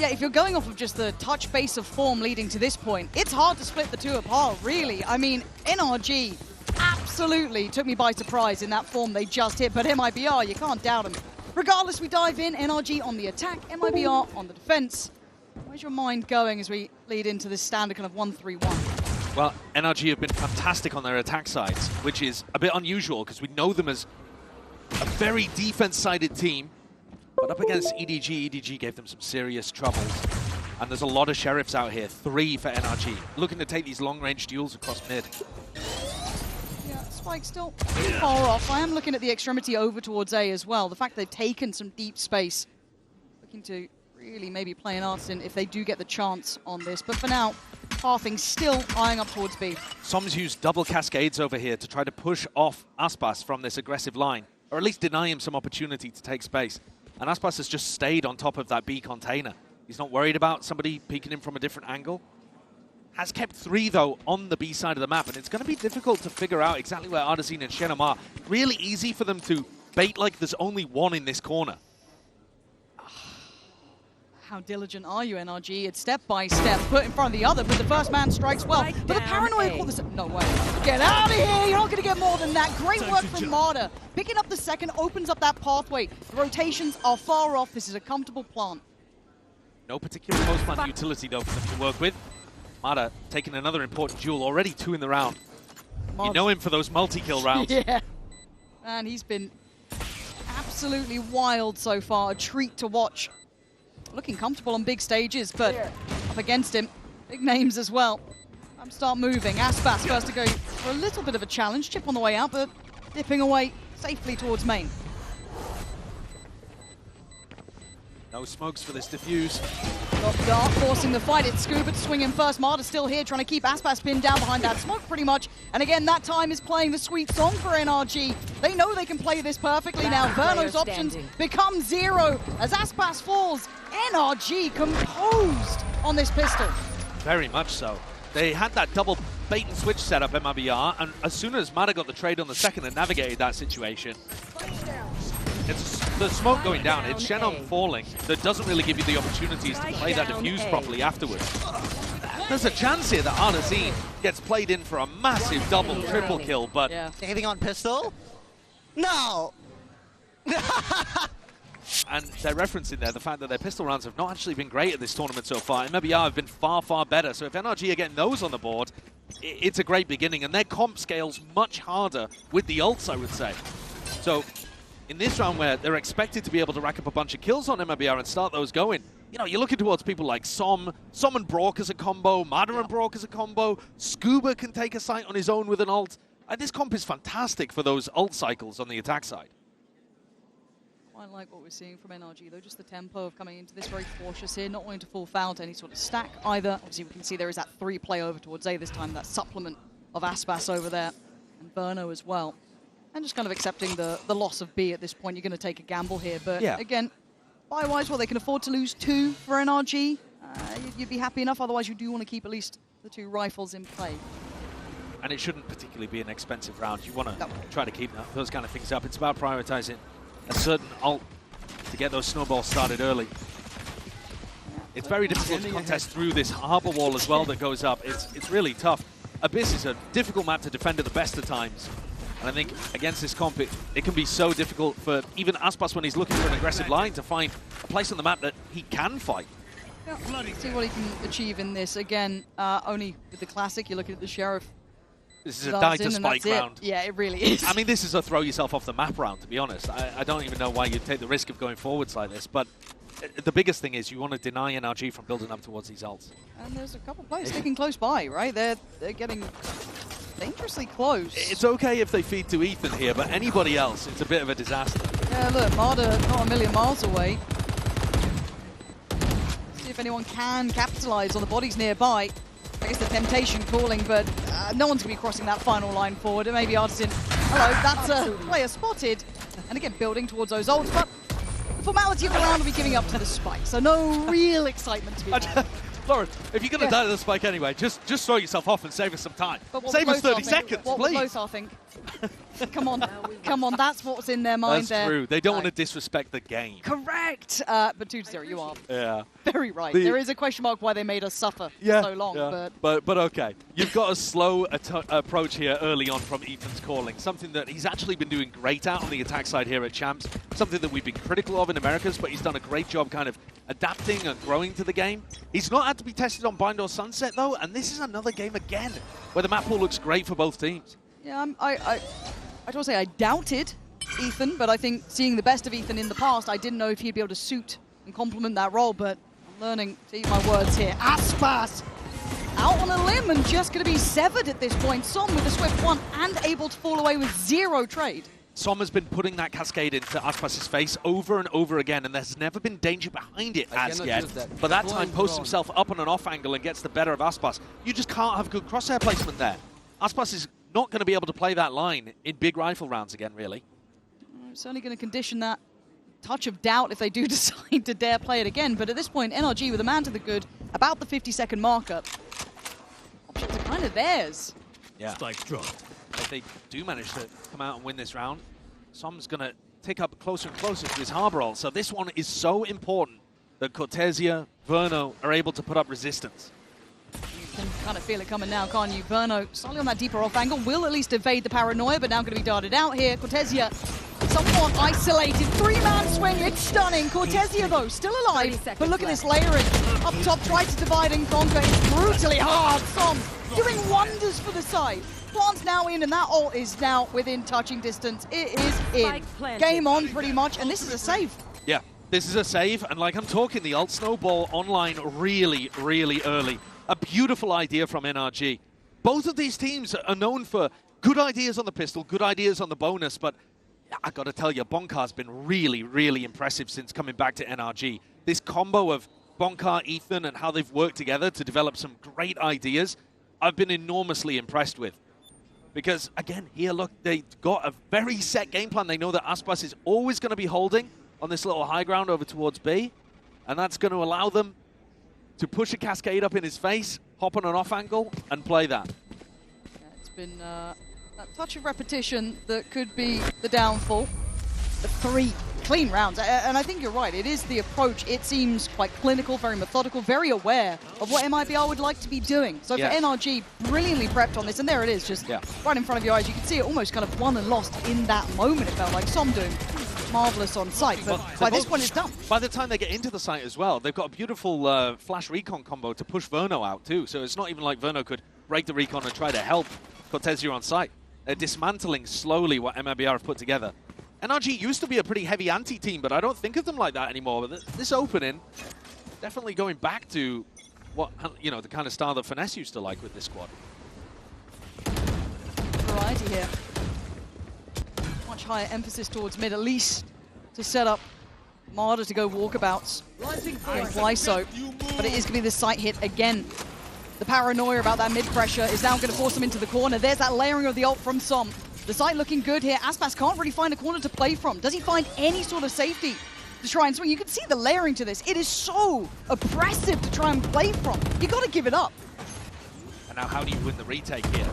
Yeah, if you're going off of just the touch base of form leading to this point, it's hard to split the two apart, really. I mean, NRG absolutely took me by surprise in that form they just hit, but MIBR, you can't doubt them. Regardless, we dive in, NRG on the attack, MIBR on the defense. Where's your mind going as we lead into this standard kind of 1-3-1? Well, NRG have been fantastic on their attack sides, which is a bit unusual because we know them as a very defense-sided team. But up against EDG gave them some serious troubles. And there's a lot of Sheriffs out here, 3 for NRG, looking to take these long-range duels across mid. Yeah, Spike still far off. I am looking at the extremity over towards A as well. The fact they've taken some deep space, looking to really maybe play an artisan if they do get the chance on this. But for now, Pathing still eyeing up towards B. Som's used double cascades over here to try to push off Aspas from this aggressive line, or at least deny him some opportunity to take space. And Aspas has just stayed on top of that B container. He's not worried about somebody peeking him from a different angle. Has kept 3, though, on the B side of the map, and it's going to be difficult to figure out exactly where Artesine and Shenam are. Really easy for them to bait like there's only one in this corner. How diligent are you, NRG? It's step by step, put in front of the other, but the first man strikes well. But the paranoia call this... No way. Get out of here! You're not going to get more than that. Great work from Marder. Picking up the second opens up that pathway. The rotations are far off. This is a comfortable plant. No particular post-plant utility, though, for them to work with. Marder taking another important duel, already 2 in the round. You know him for those multi-kill rounds. Yeah. And he's been absolutely wild so far. A treat to watch. Looking comfortable on big stages, but up against him, big names as well. Start moving. Aspas first to go for a little bit of a challenge. Chip on the way out, but dipping away safely towards main. No smokes for this defuse. Dark forcing the fight. It's Scuba to swing in first. Marder's still here trying to keep Aspas pinned down behind that smoke pretty much. And again, that time is playing the sweet song for NRG. They know they can play this perfectly now. Verno's options become 0 as Aspas falls. NRG composed on this pistol. Very much so. They had that double bait and switch setup, MIBR, and as soon as Marder got the trade on the second and navigated that situation, it's the smoke going down. It's Shenam falling that doesn't really give you the opportunities to play that defuse properly afterwards. There's a chance here that Artesine gets played in for a massive double, triple kill, but... Anything on pistol? No! And they're referencing there the fact that their pistol rounds have not actually been great at this tournament so far. MIBR have been far, far better. So if NRG are getting those on the board, it's a great beginning. And their comp scales much harder with the ults, I would say. So in this round where they're expected to be able to rack up a bunch of kills on MIBR and start those going, you know, you're looking towards people like Som and Brock as a combo, Marder and Brock as a combo, Scuba can take a site on his own with an ult. And this comp is fantastic for those ult cycles on the attack side. I like what we're seeing from NRG, though, just the tempo of coming into this very cautious here, not wanting to fall foul to any sort of stack either. Obviously, we can see there is that 3 play over towards A this time, that supplement of Aspas over there, and Verno as well. And just kind of accepting the loss of B at this point. You're going to take a gamble here, but again, buy-wise, well, they can afford to lose 2 for NRG. You'd be happy enough, otherwise you do want to keep at least the 2 rifles in play. And it shouldn't particularly be an expensive round. You want to try to keep those kind of things up. It's about prioritizing a certain ult to get those snowballs started early. It's very difficult to contest through this harbor wall as well that goes up. It's really tough. Abyss is a difficult map to defend at the best of times. And I think against this comp, it can be so difficult for even Aspas when he's looking for an aggressive line to find a place on the map that he can fight. Yeah, see what he can achieve in this. Again, only with the classic, you're looking at the Sheriff. This is a die-to-spike round. Yeah, it really is. I mean, this is a throw-yourself-off-the-map round, to be honest. I don't even know why you'd take the risk of going forwards like this, but the biggest thing is you want to deny NRG from building up towards these ults. And there's a couple players sticking close by, right? They're getting dangerously close. It's okay if they feed to Ethan here, but anybody else, it's a bit of a disaster. Yeah, look, Marder not a million miles away. See if anyone can capitalize on the bodies nearby. I guess the temptation calling, but no one's going to be crossing that final line forward. It may be Artisan. Hello, that's a player spotted. And again, building towards those ults, but the formality of the round will be giving up to the spike, so no real excitement to be had. Lawrence, if you're going to die to the spike anyway, just throw yourself off and save us some time. Save us 30 seconds, what please. What would Lothar think? Come on, come on, that's what's in their mind there. That's true. They don't want to disrespect the game. Correct. But 2-0, you are very right. There is a question mark why they made us suffer so long. But okay. You've got a slow approach here early on from Ethan's calling, something that he's actually been doing great at on the attack side here at Champs, something that we've been critical of in Americas, but he's done a great job kind of adapting and growing to the game. He's not had to be tested on Bind or Sunset, though, and this is another game again where the map pool looks great for both teams. Yeah, I don't say I doubted Ethan, but I think seeing the best of Ethan in the past, I didn't know if he'd be able to suit and complement that role, but I'm learning to eat my words here. Aspas out on a limb and just going to be severed at this point. Som with the Swift 1 and able to fall away with 0 trade. Som has been putting that cascade into Aspas's face over and over again, and there's never been danger behind it as yet. But that time posts himself up on an off angle and gets the better of Aspas. You just can't have good crosshair placement there. Aspas is not going to be able to play that line in big rifle rounds again, really. It's only going to condition that touch of doubt if they do decide to dare play it again. But at this point, NRG with a man to the good, about the 50-second marker. Options are kind of theirs. Yeah. Spike drop. If they do manage to come out and win this round, Som's going to tick up closer and closer to his harbor ult. So this one is so important that Cortesia, Verno are able to put up resistance. You can kind of feel it coming now, can't you? Verno, slightly on that deeper off angle, will at least evade the paranoia, but now going to be darted out here. Cortesia, somewhat isolated. 3-man swing, it's stunning. Cortesia, though, still alive, but look at this layering. Up top, try to divide and conquer. It's brutally hard. Som doing wonders for the side. Plant's now in, and that ult is now within touching distance. It is in. Game on, pretty much, and this is a save. Yeah, this is a save, and like I'm talking, the ult snowball online really, really early. A beautiful idea from NRG. Both of these teams are known for good ideas on the pistol, good ideas on the bonus, but I got to tell you, Bonkar's been really, really impressive since coming back to NRG. This combo of Bonkar, Ethan, and how they've worked together to develop some great ideas, I've been enormously impressed with. Because, again, here, look, they've got a very set game plan. They know that Aspas is always going to be holding on this little high ground over towards B, and that's going to allow them to push a cascade up in his face, hop on an off angle, and play that. Yeah, it's been a touch of repetition that could be the downfall. The 3 clean rounds, and I think you're right. It is the approach. It seems quite clinical, very methodical, very aware of what MIBR would like to be doing. So for NRG, brilliantly prepped on this, and there it is, just right in front of your eyes. You can see it almost kind of won and lost in that moment. It felt like Som doing marvelous on site, but by this point it's done. By the time they get into the site as well, they've got a beautiful flash recon combo to push Verno out too, so it's not even like Verno could break the recon and try to help Cortesia on site. They're dismantling slowly what MIBR have put together. NRG used to be a pretty heavy anti-team, but I don't think of them like that anymore. But this opening, definitely going back to what, you know, the kind of style that Finesse used to like with this squad. Variety here. Much higher emphasis towards mid, at least to set up Marder to go walkabouts. Why so? But it is going to be the site hit again. The paranoia about that mid pressure is now going to force them into the corner. There's that layering of the ult from Som. The site looking good here. Aspas can't really find a corner to play from. Does he find any sort of safety to try and swing? You can see the layering to this. It is so oppressive to try and play from. You got to give it up. And now how do you win the retake here?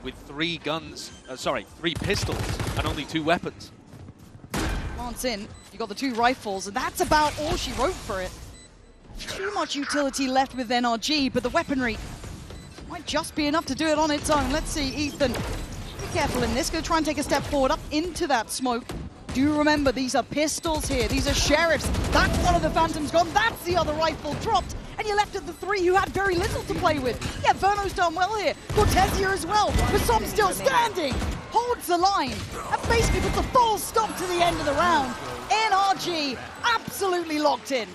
With 3 guns, 3 pistols and only 2 weapons. Plants in, you got the 2 rifles, and that's about all she wrote for it. Too much utility left with NRG, but the weaponry might just be enough to do it on its own. Let's see, Ethan, be careful in this. Gonna try and take a step forward up into that smoke. Do remember, these are pistols here. These are sheriffs. That's one of the Phantoms gone. That's the other rifle dropped. And you're left at the 3 who had very little to play with. Yeah, Verno's done well here. Cortesia as well. But Som's still standing. Holds the line. And basically puts a full stop to the end of the round. NRG absolutely locked in.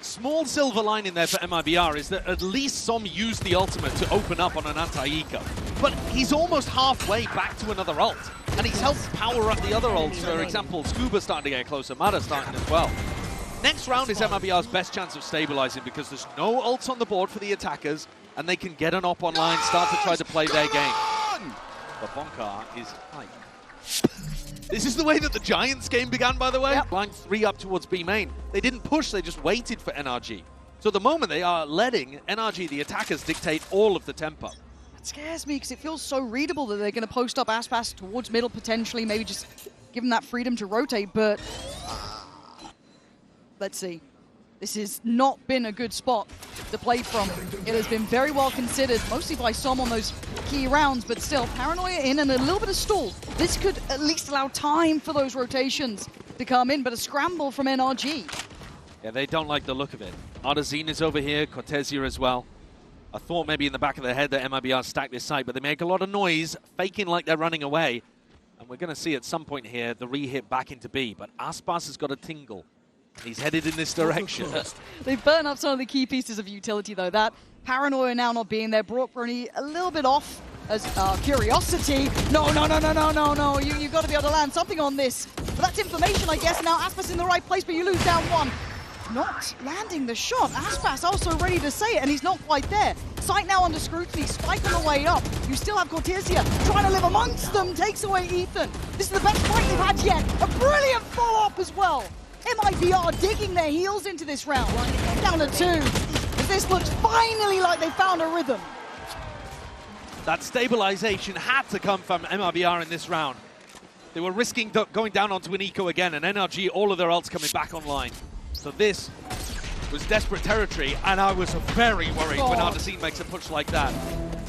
Small silver lining there for MIBR is that at least Som used the ultimate to open up on an anti-eco. But he's almost halfway back to another ult. And he's helped power up the other ults. For example, Scuba's starting to get closer, Mada's starting as well. Next round is MIBR's best chance of stabilizing because there's no ults on the board for the attackers, and they can get an op online, start to try to play their game. But Bonkar is like... This is the way that the Giants game began, by the way. Line 3 up towards B main. They didn't push, they just waited for NRG. So at the moment, they are letting NRG, the attackers, dictate all of the tempo. That scares me because it feels so readable that they're going to post up Aspas towards middle potentially, maybe just give them that freedom to rotate, but let's see. This has not been a good spot to play from. It has been very well considered, mostly by Som on those key rounds, but still, Paranoia in and a little bit of stall. This could at least allow time for those rotations to come in, but a scramble from NRG. Yeah, they don't like the look of it. Artezine is over here, Cortesia as well. I thought maybe in the back of their head that MIBR stacked this site, but they make a lot of noise, faking like they're running away. And we're going to see at some point here the re-hit back into B, but Aspas has got a tingle. He's headed in this direction. They burn up some of the key pieces of utility, though. That Paranoia now not being there brought Brony a little bit off as Curiosity. No. You've got to be able to land something on this. But that's information, I guess. Now Aspas in the right place, but you lose down one. Not landing the shot. Aspas also ready to say it, and he's not quite there. Sight now under scrutiny. Spike on the way up. You still have Cortesia trying to live amongst them. Takes away Ethan. This is the best fight they've had yet. A brilliant follow-up as well. MIBR digging their heels into this round. Down to 2. This looks finally like they found a rhythm. That stabilization had to come from MIBR in this round. They were risking going down onto an eco again, and NRG, all of their ults coming back online. So this was desperate territory, and I was very worried when Artezine makes a push like that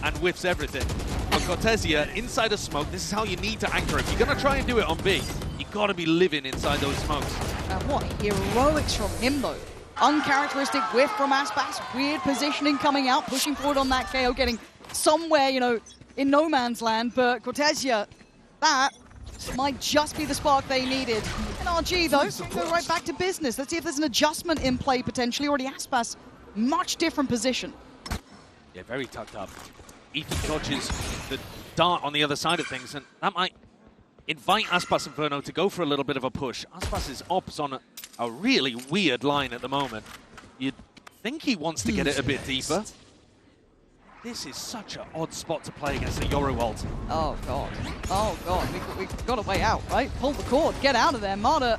and whiffs everything. But Cortesia, inside a smoke, this is how you need to anchor. If you're going to try and do it on B, you got to be living inside those smokes. And what heroics from him, though. Uncharacteristic whiff from Aspas. Weird positioning coming out, pushing forward on that KO, getting somewhere, you know, in no man's land. But Cortesia, that might just be the spark they needed. NRG, though, go right back to business. Let's see if there's an adjustment in play, potentially. Already Aspas, much different position. Yeah, very tucked up. Ethan dodges the dart on the other side of things, and that might invite Aspas Inferno to go for a little bit of a push. Aspas' ops on a really weird line at the moment. You'd think he wants to get it a bit deeper. This is such an odd spot to play against the Yoru ult. Oh, God. Oh, God. We've got a way out, right? Pull the cord. Get out of there. Marta,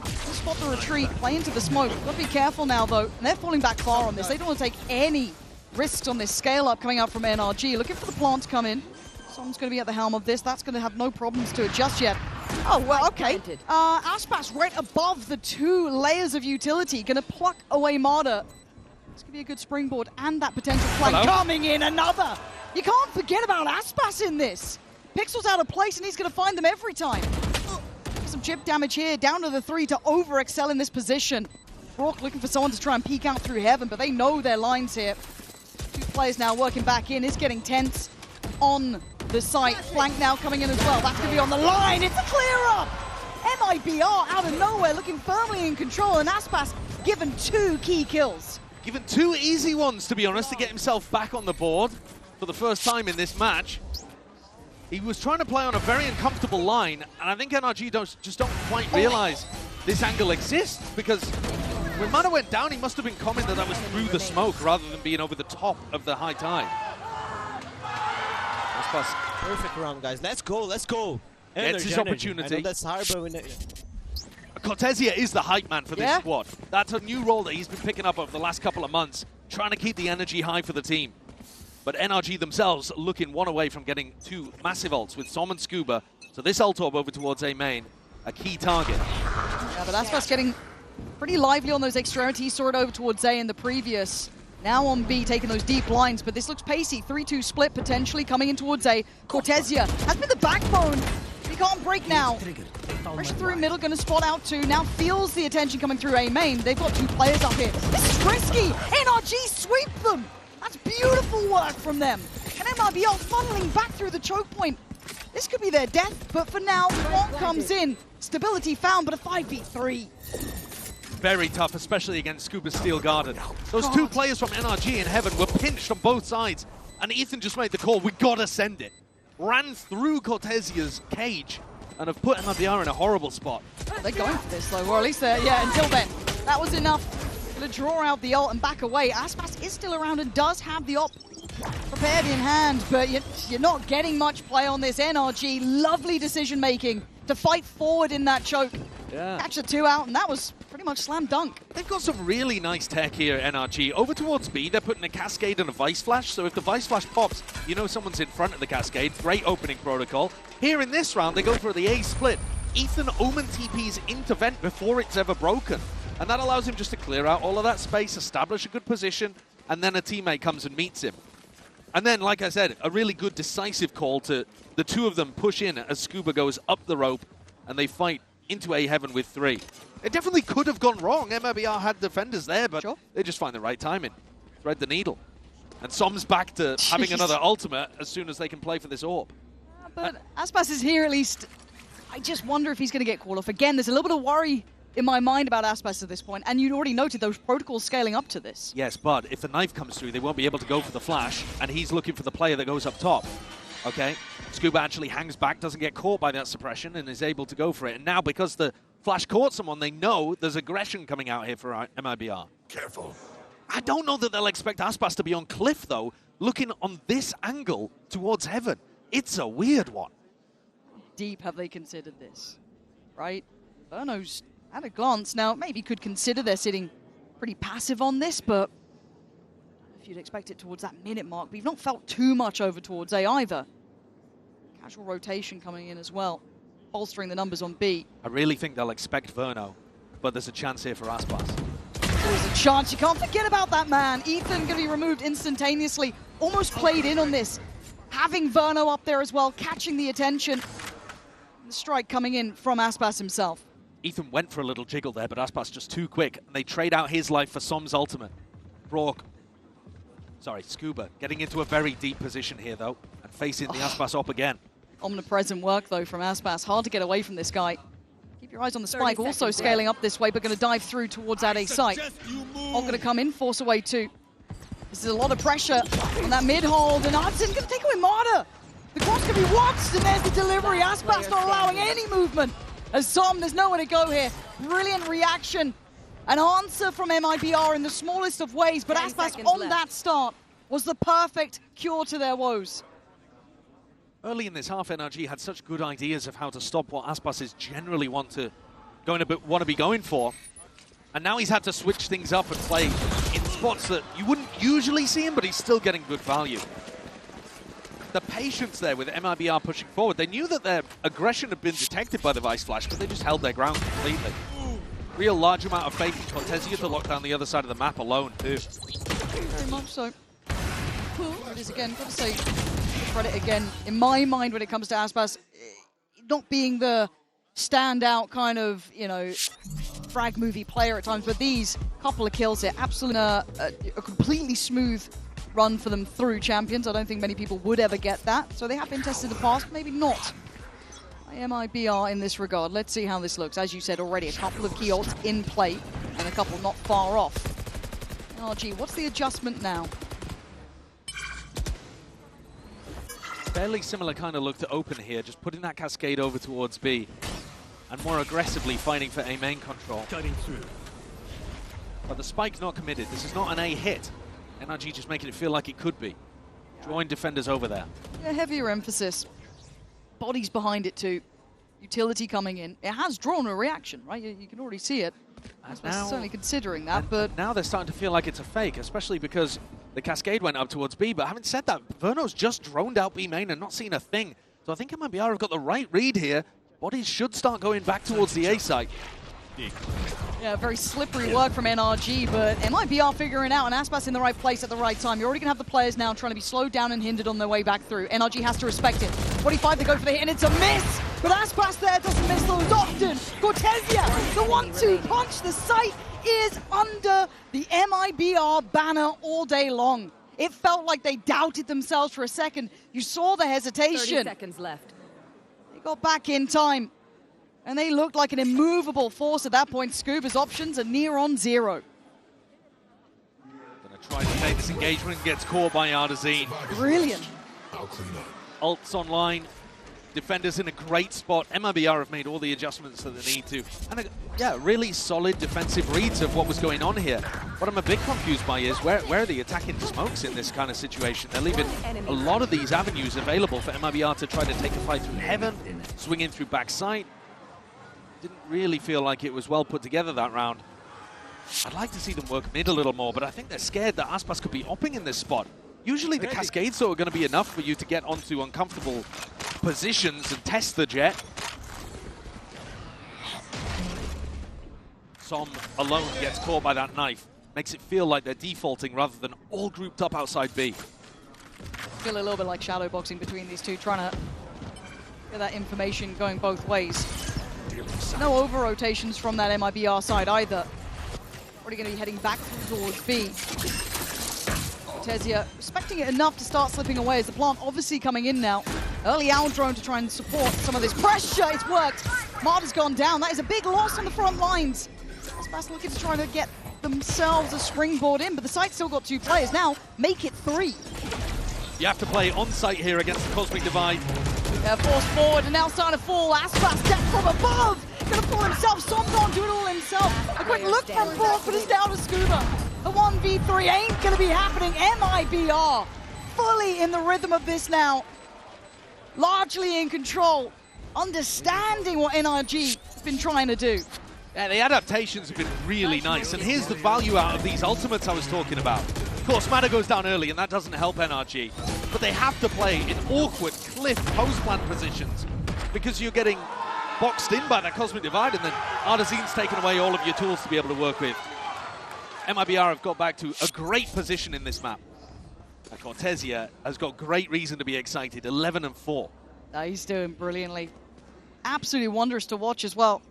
spot the retreat. Play into the smoke. Got to be careful now, though. And they're falling back far on this. They don't want to take any risks on this scale-up coming out from NRG. Looking for the plant to come in. Someone's going to be at the helm of this. That's going to have no problems to it just yet. Oh, well, okay. Aspas right above the 2 layers of utility. Going to pluck away Marta. This could be a good springboard and that potential flank coming in. Another. You can't forget about Aspas in this. Pixel's out of place and he's going to find them every time. Some chip damage here. Down to the 3 to over-excel in this position. Brock looking for someone to try and peek out through heaven, but they know their lines here. 2 players now working back in. It's getting tense on the site. Flank now coming in as well. That's going to be on the line. It's a clear up. MIBR out of nowhere looking firmly in control, and Aspas given 2 key kills. Given 2 easy ones, to be honest, to get himself back on the board for the first time in this match. He was trying to play on a very uncomfortable line, and I think NRG just don't quite realize this angle exists, because when Mana went down, he must have been commenting that was through the smoke rather than being over the top of the high tide. Perfect round, guys. Let's go, let's go. It's his opportunity. I know that's hard, but Cortesia is the hype man for this squad. That's a new role that he's been picking up over the last couple of months, trying to keep the energy high for the team. But NRG themselves looking one away from getting 2 massive ults with Som and Scuba. So this ult orb over towards A main, a key target. Yeah, but Aspas getting pretty lively on those extremities. Saw it over towards A in the previous. Now on B, taking those deep lines, but this looks pacey. 3-2 split potentially coming in towards A. Cortesia has been the backbone. He can't break now. Pressure through middle, going to spot out 2. Now feels the attention coming through A main. They've got 2 players up here. This is risky. NRG sweep them. That's beautiful work from them. And MIBR funneling back through the choke point. This could be their death, but for now, Wong comes in. Stability found, but a 5v3. Very tough, especially against Scuba's Steel Garden. Those 2 players from NRG in heaven were pinched on both sides, and Ethan just made the call, we gotta send it. Ran through Cortesia's cage and have put MIBR in a horrible spot. They're going for this though, or at least they're, until then. That was enough to draw out the ult and back away. Aspas is still around and does have the ult prepared in hand, but you're not getting much play on this. NRG, lovely decision making to fight forward in that choke. Yeah. Catch the 2 out, and that was pretty much slam dunk. They've got some really nice tech here at NRG. Over towards B, they're putting a Cascade and a Vice Flash, so if the Vice Flash pops, you know someone's in front of the Cascade. Great opening protocol. Here in this round, they go for the A split. Ethan Omen TPs into Vent before it's ever broken, and that allows him just to clear out all of that space, establish a good position, and then a teammate comes and meets him. And then, like I said, a really good decisive call to the two of them push in as Scuba goes up the rope, and they fight into A heaven with 3. It definitely could have gone wrong. MIBR had defenders there, but they just find the right timing. Thread the needle. And Som's back to having another ultimate as soon as they can play for this orb. But Aspas is here at least. I just wonder if he's going to get called off. Again, there's a little bit of worry in my mind about Aspas at this point, and you'd already noted those protocols scaling up to this. Yes, but if the knife comes through, they won't be able to go for the flash, and he's looking for the player that goes up top. Okay? Scuba actually hangs back, doesn't get caught by that suppression, and is able to go for it. And now, because the flash caught someone, they know there's aggression coming out here for MIBR. Careful. I don't know that they'll expect Aspas to be on Cliff, though, looking on this angle towards heaven. It's a weird one. Deep have they considered this, right? Verno's at a glance now, maybe could consider they're sitting pretty passive on this, but if you'd expect it towards that minute mark, but you've not felt too much over towards A either. Casual rotation coming in as well, bolstering the numbers on B. I really think they'll expect Verno, but there's a chance here for Aspas. There's a chance, you can't forget about that man. Ethan going to be removed instantaneously, almost played in on this. Having Verno up there as well, catching the attention. The strike coming in from Aspas himself. Ethan went for a little jiggle there, but Aspas just too quick, and they trade out his life for Som's ultimate. Scuba getting into a very deep position here, though, and facing the Aspas op again. Omnipresent work, though, from Aspas. Hard to get away from this guy. Keep your eyes on the spike, also scaling up this way, but going to dive through towards that A site. All going to come in, force away too. This is a lot of pressure on that mid-hold, and Artson going to take away Marta. The cross can be watched, and there's the delivery. Aspas not allowing any movement. As Som, there's nowhere to go here. Brilliant reaction. An answer from MIBR in the smallest of ways, but Aspas on that start was the perfect cure to their woes. Early in this half, NRG had such good ideas of how to stop what Aspas is generally want to be going for. And now he's had to switch things up and play in spots that you wouldn't usually see him, but he's still getting good value. The patience there with MIBR pushing forward. They knew that their aggression had been detected by the Vice Flash, but they just held their ground completely. Real large amount of faith in Cortesia to lock down the other side of the map alone, too. Very much so. It is again, got to say, credit again, in my mind when it comes to Aspas, not being the standout kind of, you know, frag movie player at times, but these couple of kills here, absolutely a completely smooth run for them through Champions. I don't think many people would ever get that. So they have been tested in the past, maybe not by MIBR in this regard. Let's see how this looks. As you said already, a couple of key ults in play and a couple not far off. NRG, what's the adjustment now? Fairly similar kind of look to Open here, just putting that Cascade over towards B and more aggressively fighting for A main control. But the spike's not committed. This is not an A hit. NRG just making it feel like it could be. Drawing defenders over there. Yeah, heavier emphasis. Bodies behind it too. Utility coming in. It has drawn a reaction, right? You can already see it. Certainly considering that, but now they're starting to feel like it's a fake, especially because the Cascade went up towards B. But having said that, Verno's just droned out B main and not seen a thing. So I think MIBR have got the right read here. Bodies should start going back towards the A site. Yeah, very slippery work from NRG, but MIBR figuring out, and Aspas in the right place at the right time. You're already going to have the players now trying to be slowed down and hindered on their way back through. NRG has to respect it. 45, they go for the hit, and it's a miss! But Aspas there doesn't miss those often. Cortesia, the 1-2 punch. The site is under the MIBR banner all day long. It felt like they doubted themselves for a second. You saw the hesitation. 30 seconds left. They got back in time. And they looked like an immovable force at that point. Scuba's options are near on zero. Gonna try to take this engagement and gets caught by Ardazine. Brilliant. I'll clean up. Ults online. Defenders in a great spot. MIBR have made all the adjustments that they need to. And really solid defensive reads of what was going on here. What I'm a bit confused by is where are the attacking smokes in this kind of situation? They're leaving a lot of these avenues available for MIBR to try to take a fight through heaven, swing in through backside. Didn't really feel like it was well put together that round. I'd like to see them work mid a little more, but I think they're scared that Aspas could be opping in this spot. Usually the Cascades are going to be enough for you to get onto uncomfortable positions and test the Jet. Som alone gets caught by that knife. Makes it feel like they're defaulting rather than all grouped up outside B. Feel a little bit like shadow boxing between these two, trying to get that information going both ways. No over-rotations from that MIBR side either. Already going to be heading back towards B. Cortesia respecting it enough to start slipping away as the plant obviously coming in now. Early owl drone to try and support some of this pressure. It's worked. Marta's gone down. That is a big loss on the front lines. Aspas looking to try to get themselves a springboard in, but the site's still got 2 players now. Make it 3. You have to play on site here against the Cosmic Divide. Forced forward and now starting to fall. Aspas death from above. Gonna pull himself. Som can't do it all himself. A quick look from Brock, but it's down to Scuba. A 1v3 ain't gonna be happening. MIBR fully in the rhythm of this now. Largely in control. Understanding what NRG has been trying to do. Yeah, the adaptations have been really nice, and here's the value out of these ultimates I was talking about. Of course, Mada goes down early, and that doesn't help NRG, but they have to play in awkward cliff post-plant positions because you're getting boxed in by that Cosmic Divide, and then Ardazine's taken away all of your tools to be able to work with. MIBR have got back to a great position in this map. And Cortesia has got great reason to be excited, 11-4. He's doing brilliantly. Absolutely wondrous to watch as well.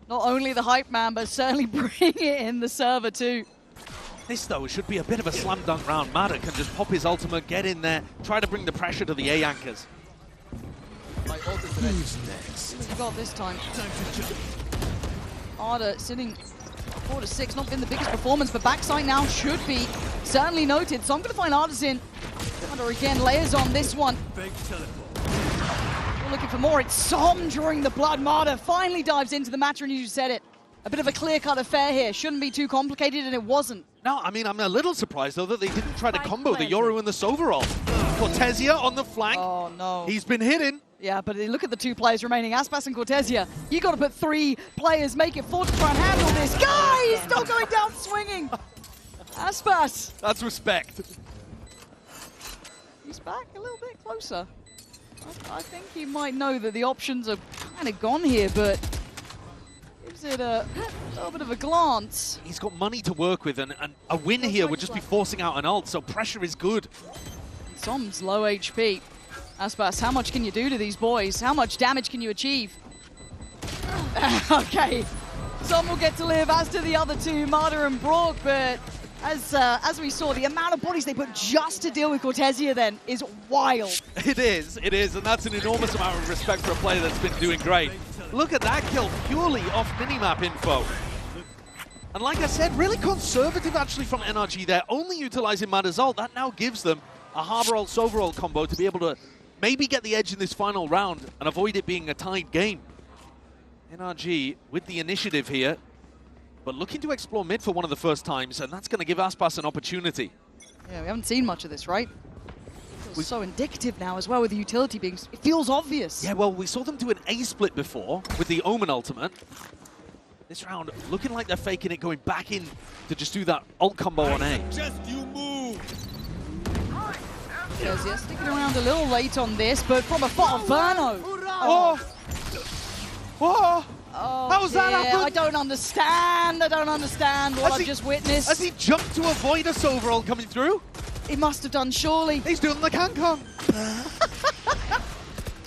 Not only the hype man, but certainly bring it in the server too. This, though, should be a bit of a slam dunk round. Mada can just pop his ultimate, get in there, try to bring the pressure to the A anchors. Who's next? What have you got this time? Arda sitting 4-6, not been the biggest performance, but backside now should be certainly noted. So I'm going to find Artisan. Arda again layers on this one. Big teleport. We're looking for more. It's Som drawing the blood. Marta finally dives into the matter, and you said it. A bit of a clear-cut affair here. Shouldn't be too complicated, and it wasn't. No, I mean, I'm a little surprised, though, that they didn't try to combo the Yoru and the Soverall. Cortesia on the flank. Oh, no. He's been hidden. Yeah, but look at the 2 players remaining, Aspas and Cortesia. You got to put 3 players, make it 4 to try and handle this. Guy, he's still going down swinging. Aspas. That's respect. He's back a little bit closer. I think he might know that the options are kind of gone here, but gives it a little bit of a glance. He's got money to work with, and a win here would just be forcing out an ult, so pressure is good. Som's low HP. Aspas, how much can you do to these boys? How much damage can you achieve? Okay, Som will get to live, as do the other 2, Marta and Brock, but as we saw, the amount of bodies they put just to deal with Cortesia then is wild. It is, and that's an enormous amount of respect for a player that's been doing great. Look at that kill, purely off minimap info. And like I said, really conservative actually from NRG there, only utilizing Mada's ult. That now gives them a Harbor ult, Sover ult combo to be able to maybe get the edge in this final round and avoid it being a tied game. NRG with the initiative here, but looking to explore mid for one of the first times, and that's going to give Aspas an opportunity. Yeah, we haven't seen much of this, right? It's so indicative now as well with the utility being, it feels obvious. Yeah, well, we saw them do an A split before with the Omen ultimate. This round looking like they're faking it, going back in to just do that ult combo on A. Just you move. Yeah, sticking around a little late on this, but from afar, Verno. Oh! Whoa! Oh, how's that happen? I don't understand. I don't understand what I've just witnessed. Has he jumped to avoid a Sover ult coming through? He must have done, surely. He's doing the Kong.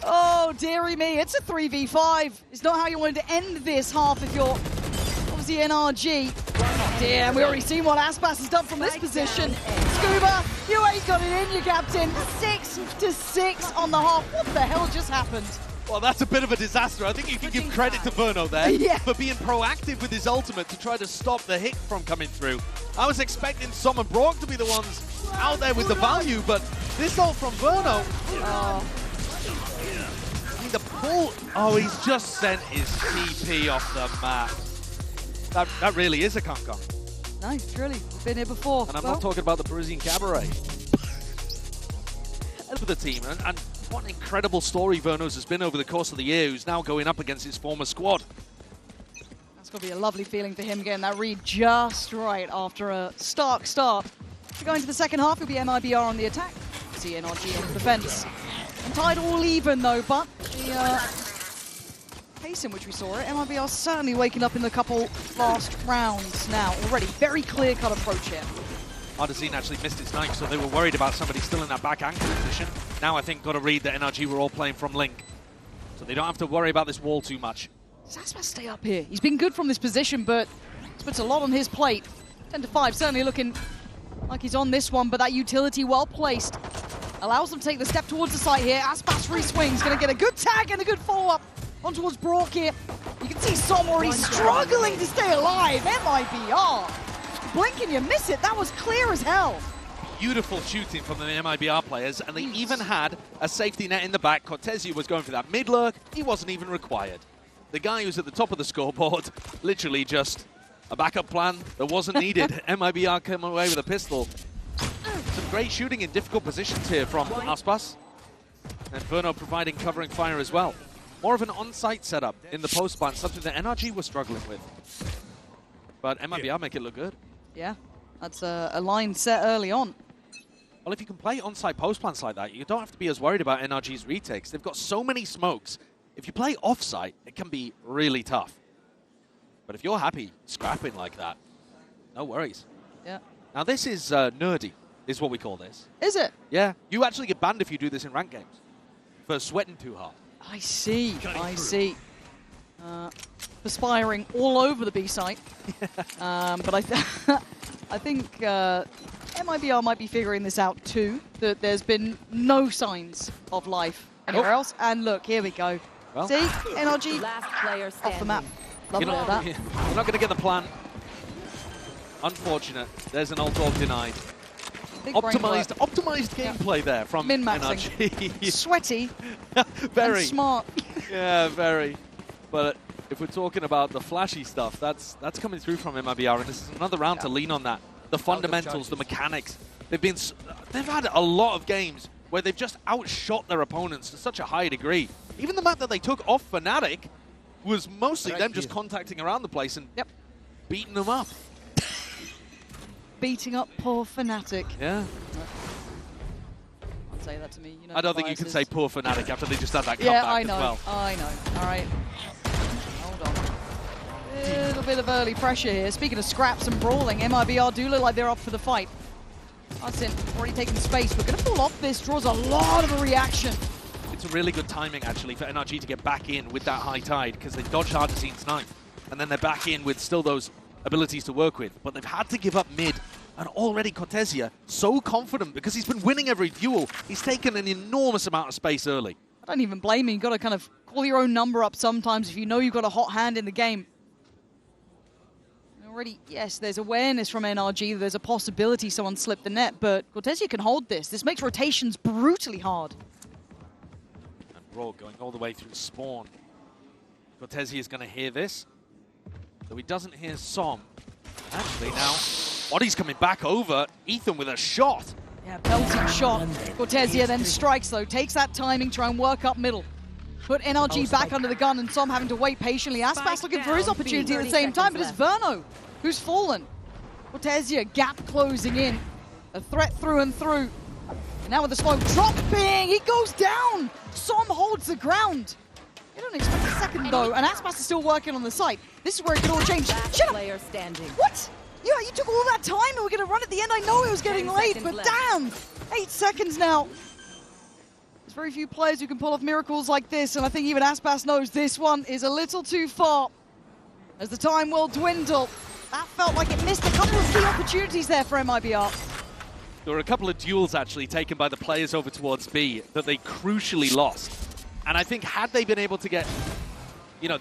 Oh, dearie me. It's a 3v5. It's not how you wanted to end this half if you're obviously NRG. Oh, dear. And we already seen what Aspas has done from this position. Scuba, you ain't got it in, you captain. 6-6 on the half. What the hell just happened? Well, that's a bit of a disaster. I think you can give credit to Verno there for being proactive with his ultimate to try to stop the hit from coming through. I was expecting Som and Brock to be the ones out there with the value, but this ult from Verno. I mean, the pull. Oh, he's just sent his TP off the map. That really is a Kong. No, truly. We've been here before. And I'm not talking about the Parisian Cabaret. For the team, and what an incredible story Verno's has been over the course of the year, who's now going up against his former squad. It's going to be a lovely feeling for him getting that read just right after a stark start. To go into the second half, it'll be MIBR on the attack. See NRG on the defense. And tied all even though, but the pace in which we saw it, MIBR certainly waking up in the couple last rounds now. Already very clear-cut approach here. Ardazine actually missed his knife, so they were worried about somebody still in that back angle position. Now I think got to read that NRG were all playing from Link. So they don't have to worry about this wall too much. Does aspas stay up here? He's been good from this position, but this puts a lot on his plate. 10-5, certainly looking like he's on this one, but that utility well placed. Allows them to take the step towards the site here. aspas re-swings, gonna get a good tag and a good follow-up on towards Brock here. You can see Som already struggling to stay alive. MIBR. Blink and you miss it. That was clear as hell. Beautiful shooting from the MIBR players, and they even had a safety net in the back. Cortezia was going for that mid lurk. He wasn't even required. The guy who's at the top of the scoreboard, literally just a backup plan that wasn't needed. MIBR came away with a pistol. Some great shooting in difficult positions here from aspas. And Verno providing covering fire as well. More of an on-site setup in the post plant, something that NRG was struggling with. But MIBR make it look good. Yeah, that's a line set early on. Well, if you can play on-site post plants like that, you don't have to be as worried about NRG's retakes. They've got so many smokes. If you play off-site, it can be really tough. But if you're happy scrapping like that, no worries. Yeah. Now this is nerdy, is what we call this. Is it? Yeah. You actually get banned if you do this in ranked games for sweating too hard. I see. I see. Perspiring all over the B site. But I think MIBR might be figuring this out too, that there's been no signs of life anywhere else. And look, here we go. Well, see? NRG Last player off the map. Lovely you're that. not going to get the plan. Unfortunate. There's an ult orb denied. Big brain work. Optimized gameplay there from Min-maxing. NRG. Sweaty Very. and smart. Yeah, very. But if we're talking about the flashy stuff, that's coming through from MIBR, and this is another round to lean on that. The fundamentals, the mechanics. They've had a lot of games where they've just outshot their opponents to such a high degree. Even the map that they took off Fnatic was mostly them just contacting around the place and beating them up. Beating up poor Fnatic. Yeah. Don't say that to me. You know I don't think you can say poor Fnatic after they just had that comeback I know. as well. I know. All right. Hold on. A little bit of early pressure here. Speaking of scraps and brawling, MIBR do look like they're up for the fight. Hudson already taking space. We're going to pull off this. Draws a lot of a reaction. It's a really good timing, actually, for NRG to get back in with that high tide, because they dodged Ardazine's knife, and then they're back in with still those abilities to work with. But they've had to give up mid, and already Cortezia, so confident, because he's been winning every duel. He's taken an enormous amount of space early. I don't even blame you. You've got to kind of call your own number up sometimes if you know you've got a hot hand in the game. Already, yes, there's awareness from NRG. There's a possibility someone slipped the net, but Cortezia can hold this. This makes rotations brutally hard. And Brawl going all the way through spawn. Cortezia is going to hear this, though he doesn't hear Som. Actually, now, Body's coming back over. Ethan with a shot. Yeah, pelting shot. Cortezia then strikes, though. Takes that timing, try and work up middle. Put NRG back under the gun, and Som having to wait patiently. aspas looking for his opportunity at the same time, but it's Verno who's fallen. Cortezia, gap closing in. A threat through and through. And now with the smoke dropping, he goes down. Som holds the ground. You don't expect a second, though, and aspas is still working on the site. This is where it could all change. Shut up! Player standing. What? Yeah, you took all that time and we're going to run at the end. I know it was getting late, but damn! 8 seconds now. There's very few players who can pull off miracles like this, and I think even aspas knows this one is a little too far. As the time will dwindle. That felt like it missed a couple of key opportunities there for MIBR. There were a couple of duels actually taken by the players over towards B that they crucially lost. And I think had they been able to get,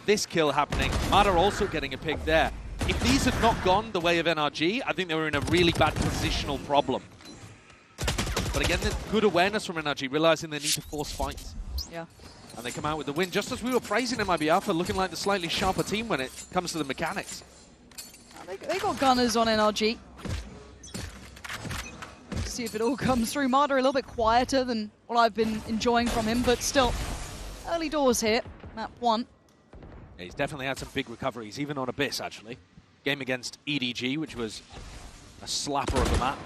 this kill happening, Mada also getting a pick there. If these had not gone the way of NRG, I think they were in a really bad positional problem. But again, there's good awareness from NRG, realizing they need to force fights. Yeah. And they come out with the win, just as we were praising MIBR for looking like the slightly sharper team when it comes to the mechanics. They got gunners on NRG. Let's see if it all comes through. Mada a little bit quieter than what I've been enjoying from him, but still, early doors here. Map 1. Yeah, he's definitely had some big recoveries, even on Abyss, actually. Game against EDG, which was a slapper of a map.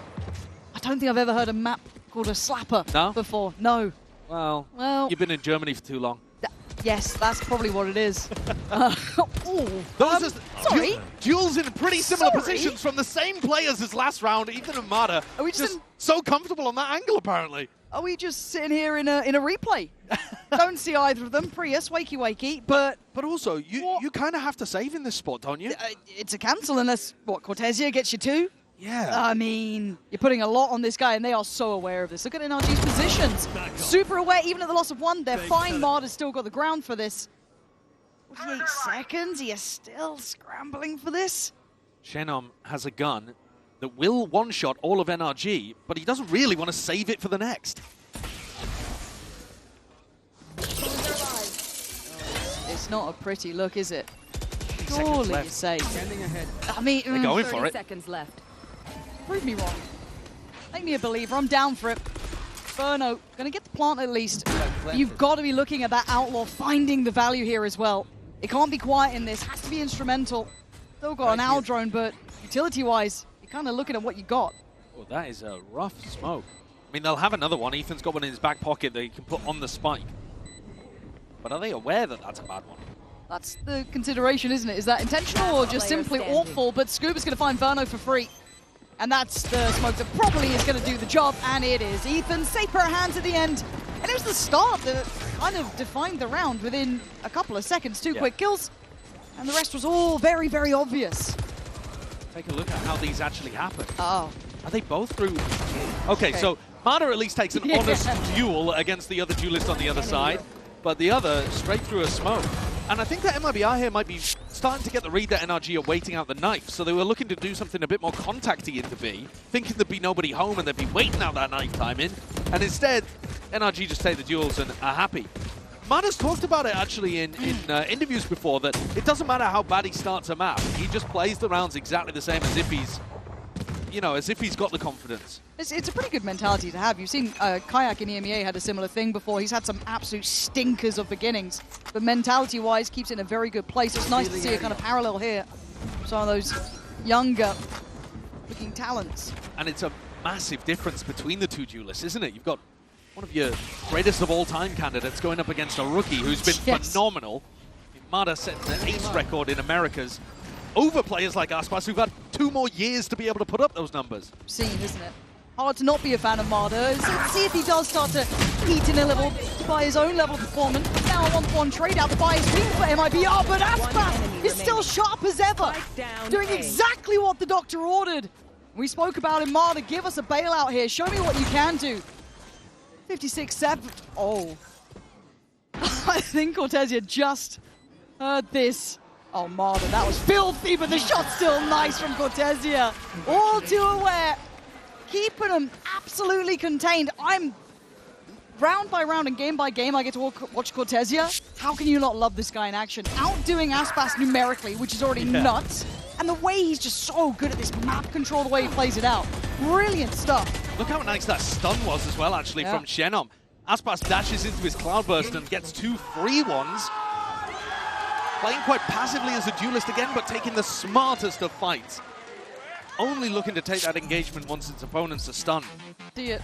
I don't think I've ever heard a map called a slapper before. No. Well, you've been in Germany for too long. Yes, that's probably what it is. Those are sorry. duels in pretty similar positions from the same players as last round. Ethan and Mada Are we just so comfortable on that angle, apparently. Are we just sitting here in a replay? Don't see either of them. Prius, wakey, but also, you kind of have to save in this spot, don't you? it's a cancel unless, Cortesia gets you two? Yeah. I mean, you're putting a lot on this guy, and they are so aware of this. Look at NRG's positions. Super aware, even at the loss of one. They're fine. Marder's still got the ground for this. 48 seconds. He is still scrambling for this. Shenom has a gun that will one-shot all of NRG, but he doesn't really want to save it for the next. It's not a pretty look, is it? Surely you say. I mean, they're going for it. Seconds left. Prove me wrong. Make me a believer. I'm down for it. Burno, gonna get the plant at least. You've got to be looking at that outlaw, finding the value here as well. It can't be quiet in this. Has to be instrumental. Still got an owl drone, but utility-wise, you're kind of looking at what you got. Oh, that is a rough smoke. I mean, they'll have another one. Ethan's got one in his back pocket that he can put on the spike. But are they aware that that's a bad one? That's the consideration, isn't it? Is that intentional or just simply awful? But Scuba's going to find Verno for free. And that's the smoke that probably is going to do the job, and it is. Ethan, safe pair of hands at the end. And it was the start that kind of defined the round within a couple of seconds. Two quick kills, and the rest was all very, very obvious. Take a look at how these actually happen. Oh. Are they both through? Okay, so Marder at least takes an honest duel against the other duelist on the other side, but the other straight through a smoke. And I think that MIBR here might be starting to get the read that NRG are waiting out the knife, so they were looking to do something a bit more contacty into B, thinking there'd be nobody home and they'd be waiting out that knife time in, and instead, NRG just take the duels and are happy. Mada's talked about it actually in interviews before, that it doesn't matter how bad he starts a map, he just plays the rounds exactly the same as if he's, as if he's got the confidence. It's a pretty good mentality to have. You've seen Kayak in EMEA had a similar thing before. He's had some absolute stinkers of beginnings, but mentality-wise keeps it in a very good place. It's nice to see a kind of parallel here. Some of those younger-looking talents. And it's a massive difference between the two duelists, isn't it? You've got one of your greatest of all-time candidates going up against a rookie who's been phenomenal. Mada set the ace record in Americas over players like Aspas, who've had 2 more years to be able to put up those numbers. Seen, isn't it? Hard to not be a fan of Marder. See if he does start to heat in a little by his own level of performance. Now a 1-for-1 trade out the buy is weak for MIBR, but Aspas is still sharp as ever, doing exactly what the doctor ordered. We spoke about him, Marder, give us a bailout here. Show me what you can do. 56-7. Oh. I think Cortesia just heard this. Oh, Marder, that was filthy, but the shot's still nice from Cortesia. All too aware. Keeping them absolutely contained. I'm round by round and game by game, I get to watch Cortesia. How can you not love this guy in action? Outdoing Aspas numerically, which is already nuts. And the way he's just so good at this map control, the way he plays it out. Brilliant stuff. Look how nice that stun was as well, actually, from Shenom. Aspas dashes into his Cloudburst and gets 2 free ones. Playing quite passively as a duelist again, but taking the smartest of fights. Only looking to take that engagement once its opponents are stunned. See it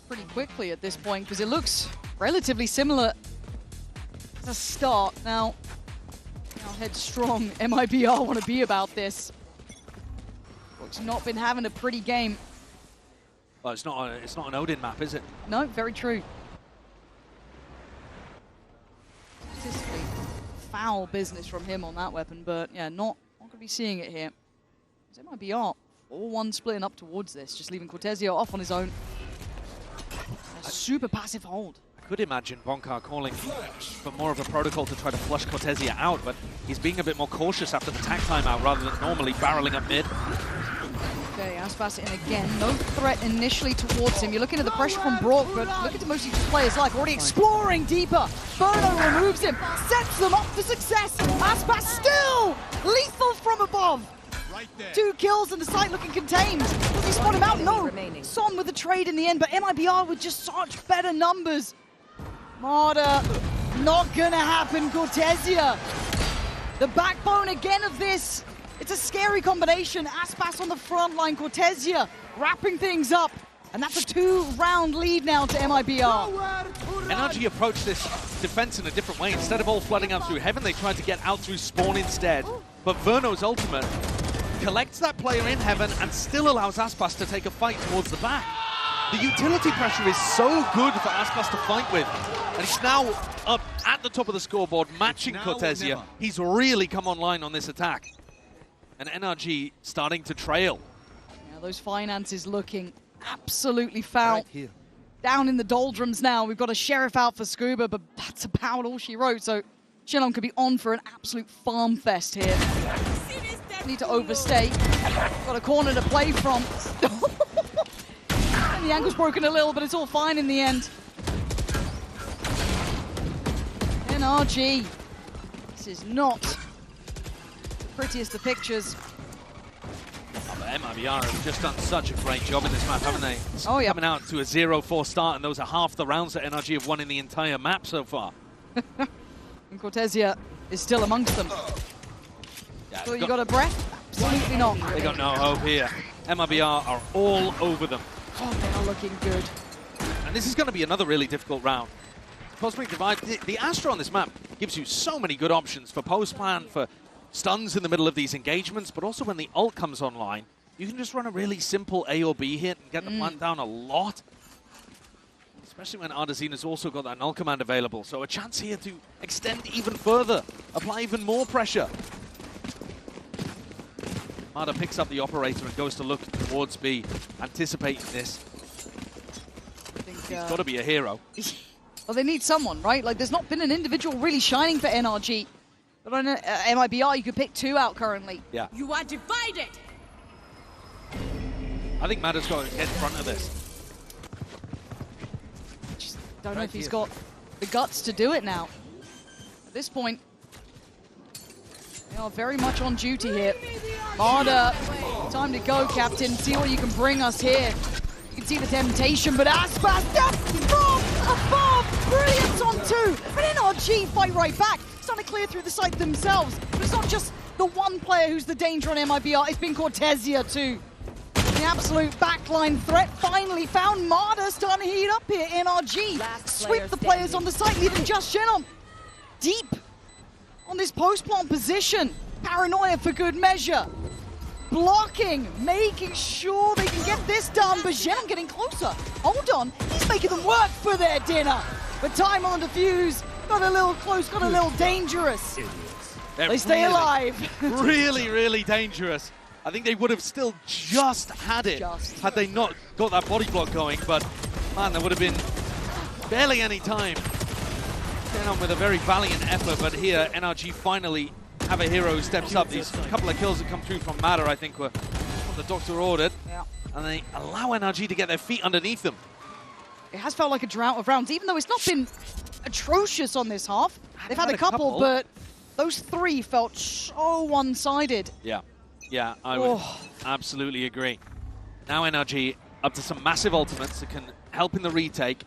pretty quickly at this point, because it looks relatively similar as a start. Now how headstrong MIBR want to be about this. It's not been having a pretty game. Well, it's not an Odin map, is it? No, very true. Statistically foul business from him on that weapon, but yeah, not going to be seeing it here. It might be 4-1 splitting up towards this, just leaving Cortesia off on his own. A super passive hold. I could imagine Bonkar calling for more of a protocol to try to flush Cortesia out, but he's being a bit more cautious after the tag timeout rather than normally barreling up mid. Okay, Aspas in again. No threat initially towards him. You're looking at the pressure from Brock, but look at the most he just play his life. Already exploring deeper. Burno removes him, sets them up for success. Aspas still lethal from above. Right there. 2 kills and the site looking contained. Does he spot him out? No. Son with the trade in the end, but MIBR with just such better numbers. Marder, not gonna happen. Cortesia The backbone again of this. It's a scary combination. Aspas on the front line, Cortesia wrapping things up. And that's a 2-round lead now to MIBR. NRG approached this defense in a different way. Instead of all flooding out through heaven, they tried to get out through spawn instead. But Verno's ultimate collects that player in heaven and still allows Aspas to take a fight towards the back. The utility pressure is so good for Aspas to fight with. And he's now up at the top of the scoreboard, matching Cortesia. He's really come online on this attack. And NRG starting to trail. Yeah, those finances looking absolutely foul. Right here. Down in the doldrums now. We've got a Sheriff out for Scuba, but that's about all she wrote. So Shenlong could be on for an absolute farm fest here. Need to overstay. Got a corner to play from. And the ankle's broken a little, but it's all fine in the end. NRG. This is not the prettiest of pictures. MIBR have just done such a great job in this map, haven't they? Oh, yeah. Coming out to a 0-4 start, and those are half the rounds that NRG have won in the entire map so far. And Cortesia is still amongst them. Yeah, So you got a breath? Absolutely not. They got no hope here. MIBR are all over them. Oh, they are looking good. And this is going to be another really difficult round. Cosmic Divide, the Astra on this map gives you so many good options for post-plan, for stuns in the middle of these engagements, but also when the ult comes online, you can just run a really simple A or B hit and get the plant down a lot. Especially when Ardazina's also got that null command available. So a chance here to extend even further, apply even more pressure. Marder picks up the operator and goes to look towards B, anticipating this. I think, He's got to be a hero. Well, they need someone, right? Like, there's not been an individual really shining for NRG. But on MIBR, you could pick 2 out currently. Yeah. You are divided. I think Marder's got to get in front of this. Just don't know if he's got the guts to do it now. At this point, they are very much on duty here. Marder, time to go, Captain. See what you can bring us here. You can see the temptation, but Aspas down from above. Brilliance on 2. But NRG fight right back. Starting to clear through the site themselves. But it's not just the one player who's the danger on MIBR. It's been Cortesia too. The absolute backline threat finally found Marder starting to heat up here. NRG sweep the players on the site, leaving just Shenlong deep on this post-plant position. Paranoia for good measure. Blocking, making sure they can get this done, but Shenlong getting closer. Hold on, he's making them work for their dinner. But time on the fuse, got a little close, got a little dangerous. They stay alive. Really, really dangerous. I think they would have still just had it had they not got that body block going, but man, there would have been barely any time. Getting on with a very valiant effort, but here NRG finally have a hero who steps up. These couple of kills that come through from Matter, I think, were what the doctor ordered. Yeah. And they allow NRG to get their feet underneath them. It has felt like a drought of rounds, even though it's not been atrocious on this half. They've had a couple, but those 3 felt so one-sided. Yeah. Yeah, I would absolutely agree. Now NRG up to some massive ultimates that can help in the retake.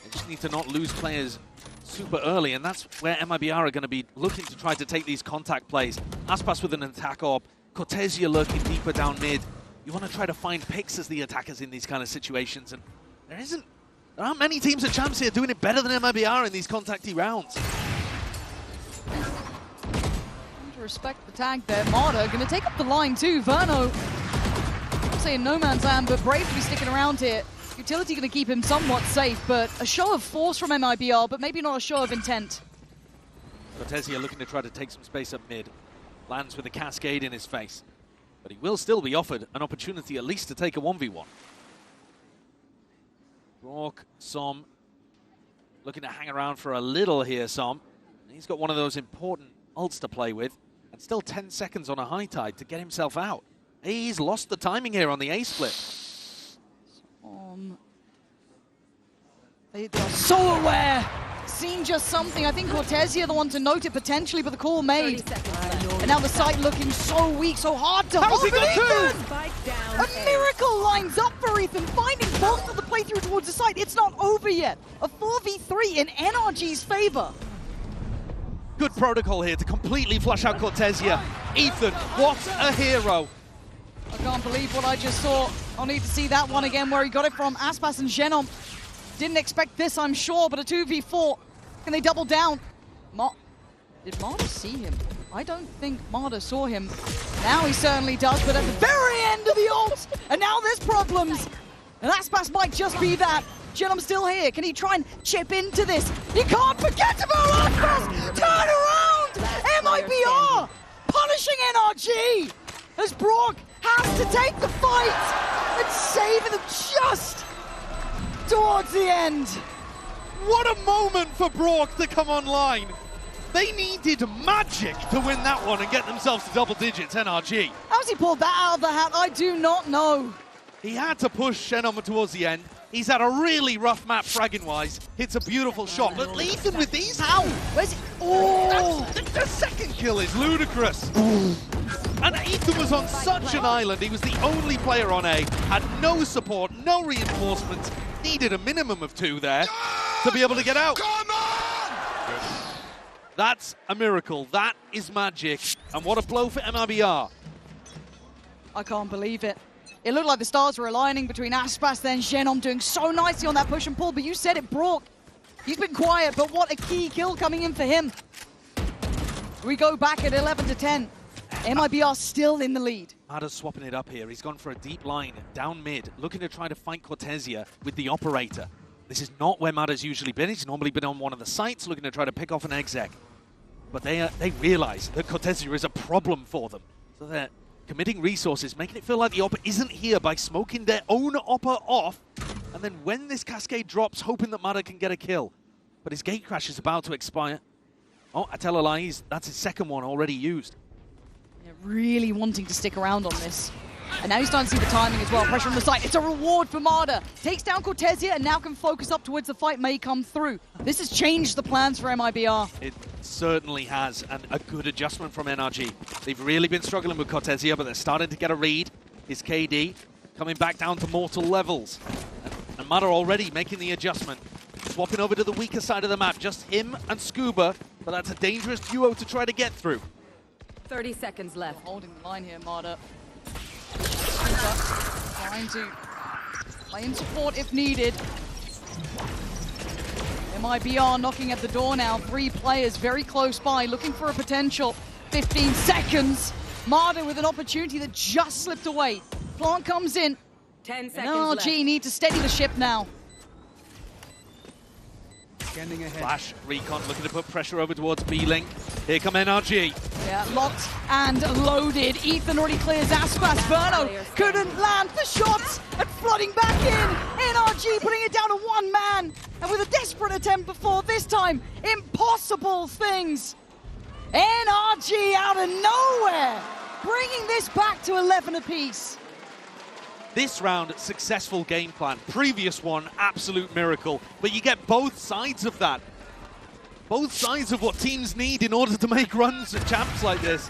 They just need to not lose players super early, and that's where MIBR are going to be looking to try to take these contact plays. Aspas with an attack orb, Cortesia lurking deeper down mid. You want to try to find picks as the attackers in these kind of situations, and there aren't many teams at Champs here doing it better than MIBR in these contacty rounds. Respect the tag there. Marder going to take up the line too. Verno, I'm saying no man's land, but brave to be sticking around here. Utility going to keep him somewhat safe, but a show of force from MIBR, but maybe not a show of intent. Cortesia looking to try to take some space up mid. Lands with a cascade in his face. But he will still be offered an opportunity at least to take a 1v1. Rourke, Som, looking to hang around for a little here, Som. He's got one of those important ults to play with. And still 10 seconds on a high tide to get himself out. He's lost the timing here on the A split. They are so aware. Seen just something. I think Cortesia the one to note it potentially, but the call made. And now the site looking so weak, so hard to hold. A miracle lines up for Ethan, finding both of the playthrough towards the site. It's not over yet. A 4v3 in NRG's favor. Good protocol here to completely flush out Cortesia. Ethan, what a hero. I can't believe what I just saw. I'll need to see that one again where he got it from. Aspas and Genom didn't expect this, I'm sure, but a 2v4. Can they double down? Did Marder see him? I don't think Marder saw him. Now he certainly does, but at the very end of the ult, and now there's problems. And Aspas might just be that. Genom's still here. Can he try and chip into this? You can't forget about Aspas! Turn around! MIBR! Punishing NRG! As Brock has to take the fight and saving them just towards the end. What a moment for Brock to come online. They needed magic to win that one and get themselves to double digits, NRG. How's he pulled that out of the hat? I do not know. He had to push Shenoma towards the end. He's had a really rough map fragging-wise. Hits a beautiful shot, but Ethan with these... How? Where's he? Oh! The second kill is ludicrous. And Ethan was on such an island. He was the only player on A, had no support, no reinforcements, needed a minimum of 2 there to be able to get out. Come on! That's a miracle. That is magic. And what a blow for MIBR. I can't believe it. It looked like the stars were aligning between Aspas then Genom doing so nicely on that push and pull, but you said it, Brock. He's been quiet, but what a key kill coming in for him. We go back at 11 to 10. MIBR still in the lead. Marder's swapping it up here. He's gone for a deep line down mid, looking to try to fight Cortesia with the operator. This is not where Marder's usually been. He's normally been on one of the sites, looking to try to pick off an exec. But they realize that Cortesia is a problem for them. So they're committing resources, making it feel like the Oppa isn't here by smoking their own Oppa off. And then when this cascade drops, hoping that Marder can get a kill. But his gate crash is about to expire. Oh, I tell a lie, that's his second one already used. Yeah, really wanting to stick around on this. And now he's starting to see the timing as well. Pressure on the site. It's a reward for Marder. Takes down Cortesia and now can focus up towards the fight may come through. This has changed the plans for MIBR. It certainly has, and a good adjustment from NRG. They've really been struggling with Cortesia, but they're starting to get a read. His KD coming back down to mortal levels. And Marder already making the adjustment. Swapping over to the weaker side of the map. Just him and Scuba, but that's a dangerous duo to try to get through. 30 seconds left. Holding the line here, Marder. Trying to play in support if needed. MIBR knocking at the door now. 3 players very close by, looking for a potential. 15 seconds. Marder with an opportunity that just slipped away. Plant comes in. 10 seconds NRG left. need to steady the ship now. Scanning ahead. Flash, Recon looking to put pressure over towards B-Link. Here come NRG. Yeah, locked and loaded. Ethan already clears Aspas. Verno couldn't land the shots and flooding back in. NRG putting it down to 1 man. And with a desperate attempt before, this time, impossible things. NRG out of nowhere, bringing this back to 11 apiece. This round, successful game plan. Previous one, absolute miracle. But you get both sides of that. Both sides of what teams need in order to make runs at champs like this.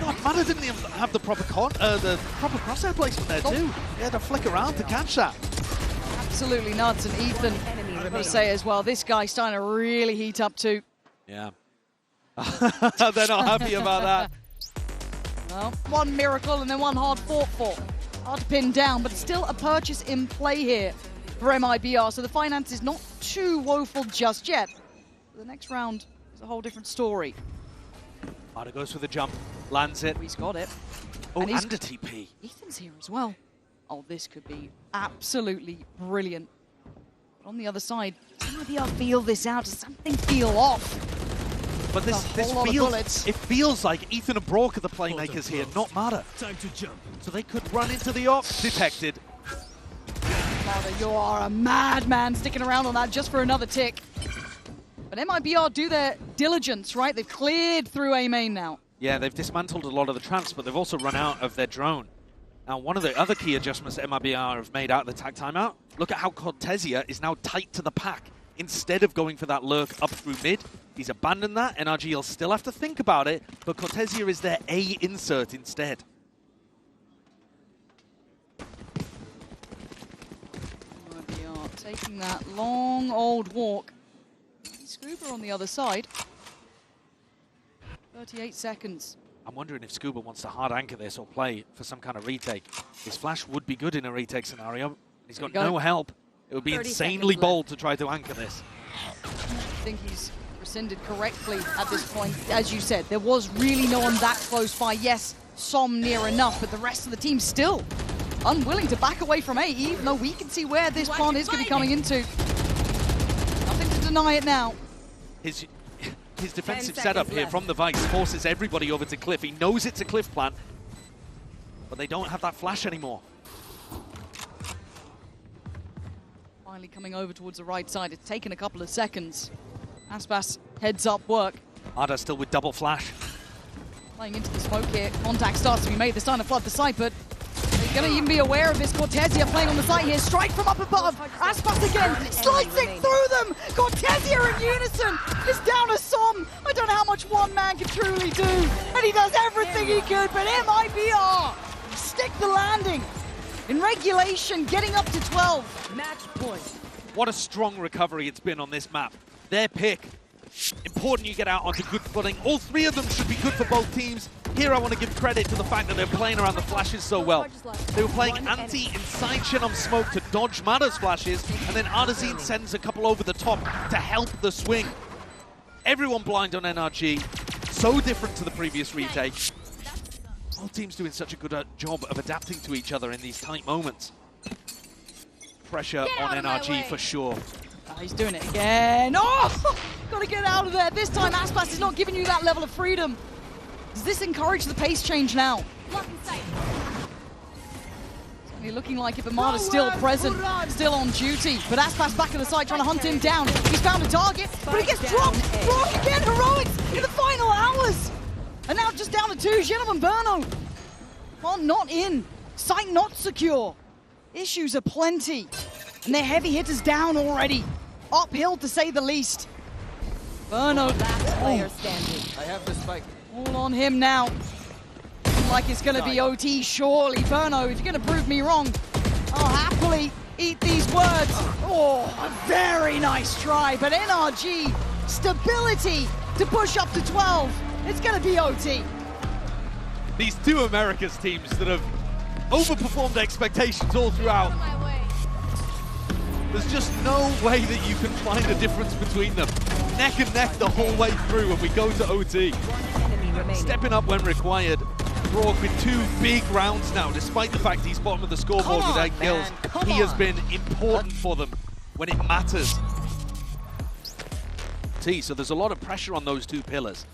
God, Marder didn't even have the proper crosshair placement there too. He had to flick around to catch that. Absolutely nuts. And Ethan, I've got to say as well, this guy's starting to really heat up too. Yeah. They're not happy about that. Well, 1 miracle and then 1 hard fought for. Hard to pin down, but still a purchase in play here for MIBR, so the finance is not too woeful just yet. The next round is a whole different story. Marder goes for the jump, lands it. He's got it. Oh, and and a TP. Ethan's here as well. Oh, this could be absolutely brilliant. But on the other side, does MIBR feel this out? Does something feel off? But this feels like Ethan and Brock are the playmakers here, not Marder. Time to jump. So they could run into the ops. Detected. Marder, you are a madman sticking around on that just for another tick. But MIBR do their diligence, right? They've cleared through A main now. Yeah, they've dismantled a lot of the traps, but they've also run out of their drone. Now, one of the other key adjustments that MIBR have made out of the tag timeout, look at how Cortesia is now tight to the pack. Instead of going for that lurk up through mid, he's abandoned that. NRG will still have to think about it, but Cortesia is their A insert instead. MIBR taking that long old walk. Scuba on the other side. 38 seconds. I'm wondering if Scuba wants to hard anchor this or play for some kind of retake. His flash would be good in a retake scenario. He's got no help. It would be insanely bold to try to anchor this. I think he's rescinded correctly at this point. As you said, there was really no one that close by. Yes, Som near enough, but the rest of the team still unwilling to back away from A, even though we can see where this plant is going to be coming into. Nothing to deny it now. His defensive setup here from the Vice forces everybody over to Cliff. He knows it's a Cliff plant, but they don't have that flash anymore. Finally coming over towards the right side. It's taken a couple of seconds. Aspas heads up work. Arda still with double flash. Playing into the smoke here. Contact starts to be made. They're starting to flood the site, but they're going to even be aware of this. Cortesia playing on the site here. Strike from up above. Aspas again, slicing through them. Cortesia in unison is down to Som. I don't know how much one man can truly do. And he does everything he could, but MIBR stick the landing. In regulation, getting up to 12. Match point. What a strong recovery it's been on this map. Their pick. Important you get out onto good footing. All three of them should be good for both teams. Here I want to give credit to the fact that they're playing around the flashes so well. They were playing anti-inside Shin'em smoke to dodge Mada's flashes, and then Artazine sends a couple over the top to help the swing. Everyone blind on NRG. So different to the previous retake. Both teams doing such a good job of adapting to each other in these tight moments. Pressure on NRG for sure. Oh, he's doing it again. Oh! Got to get out of there. This time Aspas is not giving you that level of freedom. Does this encourage the pace change now? Certainly looking like it, but Mada's still present, still on duty. But Aspas back in the side trying to hunt him down. He's found a target, but he gets dropped. Brock again, heroics in the final hours. And now just down to 2, Shin'em and Verno. Well, not in. Site not secure. Issues aplenty. And their heavy hitters down already. Uphill to say the least. Verno. Last player standing. I have the spike. All on him now. Like it's going to be OT, surely. Verno, if you're going to prove me wrong, I'll happily eat these words. Oh, a very nice try. But NRG, stability to push up to 12. It's going to be OT. These two Americas teams that have overperformed expectations all throughout. There's just no way that you can find a difference between them. Neck and neck the whole way through when we go to OT. Stepping up when required. Brock with 2 big rounds now, despite the fact he's bottom of the scoreboard with 8 kills. He has been important for them when it matters. So there's a lot of pressure on those 2 pillars.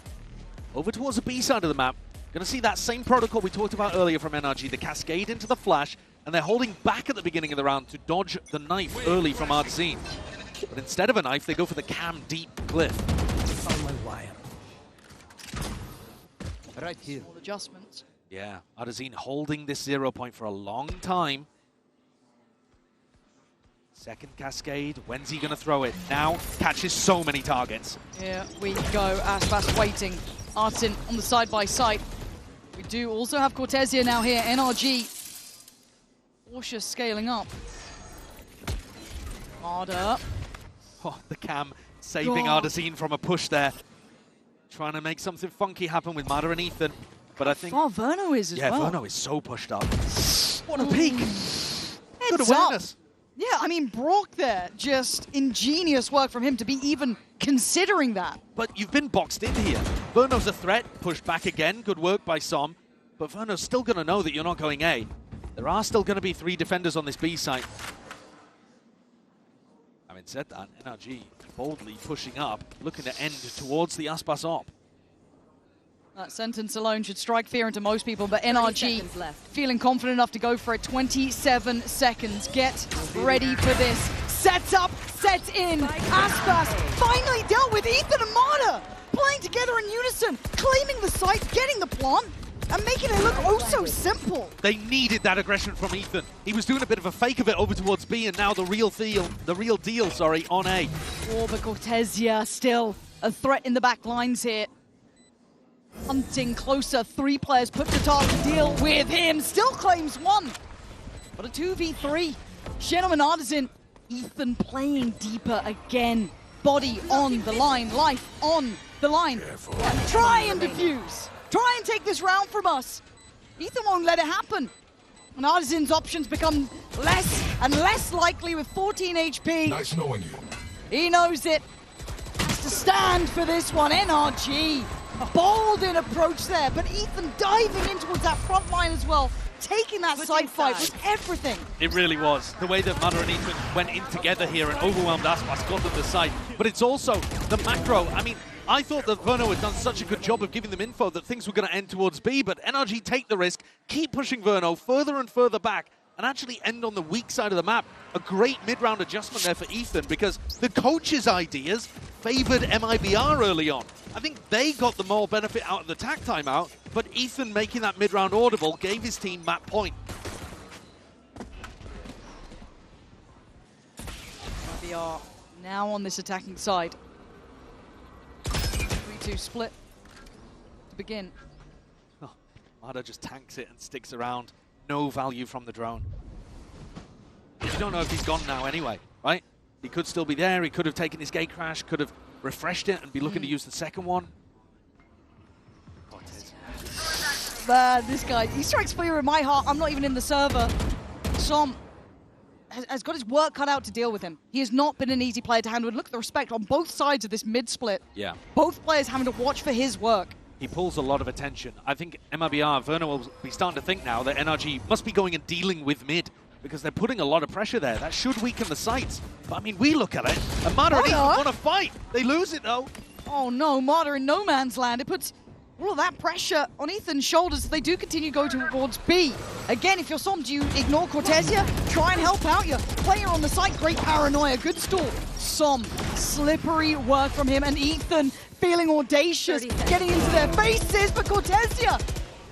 Over towards the B side of the map, going to see that same protocol we talked about earlier from NRG, the cascade into the flash, and they're holding back at the beginning of the round to dodge the knife early from Artazine. But instead of a knife, they go for the cam deep Cliff. On my wire. Right here. All adjustments. Yeah, Artazine holding this 0 point for a long time. Second cascade, when's he going to throw it? Now, catches so many targets. Here we go, Aspas waiting. Artin on the side-by-side. We do also have Cortesia now here, NRG. Cautious scaling up. Harder. Oh, the cam saving Artazine from a push there. Trying to make something funky happen with Mada and Ethan. But I think... Oh, Verno is as well. Yeah, Verno is so pushed up. What a peek. Good Heads awareness. up. Yeah, I mean, Brock there, just ingenious work from him to be even considering that. But you've been boxed in here. Verno's a threat, pushed back again. Good work by Som. But Verno's still going to know that you're not going A. There are still going to be 3 defenders on this B site. Having said that, NRG boldly pushing up, looking to end towards the Aspas op. That sentence alone should strike fear into most people, but NRG feeling confident enough to go for it. 27 seconds. Get ready for this. Set up, set in. Aspas finally dealt with Ethan and Mada, playing together in unison, claiming the site, getting the plant, and making it look oh so simple. They needed that aggression from Ethan. He was doing a bit of a fake of it over towards B, and now the real deal, on A. Oh, but Cortesia still a threat in the back lines here. Hunting closer, 3 players put to task to deal with him. Still claims 1, but a 2v3. Shin'em and Artazine. Ethan playing deeper again. Body on the line, life on the line. Try and defuse. Try and take this round from us. Ethan won't let it happen. And Artisan's options become less and less likely with 14 HP. Nice knowing you. He knows it. Has to stand for this one. NRG. Bold in approach there, but Ethan diving in towards that front line as well. Taking that side fight with everything. It really was. The way that Mother and Ethan went in together here and overwhelmed Aspas, got them the side. But it's also the macro. I mean, I thought that Verno had done such a good job of giving them info that things were going to end towards B, but NRG take the risk, keep pushing Verno further and further back, and actually end on the weak side of the map. A great mid-round adjustment there for Ethan, because the coach's ideas favored MIBR early on. I think they got the more benefit out of the tack timeout, but Ethan making that mid-round audible gave his team map point. MIBR now on this attacking side. 3-2 split to begin. Oh, Mada just tanks it and sticks around. No value from the drone. You don't know if he's gone now anyway, right? He could still be there. He could have taken his gate crash, could have refreshed it and be looking to use the second one. Man, this guy, he strikes fear in my heart. I'm not even in the server. Som has got his work cut out to deal with him. He has not been an easy player to handle. Look at the respect on both sides of this mid-split. Yeah. Both players having to watch for his work. He pulls a lot of attention. I think MIBR, Verno will be starting to think now that NRG must be going and dealing with mid, because they're putting a lot of pressure there. That should weaken the sights. But I mean, we look at it, and Mada and Ethan want to fight. They lose it though. Oh no, Mada in no man's land. It puts all of that pressure on Ethan's shoulders. They do continue to go towards B. Again, if you're Som, do you ignore Cortesia? Try and help out your player on the site. Great paranoia, good stall. Som, slippery work from him, and Ethan feeling audacious, getting into their faces, but Cortesia,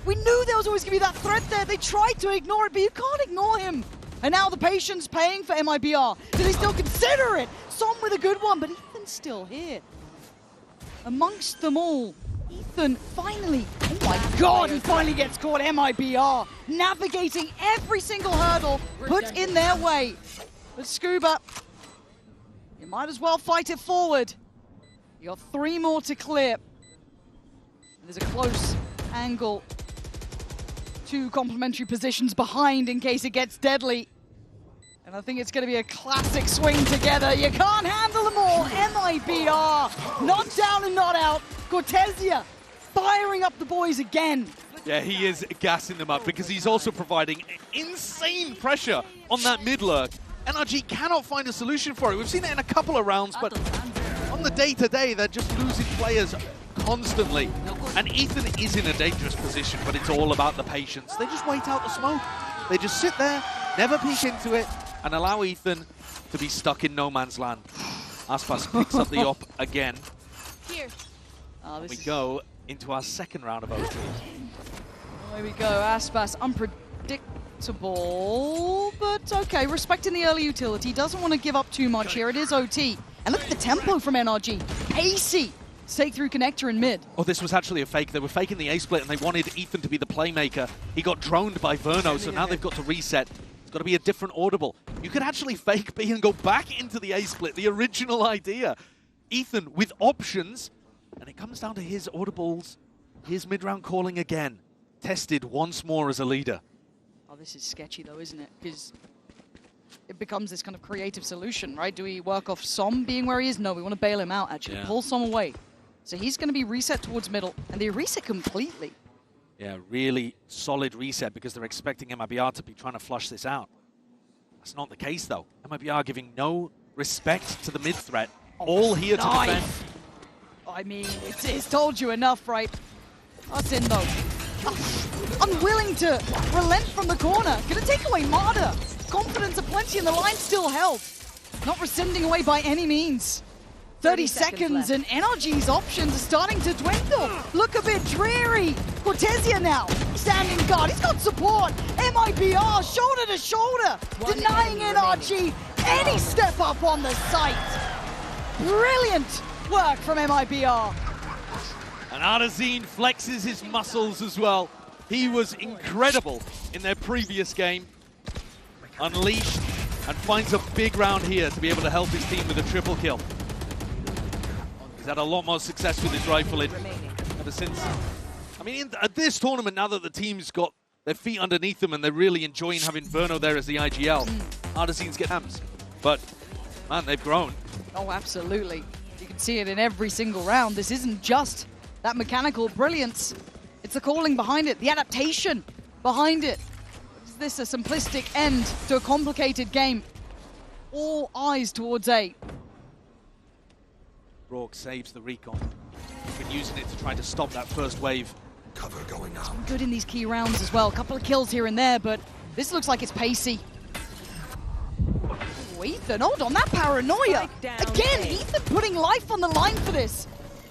we knew there was always going to be that threat there. They tried to ignore it, but you can't ignore him. And now the patience paying for MIBR. Do they still consider it? Som with a good one, but Ethan's still here. Amongst them all, Ethan finally, oh my god, he finally gets caught. MIBR navigating every single hurdle put in their way. But Scuba, you might as well fight it forward. You got 3 more to clear. There's a close angle. 2 complementary positions behind in case it gets deadly. And I think it's going to be a classic swing together. You can't handle them all. MIBR, not down and not out. Cortesia firing up the boys again. Yeah, he is gassing them up because he's also providing insane pressure on that mid lurk. NRG cannot find a solution for it. We've seen it in a couple of rounds, but on the day-to-day, they're just losing players constantly. And Ethan is in a dangerous position, but it's all about the patience. They just wait out the smoke. They just sit there, never peek into it, and allow Ethan to be stuck in no man's land. Aspas picks up the op again. Here. Oh, We go into our second round of OT. There we go, Aspas, unpredictable, but okay, respecting the early utility, doesn't want to give up too much here. It is OT. And look at the tempo from NRG. AC, take through connector in mid. Oh, this was actually a fake. They were faking the A-split and they wanted Ethan to be the playmaker. He got droned by Verno, so now they've got to reset. It's got to be a different audible. You could actually fake B and go back into the A-split, the original idea. Ethan with options, and it comes down to his audibles, his mid-round calling again. Tested once more as a leader. Oh, this is sketchy though, isn't it? Because it becomes this kind of creative solution, right? Do we work off Som being where he is? No, we want to bail him out, actually. Yeah. Pull Som away. So he's going to be reset towards middle, and they reset completely. Yeah, really solid reset because they're expecting MIBR to be trying to flush this out. That's not the case, though. MIBR giving no respect to the mid threat. All here to defend. I mean, it's told you enough, right? That's in, though. Unwilling to relent from the corner. Gonna take away Mada. Confidence aplenty, and the line still held. Not rescinding away by any means. 30 seconds and NRG's options are starting to dwindle. Look a bit dreary. Cortesia now, standing guard. He's got support. MIBR, shoulder to shoulder, denying NRG any step up on the site. Brilliant work from MIBR. And Artazine flexes his muscles as well. He was incredible in their previous game. Unleashed and finds a big round here to be able to help his team with a triple kill. had a lot more success with his rifle Remaining. ever since. I mean, at this tournament, now that the team's got their feet underneath them and they're really enjoying having Verno there as the IGL, Artisans get hams. But, man, they've grown. Oh, absolutely. You can see it in every single round. This isn't just that mechanical brilliance. It's the calling behind it, the adaptation behind it. Is this a simplistic end to a complicated game? All eyes towards A. Rourke saves the recon. He's been using it to try to stop that first wave. Cover going out. Good in these key rounds as well. A couple of kills here and there, but this looks like it's pacey. Oh, Ethan, hold on, that paranoia. Strike down Again, A. Ethan putting life on the line for this.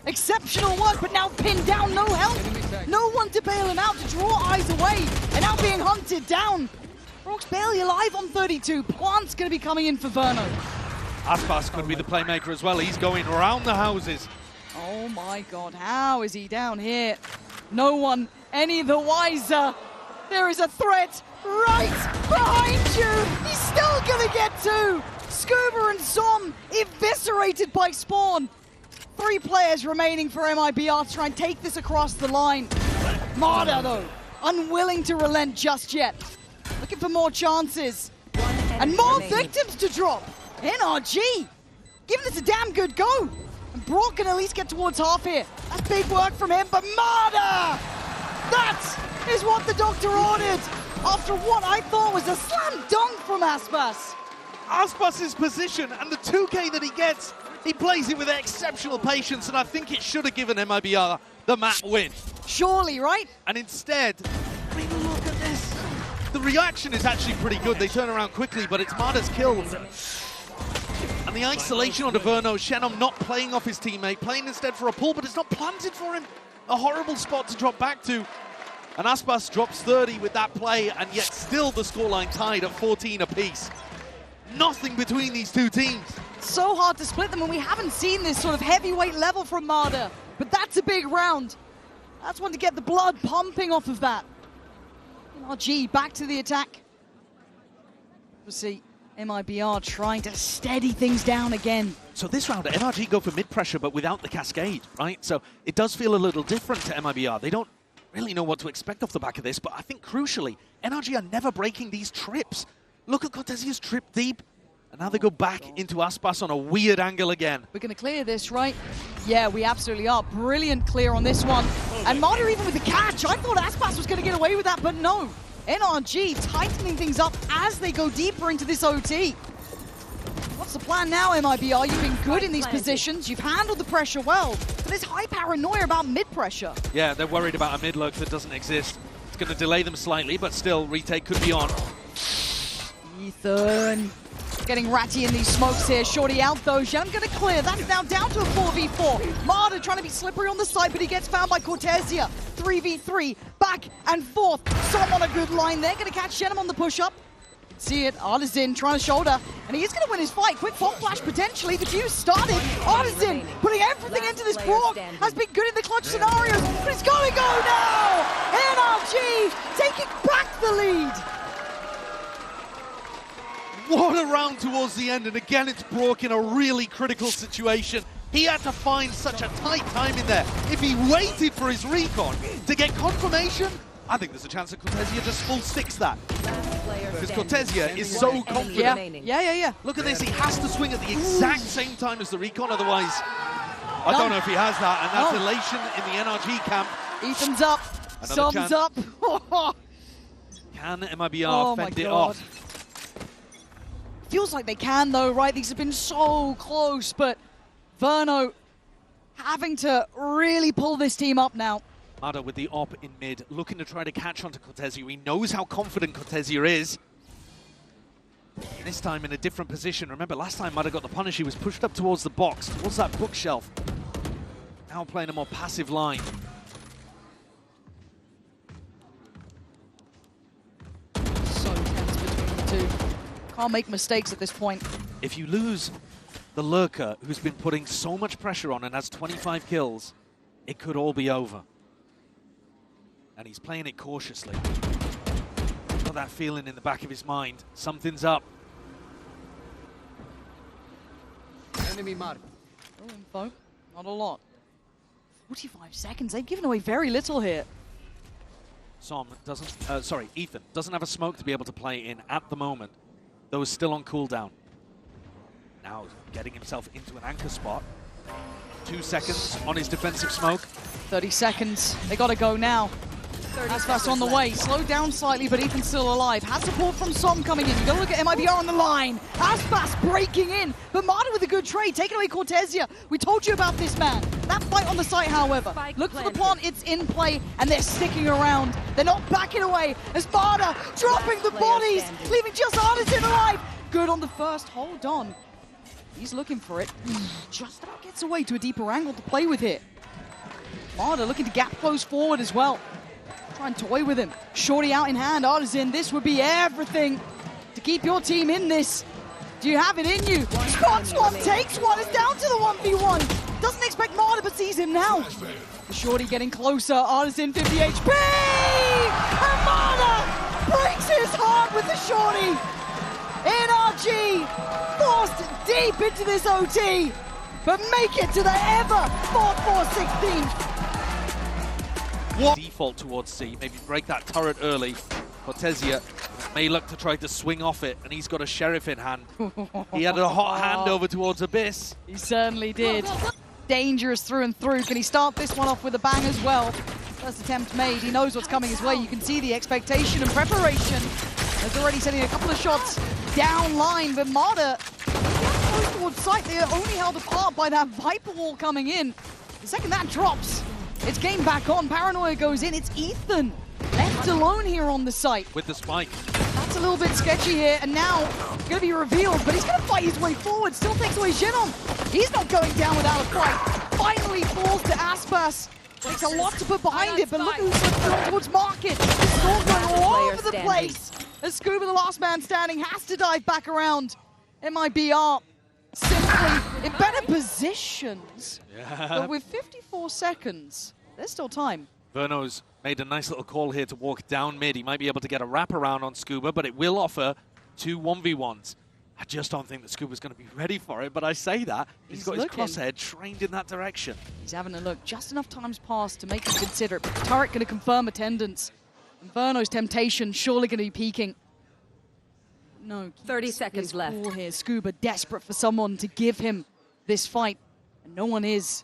Exceptional work, but now pinned down, no help. No one to bail him out, to draw eyes away, and now being hunted down. Rourke's barely alive on 32. Plant's going to be coming in for Verno. Aspas could be the playmaker as well. He's going around the houses. Oh my god, how is he down here? No one any the wiser. There is a threat right behind you. He's still gonna get two. Scuba and Som eviscerated by Spawn. 3 players remaining for MIBR to try and take this across the line. Marder, though, unwilling to relent just yet. Looking for more chances. And more victims to drop. NRG, giving this a damn good go. And Brock can at least get towards half here. That's big work from him, but Marder! That is what the doctor ordered after what I thought was a slam dunk from Aspas. Aspas's position and the 2K that he gets, he plays it with exceptional patience, and I think it should have given MIBR the map win. Surely, right? And instead, I mean, look at this. The reaction is actually pretty good. They turn around quickly, but it's Marder's kill. And the isolation onto Verno, Shenom not playing off his teammate, playing instead for a pull, but it's not planted for him. A horrible spot to drop back to. And Aspas drops 30 with that play, and yet still the scoreline tied at 14 apiece. Nothing between these two teams. So hard to split them, and we haven't seen this sort of heavyweight level from Marder. But that's a big round. That's one to get the blood pumping off of that. NRG back to the attack. We'll see MIBR trying to steady things down again. So this round, NRG go for mid-pressure, but without the cascade, right? So it does feel a little different to MIBR. They don't really know what to expect off the back of this, but I think crucially, NRG are never breaking these trips. Look at Cortesia's trip deep, and now they go back into Aspas on a weird angle again. We're going to clear this, right? Yeah, we absolutely are. Brilliant clear on this one. And Marder even with the catch. I thought Aspas was going to get away with that, but no. NRG tightening things up as they go deeper into this OT. What's the plan now, MIBR? You've been good in these positions. You've handled the pressure well. But there's high paranoia about mid-pressure. Yeah, they're worried about a mid-lurk that doesn't exist. It's going to delay them slightly, but still, retake could be on. Ethan getting ratty in these smokes here. Shorty out though. Shem going to clear. That's now down to a 4v4. Marder trying to be slippery on the side, but he gets found by Cortesia. 3v3, back and forth. Som on a good line there. Going to catch Shenum on the push-up. See it. Artisan trying to shoulder. And he is going to win his fight. Quick pop flash potentially. The fuse started. Artisan putting everything into this Brock. Has been good in the clutch scenarios. But it's going to go now. NRG taking back the lead. What a round towards the end, and again it's Brock in a really critical situation. He had to find such a tight time in there. If he waited for his recon to get confirmation, I think there's a chance that Cortesia just full sticks that. Because Cortesia is so confident. Yeah. Look at this, he has to swing at the exact same time as the recon, otherwise I don't know if he has that, and that's elation in the NRG camp. Ethan's up, Som's up. Can MIBR fend it off? Feels like they can though, right? These have been so close, but Verno having to really pull this team up now. Marder with the op in mid, looking to try to catch onto Cortesia. He knows how confident Cortesia is. This time in a different position. Remember, last time Marder got the punish, he was pushed up towards the box, towards that bookshelf. Now playing a more passive line. So tense between the two. Can't make mistakes at this point. If you lose the lurker, who's been putting so much pressure on and has 25 kills, it could all be over. And he's playing it cautiously. Got that feeling in the back of his mind. Something's up. Enemy mark. Oh, info. Not a lot. 45 seconds. They've given away very little here. Ethan doesn't have a smoke to be able to play in at the moment. Though is still on cooldown. Now getting himself into an anchor spot. 2 seconds on his defensive smoke. 30 seconds. They gotta go now. Aspas on the way. Slowed down slightly, but Ethan's still alive. Has support from Som coming in. You gotta look at MIBR on the line. Aspas breaking in. But Marta with a good trade. Taking away Cortesia. We told you about this man. That fight on the site, however. Look for the plant. It's in play, and they're sticking around. They're not backing away. As Marta dropping the bodies, leaving just Artisan alive. Good on the first. Hold on. He's looking for it. Just about gets away to a deeper angle to play with here. Marta looking to gap close forward as well. Try and toy with him. Shorty out in hand. Artisan, this would be everything to keep your team in this. Do you have it in you? Spots one, takes one. It's down to the 1v1. Doesn't expect Marta, but sees him now. The Shorty getting closer. Artisan 50 HP. And Marta breaks his heart with the Shorty. NRG forced deep into this OT, but make it to the ever 4-4-16. Default towards C, maybe break that turret early. Cortesia may look to try to swing off it, and he's got a Sheriff in hand. He had a hot hand over towards Abyss. He certainly did. Dangerous through and through. Can he start this one off with a bang as well? First attempt made. He knows what's coming his way. You can see the expectation and preparation. He's already sending a couple of shots down line, but Marta goes towards sight. They are only held apart by that Viper wall coming in. The second that drops, it's game back on. Paranoia goes in. It's Ethan left alone here on the site. With the spike. That's a little bit sketchy here, and now it's going to be revealed, but he's going to fight his way forward. Still takes away Genom. He's not going down without a fight. Finally falls to Aspas. Takes a lot to put behind it, but look who's going towards Market. The storm going all over the place. As Scuba, the last man standing, has to dive back around. MIBR simply in better positions, but with 54 seconds, there's still time. Verno's made a nice little call here to walk down mid. He might be able to get a wraparound on Scuba, but it will offer 2 1v1s. I just don't think that Scuba's going to be ready for it, but I say that. He's got looking. His crosshair trained in that direction. He's having a look. Just enough time's passed to make him consider it, but the turret going to confirm attendance. And Verno's temptation surely going to be peaking. No. 30 seconds left. Here. Scuba desperate for someone to give him this fight, and no one is.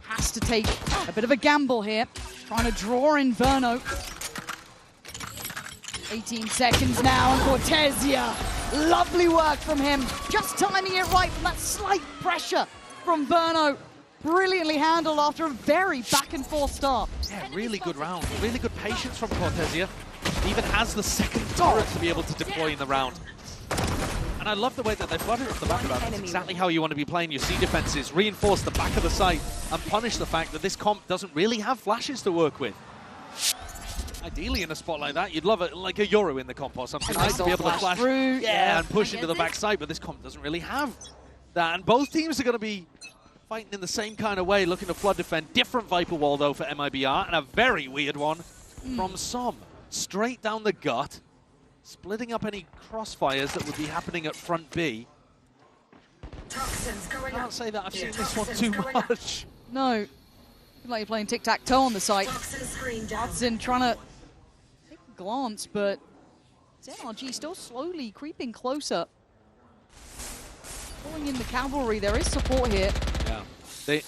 Has to take a bit of a gamble here. Trying to draw in Verno. 18 seconds now, and Cortesia. Lovely work from him. Just timing it right from that slight pressure from Verno. Brilliantly handled after a very back and forth start. Yeah, really good round. Really good patience from Cortesia. He even has the second turret to be able to deploy in the round. And I love the way that they've got it off the back of that. That's exactly how you want to be playing your C defenses. Reinforce the back of the site and punish the fact that this comp doesn't really have flashes to work with. Ideally, in a spot like that, you'd love it like a Euro in the comp or something. Nice to be able to flash through, yeah, and push into the backside, but this comp doesn't really have that. And both teams are going to be fighting in the same kind of way, looking to flood defend. Different Viper wall, though, for MIBR, and a very weird one from Som. Straight down the gut, splitting up any crossfires that would be happening at front B. I can't say that I've seen this one too much. No. Like you're playing tic-tac-toe on the site. Artisan trying to take a glance, but it's NRG still slowly creeping closer. Pulling in the cavalry, there is support here. Yeah.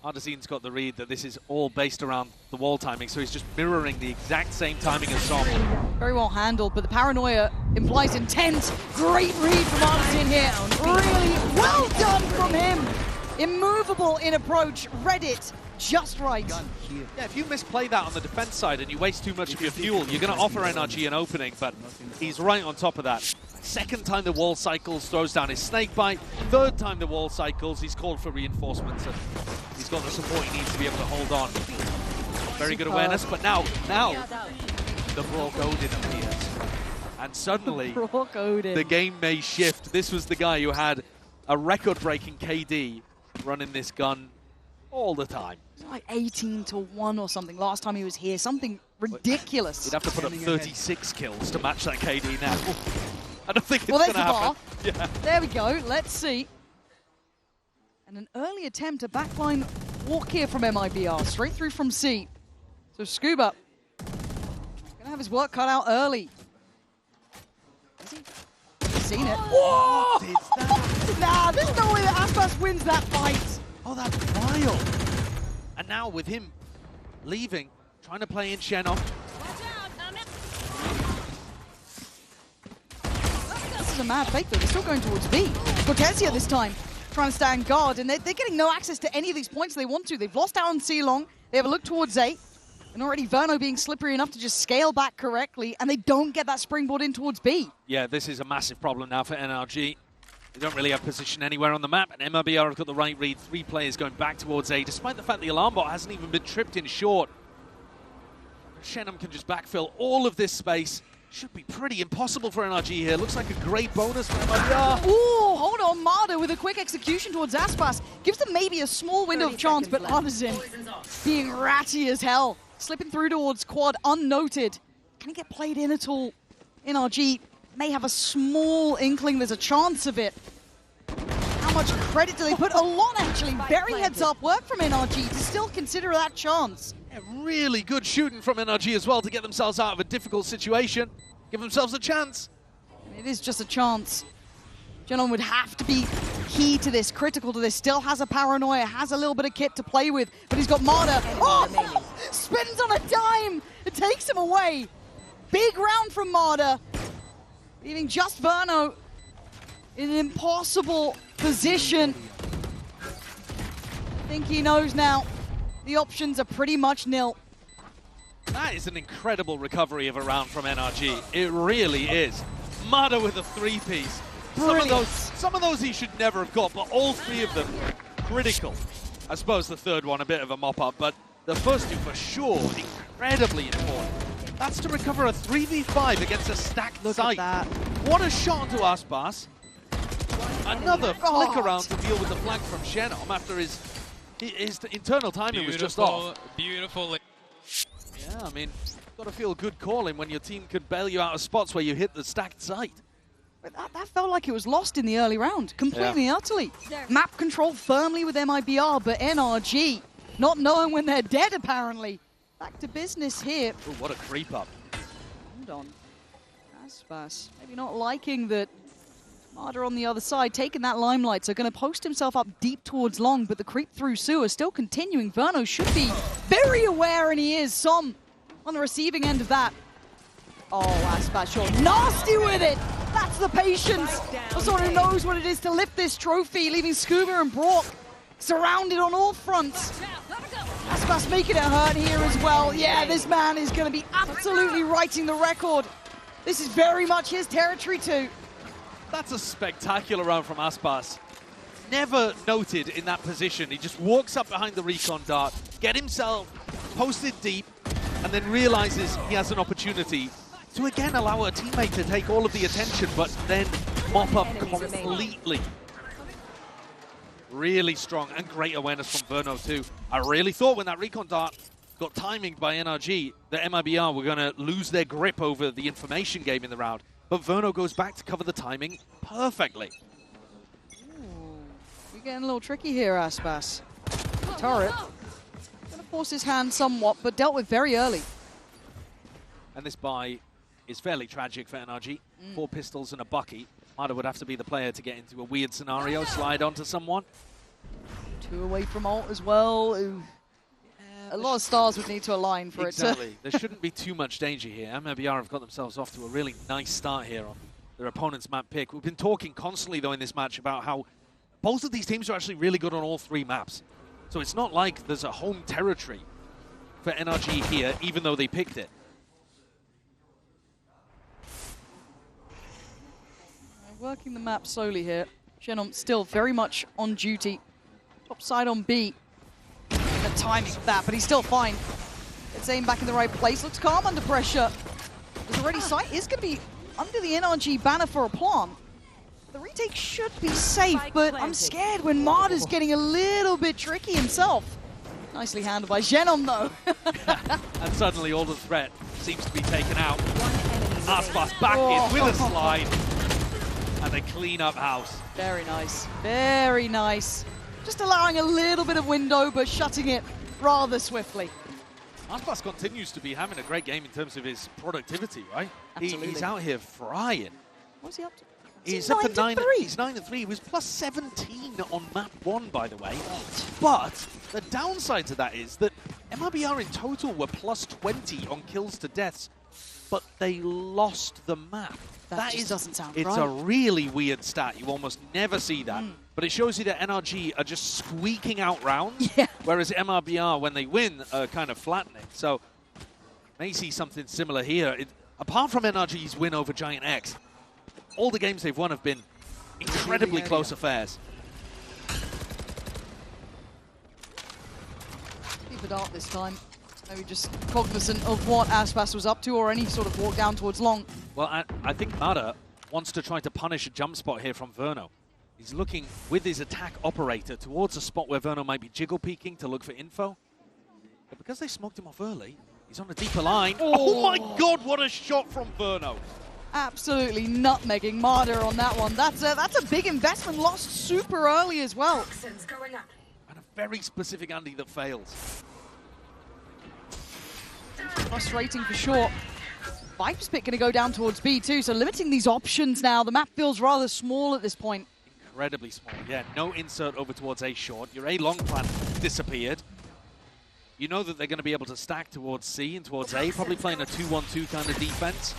Artisan's got the read that this is all based around the wall timing, so he's just mirroring the exact same timing as Som. Very well handled, but the paranoia implies intent. Great read from Artisan here. Really well done from him. Immovable in approach, read it just right. Yeah, if you misplay that on the defense side and you waste too much of your fuel, you're going to offer NRG an opening, but he's right on top of that. Second time the wall cycles, throws down his snake bite. Third time the wall cycles, he's called for reinforcements, and he's got the support he needs to be able to hold on. Very good awareness, but now the Brock Odin appears. And suddenly, the game may shift. This was the guy who had a record-breaking KD running this gun all the time. It's like 18-1 or something last time he was here. Something ridiculous. He'd have to put up 36 kills to match that KD now. I don't think it's going to happen. Yeah. There we go. Let's see. And an early attempt, a backline walk here from MIBR, straight through from C. So Scuba, gonna have his work cut out early. Has he? He's seen it. Whoa! Nah, there's no way that Aspas wins that fight. Oh, that's wild. And now with him leaving, trying to play in Xenon. This is a mad fake though, they're still going towards B. Cortesia this time, trying to stand guard, and they're getting no access to any of these points they want to. They've lost out on C long, they have a look towards A, and already Verno being slippery enough to just scale back correctly, and they don't get that springboard in towards B. Yeah, this is a massive problem now for NRG. They don't really have position anywhere on the map, and MIBR have got the right read. 3 players going back towards A, despite the fact the alarm bot hasn't even been tripped in short. Shenham can just backfill all of this space. Should be pretty impossible for NRG here. Looks like a great bonus for MIBR. Ooh, hold on, Marder with a quick execution towards Aspas. Gives them maybe a small window of chance, but Artisan being ratty as hell. Slipping through towards quad, unnoted. Can he get played in at all? NRG may have a small inkling there's a chance of it. How much credit do they put? A lot, actually. Very heads-up work from NRG to still consider that chance. Yeah, really good shooting from NRG as well to get themselves out of a difficult situation. Give themselves a chance. It is just a chance. Genon would have to be key to this, critical to this. Still has a paranoia, has a little bit of kit to play with, but he's got Marder. Oh! Spins on a dime! It takes him away. Big round from Marder. Leaving just Verno in an impossible position. I think he knows now. The options are pretty much nil. That is an incredible recovery of a round from NRG. It really is. Mada with a 3-piece. Some of those he should never have got, but all 3 of them critical. I suppose the third one a bit of a mop-up, but the first 2 for sure incredibly important. That's to recover a 3v5 against a stacked site. That. What a shot to Aspas. Another flick around to deal with the flank from Xenom after his internal timing was just off. Beautiful. Yeah, I mean, got to feel good calling when your team could bail you out of spots where you hit the stacked site. But that felt like it was lost in the early round, completely and utterly. Map control firmly with MIBR, but NRG, not knowing when they're dead apparently. Back to business here. Ooh, what a creep up. Hold on. Aspas, maybe not liking that Marder on the other side, taking that limelight, so going to post himself up deep towards long, but the creep through sewer still continuing. Verno should be very aware, and he is. Som on the receiving end of that. Oh, Aspas, sure. Nasty with it! That's the patience of someone who knows what it is to lift this trophy, leaving Scuba and Brock surrounded on all fronts. Aspas making it hurt here as well. Yeah, this man is going to be absolutely writing the record. This is very much his territory too. That's a spectacular round from Aspas. Never noted in that position. He just walks up behind the recon dart, get himself posted deep, and then realizes he has an opportunity to again allow a teammate to take all of the attention, but then mop up completely. Really strong and great awareness from Verno too. I really thought when that recon dart got timinged by NRG that MIBR were going to lose their grip over the information game in the round. But Verno goes back to cover the timing perfectly. We're getting a little tricky here, Aspas. Turret. Gonna force his hand somewhat, but dealt with very early. And this buy is fairly tragic for NRG. 4 pistols and a bucky. Mada would have to be the player to get into a weird scenario, slide onto someone. 2 away from ult as well. Ooh. A lot of stars would need to align for it to... There shouldn't be too much danger here. MIBR have got themselves off to a really nice start here on their opponent's map pick. We've been talking constantly, though, in this match about how both of these teams are actually really good on all 3 maps. So it's not like there's a home territory for NRG here, even though they picked it. Working the map slowly here. Xenon still very much on duty. Top side on B. The timing of that, but he's still fine. Gets aim back in the right place. Looks calm under pressure. There's already sight is going to be under the NRG banner for a plant. The retake should be safe, but I'm scared when Marder's getting a little bit tricky himself. Nicely handled by Xenon, though. And suddenly all the threat seems to be taken out. Aspas back in with a slide. And they clean up house. Very nice. Very nice. Just allowing a little bit of window, but shutting it rather swiftly. Aspas continues to be having a great game in terms of his productivity, right? Absolutely. He's out here frying. What's he up to? He's He's up at 9. 9-3. He's 9-3. He was plus 17 on map 1, by the way. But the downside to that is that MIBR in total were plus 20 on kills to deaths, but they lost the map. That just doesn't sound It's right. a really weird stat. You almost never see that. But it shows you that NRG are just squeaking out rounds, whereas MIBR, when they win, are kind of flattening. So may see something similar here. Apart from NRG's win over Giant X, all the games they've won have been incredibly close affairs. Keep it up this time. Maybe just cognizant of what Aspas was up to, or any sort of walk down towards long. Well, I think Mada wants to try to punish a jump spot here from Verno. He's looking with his attack operator towards a spot where Verno might be jiggle peeking to look for info. But because they smoked him off early, he's on a deeper line. Oh my god, what a shot from Verno! Absolutely nutmegging Marder on that one. That's a big investment lost super early as well. Going up. And a very specific Andy that fails. Frustrating for sure. Viper's Pit going to go down towards B too, so limiting these options now. The map feels rather small at this point. Incredibly small, yeah. No insert over towards A short. Your A long plan disappeared. You know that they're going to be able to stack towards C and towards A, probably playing a 2-1-2 kind of defense.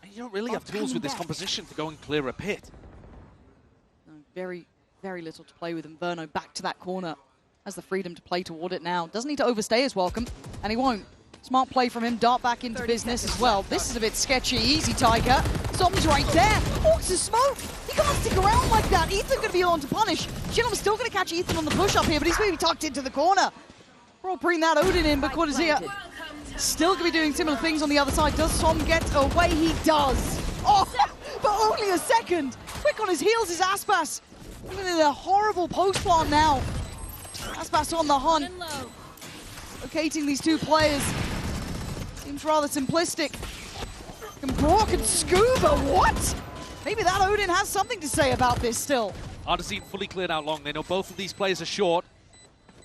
And you don't really have tools with this composition to go and clear a pit. No, very, very little to play with, and Verno back to that corner. Has the freedom to play toward it now. Doesn't need to overstay his welcome, and he won't. Smart play from him, dart back into business as well. This is a bit sketchy. Easy, Tiger. Som's right there. Hawks a smoke. He can't stick around like that. Ethan going to be on to punish. Shinnom's still going to catch Ethan on the push up here, but he's going to be tucked into the corner. We'll bring that Odin in, but Cortezia still going to be doing similar things on the other side. Does Som get away? He does. Oh, but only a second. Quick on his heels is Aspas. Even in a horrible post plant now. Aspas on the hunt. Locating these two players seems rather simplistic. And Brock and Scuba, what? Maybe that Odin has something to say about this still. Artisine fully cleared out long. They know both of these players are short.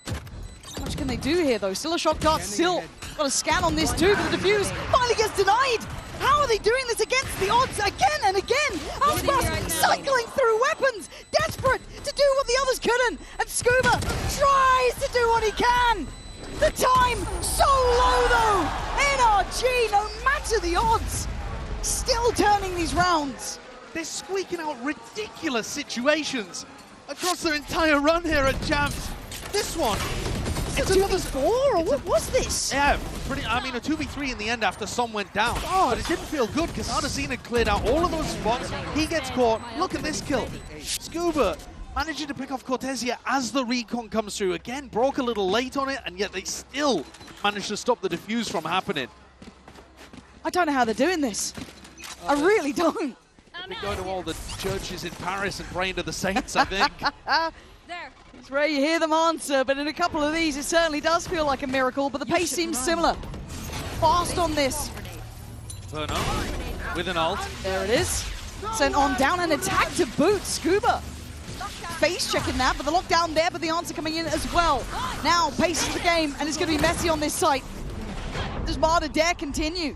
How much can they do here though? Still a shock dart, still got a scan on this too, but the defuse finally gets denied. How are they doing this against the odds again and again? Aspas cycling through weapons, desperate to do what the others couldn't. And Scuba tries to do what he can. The time so low though. NRG, no matter the odds, still turning these rounds. They're squeaking out ridiculous situations across their entire run here at Champs. This one, It's a 2v4 or what was this? yeah, I mean a 2v3 in the end after Som went down. But it didn't feel good because Artisine had cleared out all of those spots. He gets caught. Look at this kill. Scuba managing to pick off Cortezia as the recon comes through. Again, broke a little late on it, and yet they still managed to stop the defuse from happening. I don't know how they're doing this. I really don't. They go to all the churches in Paris and praying to the saints, I think. There. It's rare you hear them answer, but in a couple of these, it certainly does feel like a miracle, but the pace seems similar. Fast on this. Verno with an ult. There it is. Sent on down and attack to boot. Scuba face checking that, but the lockdown there, but the answer coming in as well. Now paces the game, and it's going to be messy on this site. Does Marder dare continue?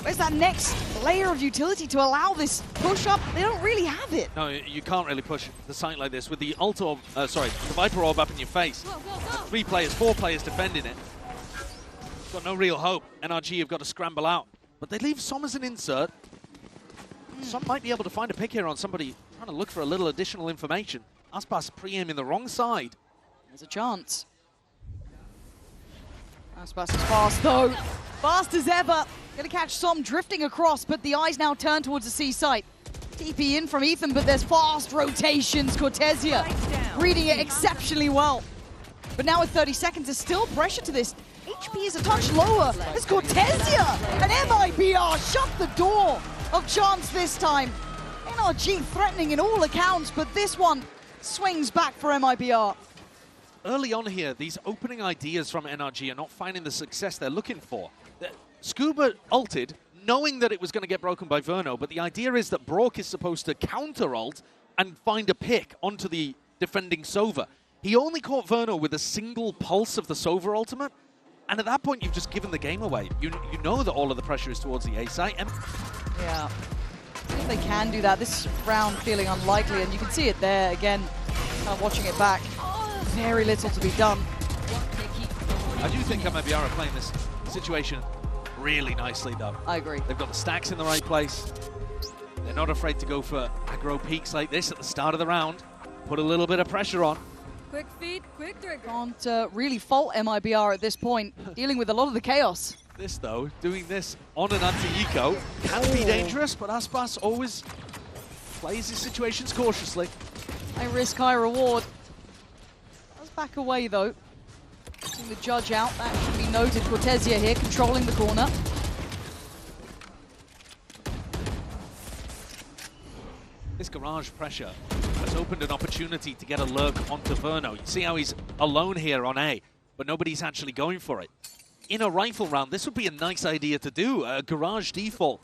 Where's that next layer of utility to allow this push up? They don't really have it. No, you can't really push the site like this with the ult orb, the Viper orb up in your face. 3 players, 4 players defending it. Got no real hope. NRG have got to scramble out. But they leave Som as an insert. Som might be able to find a pick here on somebody trying to look for a little additional information. Aspas pre-aiming the wrong side. There's a chance. Aspas is fast though. Fast as ever. Gonna catch Som drifting across, but the eyes now turn towards the C site. TP in from Ethan, but there's fast rotations. Cortezia reading it exceptionally well. But now with 30 seconds, there's still pressure to this. HP is a touch lower. It's Cortezia! And MIBR shut the door of chance this time. NRG threatening in all accounts, but this one swings back for MIBR. Early on here, these opening ideas from NRG are not finding the success they're looking for. Scuba ulted, knowing that it was going to get broken by Verno, but the idea is that Brock is supposed to counter-ult and find a pick onto the defending Sova. He only caught Verno with a single pulse of the Sova ultimate, and at that point you've just given the game away. You know that all of the pressure is towards the A site. And Yeah. See if they can do that. This round feeling unlikely, and you can see it there again, kind of watching it back. Very little to be done. I do think MIBR are playing this situation really nicely, though. I agree. They've got the stacks in the right place. They're not afraid to go for aggro peaks like this at the start of the round. Put a little bit of pressure on. Quick feet, quick trigger. Can't really fault MIBR at this point, dealing with a lot of the chaos. This, though, doing this on an anti-eco can be dangerous, but Aspas always plays his situations cautiously. High risk, high reward. Does back away, though. Getting the judge out, that should be noted. Cortesia here, controlling the corner. This garage pressure has opened an opportunity to get a lurk onto Verno. You see how he's alone here on A, but nobody's actually going for it. In a rifle round, this would be a nice idea to do, a garage default.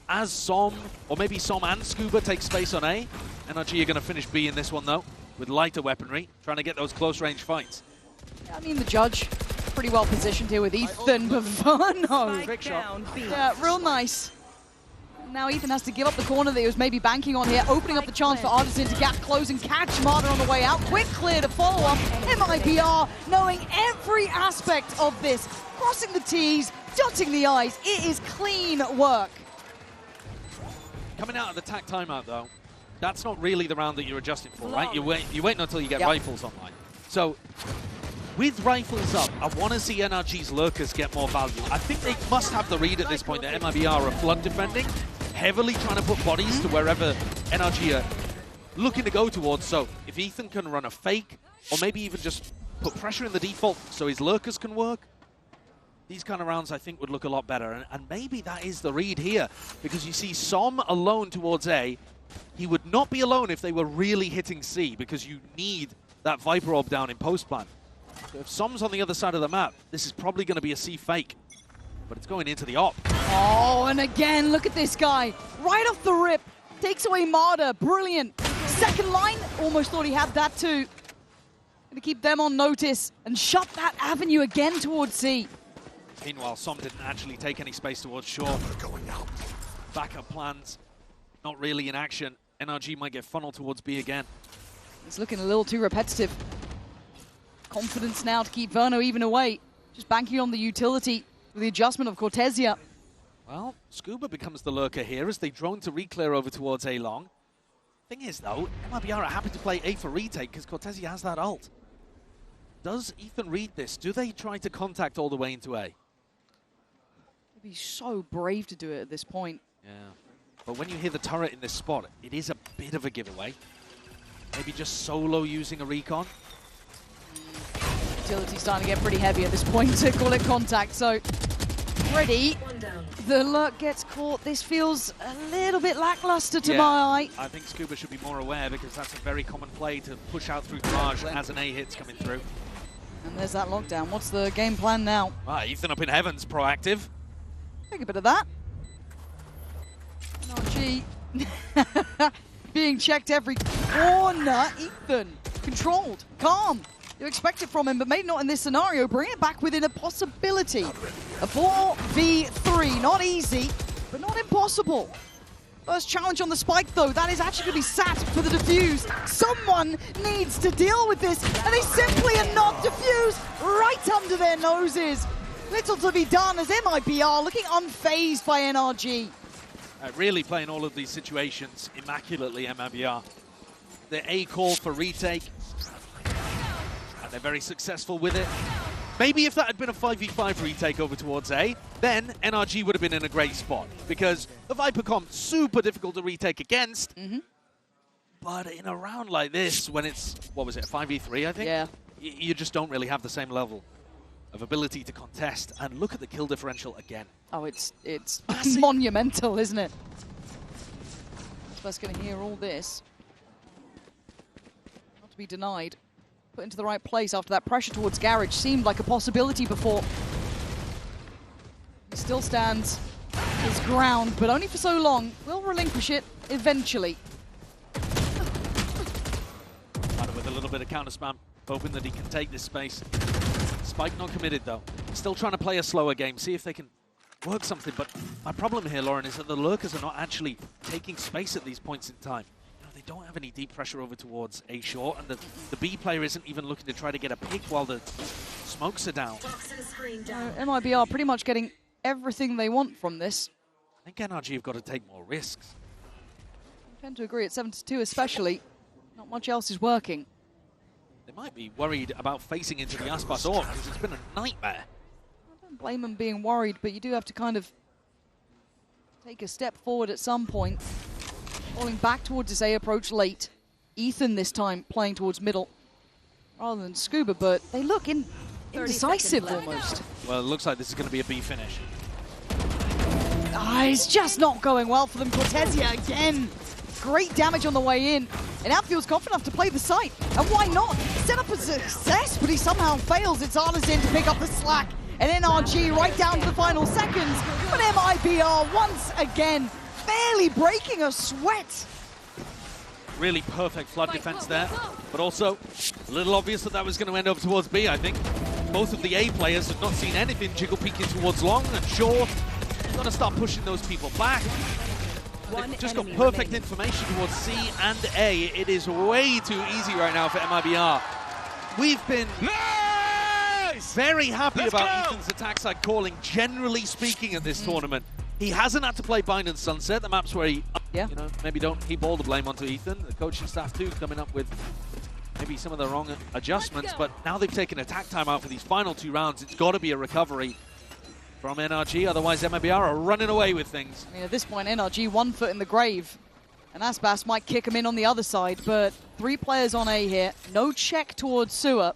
As Som, or maybe Som and Scuba take space on A. NRG are going to finish B in this one, though, with lighter weaponry, trying to get those close-range fights. I mean, the judge pretty well positioned here with Ethan, but Verno. Trick shot. Yeah, real nice. Now Ethan has to give up the corner that he was maybe banking on here, opening up the chance for Artisan to gap close and catch Marder on the way out. Quick clear to follow up. MIBR knowing every aspect of this, crossing the T's, dotting the I's. It is clean work. Coming out of the tac timeout, though, that's not really the round that you're adjusting for, right? You wait until you get rifles online. So, with rifles up, I want to see NRG's lurkers get more value. I think they must have the read at this point that MIBR are flood defending, heavily trying to put bodies to wherever NRG are looking to go towards. So, if Ethan can run a fake, or maybe even just put pressure in the default so his lurkers can work, these kind of rounds, I think, would look a lot better. And maybe that is the read here, because you see Som alone towards A. He would not be alone if they were really hitting C, because you need that Viper Orb down in post-plan. So if Som's on the other side of the map, this is probably going to be a C fake, but it's going into the op. Oh, and again, look at this guy. Right off the rip, takes away Marder. Brilliant. Second line, almost thought he had that too. Gonna keep them on notice and shut that avenue again towards C. Meanwhile, Som didn't actually take any space towards shore. Backup plans, not really in action. NRG might get funneled towards B again. It's looking a little too repetitive. Confidence now to keep Verno even away. Just banking on the utility with the adjustment of Cortesia. Well, Scuba becomes the lurker here as they drone to re-clear over towards A long. Thing is, though, MIBR are happy to play A for retake because Cortesia has that ult. Does Ethan read this? Do they try to contact all the way into A? They'd be so brave to do it at this point. Yeah. But when you hear the turret in this spot, it is a bit of a giveaway. Maybe just solo using a recon. Utility's starting to get pretty heavy at this point to call it contact, so ready. The lurk gets caught. This feels a little bit lackluster to my eye. I think Scuba should be more aware because that's a very common play to push out through Garage as an A hit's coming through. And there's that lockdown. What's the game plan now? Ethan up in heavens, proactive. Take a bit of that. NRG being checked every corner. Ethan, controlled, calm. You expect it from him, but maybe not in this scenario. Bring it back within a possibility. A 4v3, not easy, but not impossible. First challenge on the spike, though. That is actually going to be sat for the defuse. Someone needs to deal with this, and they simply are not defused right under their noses. Little to be done as MIBR looking unfazed by NRG. Really playing all of these situations immaculately, MIBR. Their A call for retake, and they're very successful with it. Maybe if that had been a 5v5 retake over towards A, then NRG would have been in a great spot, because the Viper comp, super difficult to retake against. But in a round like this, when it's, what was it, a 5v3, I think? Yeah. You just don't really have the same level of ability to contest. And look at the kill differential again. Oh, it's monumental, isn't it? First going to hear all this. Not to be denied. Put into the right place after that pressure towards Garage seemed like a possibility before. He still stands his ground, but only for so long. Will relinquish it eventually. With a little bit of counter spam, hoping that he can take this space. Spike not committed though. Still trying to play a slower game, see if they can work something. But my problem here, Lauren, is that the lurkers are not actually taking space at these points in time. You know, they don't have any deep pressure over towards A short, and the B player isn't even looking to try to get a pick while the smokes are down. MIBR pretty much getting everything they want from this. I think NRG have got to take more risks. I tend to agree at 7-2 especially. Not much else is working. They might be worried about facing into the Aspas orb because it's been a nightmare. I don't blame them being worried, but you do have to kind of take a step forward at some point. Falling back towards this A approach late. Ethan this time playing towards middle rather than Scuba, but they look indecisive almost. Well, it looks like this is going to be a B finish. It's just not going well for them. Cortesia again. Great damage on the way in. And Outfield's confident enough to play the site. And why not? Set up a success, but he somehow fails. It's Artisan to pick up the slack. And NRG right down to the final seconds. But MIBR once again, barely breaking a sweat. Really perfect flood defense there. But also, a little obvious that that was going to end up towards B, I think. Both of the A players have not seen anything jiggle peeking towards long and short. Got to start pushing those people back. They've just got perfect information towards C and A. It is way too easy right now for MIBR. We've been very happy about Ethan's attack side calling, generally speaking, at this tournament. He hasn't had to play Bind and Sunset, the maps where he, you know, maybe don't heap all the blame onto Ethan. The coaching staff too coming up with maybe some of the wrong adjustments, but now they've taken attack time out for these final 2 rounds. It's got to be a recovery from NRG, otherwise MIBR are running away with things. I mean, at this point, NRG 1 foot in the grave. And Aspas might kick him in on the other side, but 3 players on A here. No check towards Sewer.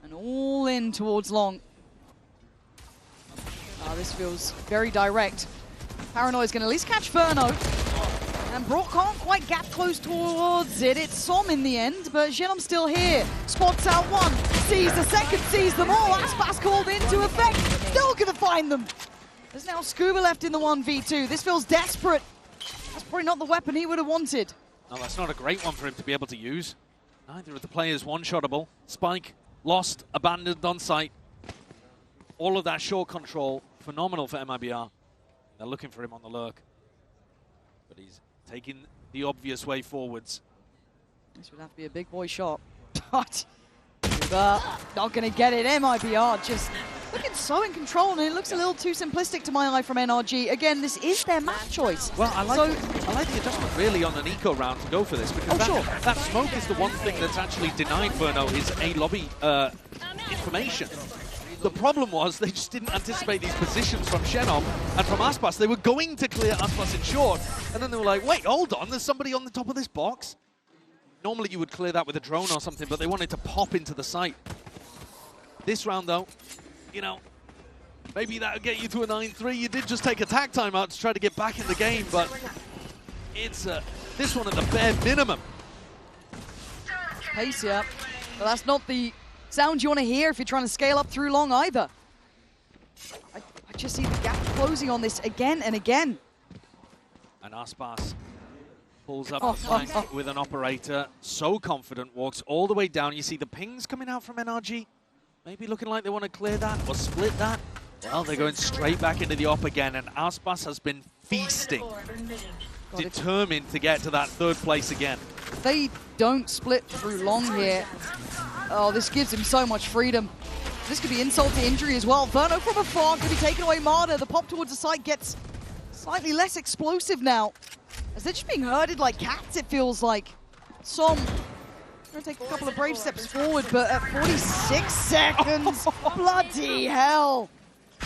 And all in towards Long. This feels very direct. Paranoid's going to at least catch Ferno. And Brock can't quite gap close towards it. It's Som in the end, but Genom's still here. Spots out one, sees the second, sees them all. Aspas called into effect. Still going to find them. There's now Scuba left in the 1v2. This feels desperate. That's probably not the weapon he would have wanted. No, that's not a great one for him to be able to use. Neither of the players one-shottable. Spike lost, abandoned on site. All of that short control, phenomenal for MIBR. They're looking for him on the lurk. But he's taking the obvious way forwards. This would have to be a big boy shot. But not going to get it. MIBR just looking so in control, and it looks a little too simplistic to my eye from NRG. Again, this is their map choice. Well, I like the adjustment really on an eco round to go for this, because that smoke is the one thing that's actually denied Verno is A lobby information. The problem was they just didn't anticipate these positions from Shenom and from Aspas. They were going to clear Aspas in short, and then they were like, wait, hold on, there's somebody on the top of this box. Normally you would clear that with a drone or something, but they wanted to pop into the site. This round though, you know, maybe that would get you to a 9-3. You did just take attack time out to try to get back in the game, but it's this one at the bare minimum. Pace, yeah. But that's not the sound you want to hear if you're trying to scale up through long either. I just see the gap closing on this again and again. And Aspas pulls up the flank with an operator. So confident, walks all the way down. You see the pings coming out from NRG. Maybe looking like they want to clear that or split that. Well, they're going straight back into the op again, and Aspas has been feasting. Determined to get to that 3rd place again. If they don't split through long here, oh, this gives him so much freedom. This could be insult to injury as well. Verno from afar could be taken away. Marta, the pop towards the side gets slightly less explosive now. As they're just being herded like cats, it feels like. Som going to take a couple of brave steps forward, but at 46 seconds, bloody hell.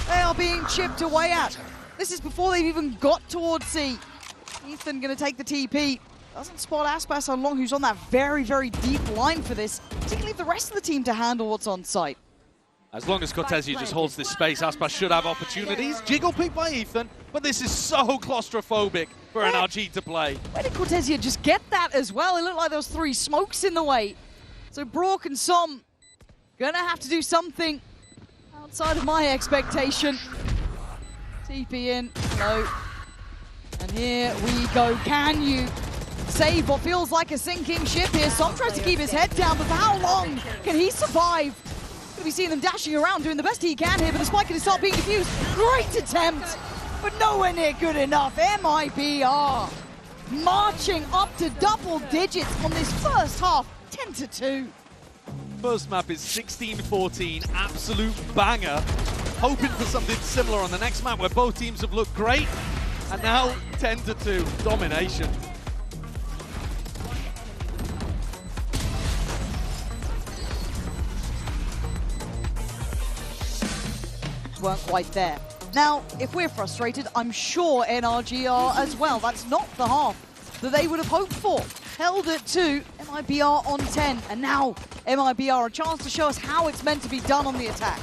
They are being chipped away at. This is before they've even got towards C. Ethan going to take the TP. Doesn't spot Aspas on long, who's on that very, very deep line for this. So he can leave the rest of the team to handle what's on site. As long as Cortesia just holds this space, Aspas should have opportunities. Jiggle pick by Ethan, but this is so claustrophobic for NRG to play. Where did Cortesia just get that as well? It looked like there was 3 smokes in the way. So Brock and Som gonna have to do something outside of my expectation. TP in, low. And here we go. Can you save what feels like a sinking ship here. Som tries to keep his head down, but for how long can he survive? Gonna be seeing them dashing around, doing the best he can here, but the spike can start being defused. Great attempt, but nowhere near good enough. MIBR marching up to double digits on this first half, 10-2. First map is 16-14, absolute banger. Hoping for something similar on the next map where both teams have looked great. And now 10-2, domination. Weren't quite there. Now, if we're frustrated, I'm sure NRG are as well. That's not the half that they would have hoped for. Held at 2, MIBR on 10, and now MIBR a chance to show us how it's meant to be done on the attack.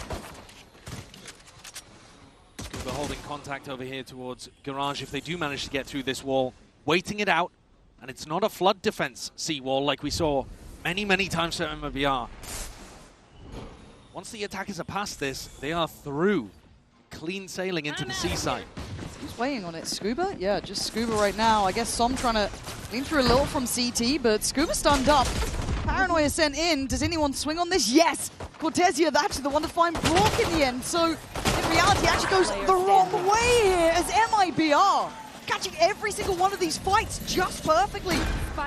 We're holding contact over here towards Garage if they do manage to get through this wall, waiting it out, and it's not a flood defense seawall like we saw many, many times for MIBR. Once the attackers are past this, they are through, clean sailing into the seaside. Who's weighing on it? Scuba? Yeah, just Scuba right now. I guess Som trying to lean through a little from CT, but Scuba stunned up. Paranoia sent in. Does anyone swing on this? Yes! Cortesia, that's the one to find Brock in the end. So, in reality, it actually goes the wrong way here as MIBR catching every single one of these fights just perfectly.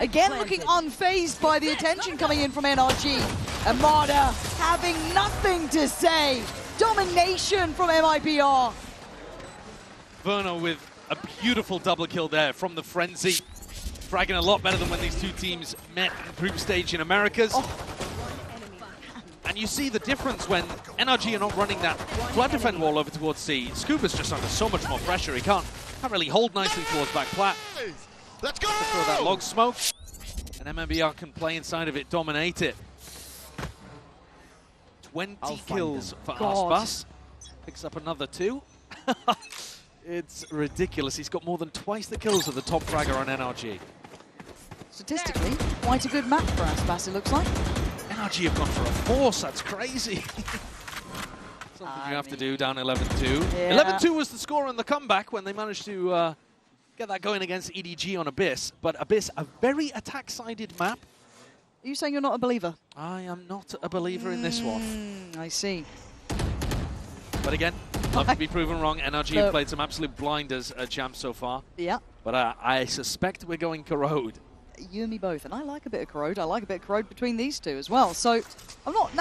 Again, looking unfazed by the attention coming in from NRG. Amada having nothing to say. Domination from MIBR. Verno with a beautiful double kill there from the Frenzy. Fragging a lot better than when these two teams met in the group stage in Americas. Oh. And you see the difference when NRG are not running that flood defend wall over towards C. Scuba's just under so much more pressure. He can't really hold nicely towards back plat. Let's go! Throw that log smoke. And MIBR can play inside of it, dominate it. 20 kills for Aspas. Picks up another 2. It's ridiculous. He's got more than twice the kills of the top fragger on NRG. Statistically, quite a good map for Aspas, it looks like. NRG have gone for a force. That's crazy. Something you have to do down 11-2. 11-2 was the score on the comeback when they managed to get that going against EDG on Abyss. But Abyss, a very attack-sided map. Are you saying you're not a believer? I am not a believer in this one. I see. But again, love to be proven wrong. NRG have played some absolute blinders at Champs so far. Yeah. But I suspect we're going Corrode. You and me both, and I like a bit of Corrode. I like a bit of Corrode between these two as well. So I'm not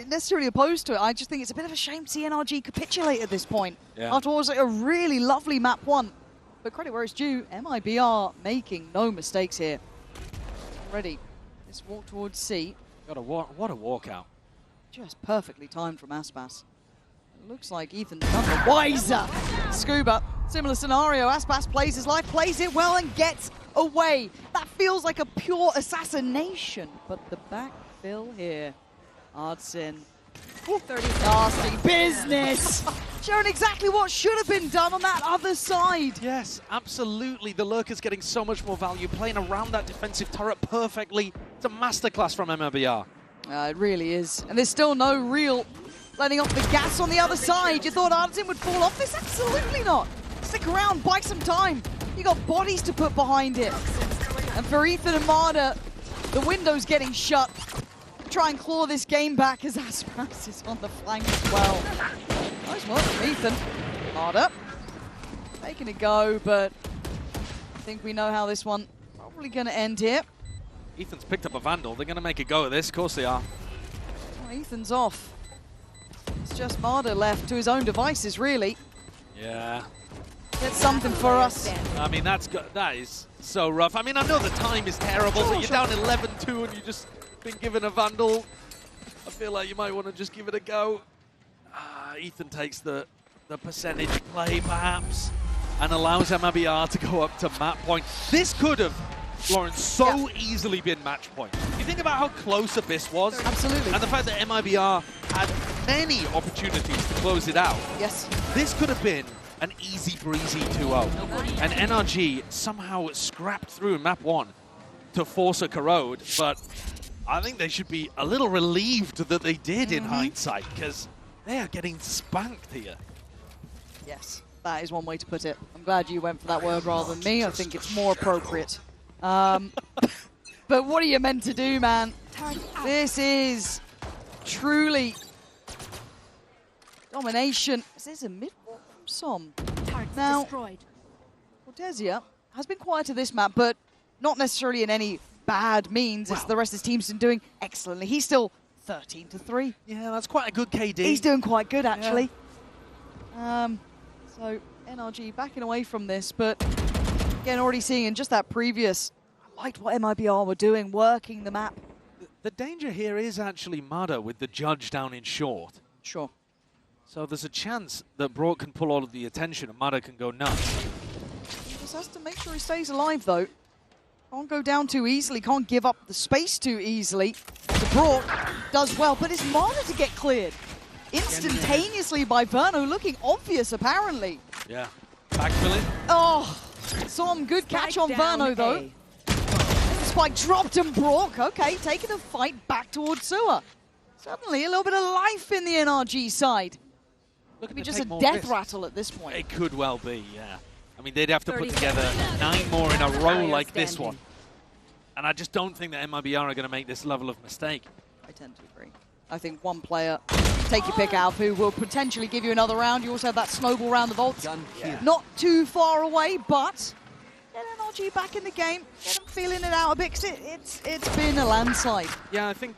necessarily opposed to it. I just think it's a bit of a shame to see NRG capitulate at this point. Yeah. After what was a really lovely map 1. But credit where it's due, MIBR making no mistakes here. Ready. Let's walk towards C. What a walkout. Just perfectly timed from Aspas. It looks like Ethan's none the wiser. Scuba, similar scenario. Aspas plays his life, plays it well, and gets away. That feels like a pure assassination. But the backfill here. Ardsin. Nasty business. Showing exactly what should have been done on that other side. Yes, absolutely. The Lurker's getting so much more value, playing around that defensive turret perfectly. It's a masterclass from MIBR. It really is. And there's still no real letting off the gas on the other side. You thought Ardsin would fall off this? Absolutely not. Stick around, buy some time. You got bodies to put behind it. And for Ethan and Marder, the window's getting shut. Try and claw this game back as Aspas is on the flank as well. Nice work from Ethan. Marder making it go, but I think we know how this one probably going to end here. Ethan's picked up a Vandal. They're going to make a go at this. Of course they are. Well, Ethan's off. It's just Marder left to his own devices, really. Yeah. That's something for us. I mean, that is so rough. I mean, I know the time is terrible, so you're down 11-2 and you just been given a Vandal. I feel like you might want to just give it a go. Ethan takes the percentage play, perhaps, and allows MIBR to go up to map point. This could have, Lawrence, so easily been match point. You think about how close Abyss was. Absolutely. And the fact that MIBR had many opportunities to close it out. Yes. This could have been an easy breezy 2-0. And NRG somehow scrapped through map 1 to force a Corrode, but I think they should be a little relieved that they did in hindsight, because they are getting spanked here. Yes, that is one way to put it. I'm glad you went for that word rather than me. I think it's more appropriate. But what are you meant to do, man? This is truly domination. Is this a mid-walk from Som? Now, Destroyed. Cortesia has been quiet to this map, but not necessarily in any bad means. It's the rest of his team's been doing excellently. He's still 13-3. Yeah, that's quite a good KD. He's doing quite good, actually. So NRG backing away from this, but again, already seeing in just that previous, I liked what MIBR were doing, working the map. The danger here is actually Mada with the judge down in short. Sure. So there's a chance that Brock can pull all of the attention and Mada can go nuts. He just has to make sure he stays alive, though. Can't go down too easily, can't give up the space too easily. The Brock does well, but it's Mada to get cleared instantaneously by Verno, looking obvious, apparently. Yeah. Backfilling. Oh, Som, good catch on Verno, though. Spike dropped and Brock, okay, taking the fight back towards Sewer. Suddenly, a little bit of life in the NRG side. Could be just a death rattle at this point. It could well be, yeah. I mean, they'd have to put together 9 more in a row like this one. And I just don't think that MIBR are going to make this level of mistake. I tend to agree. I think one player, take your pick, Alf, who will potentially give you another round. You also have that snowball round the vault. Not too far away, but get NRG back in the game. Get them feeling it out a bit, because it's been a landslide. Yeah, I think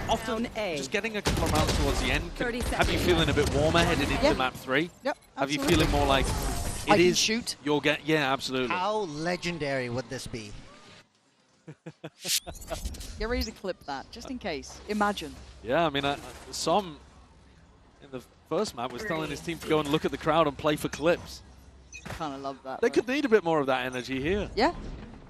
often just getting a couple of rounds towards the end can have you feeling a bit warmer headed into map 3. Yep, have you feeling more like I can shoot. You'll get, yeah, absolutely. How legendary would this be? Get ready to clip that, just in case. Imagine. Yeah, I mean, Som in the first map was telling his team to go and look at the crowd and play for clips. I kind of love that. They could need a bit more of that energy here. Yeah,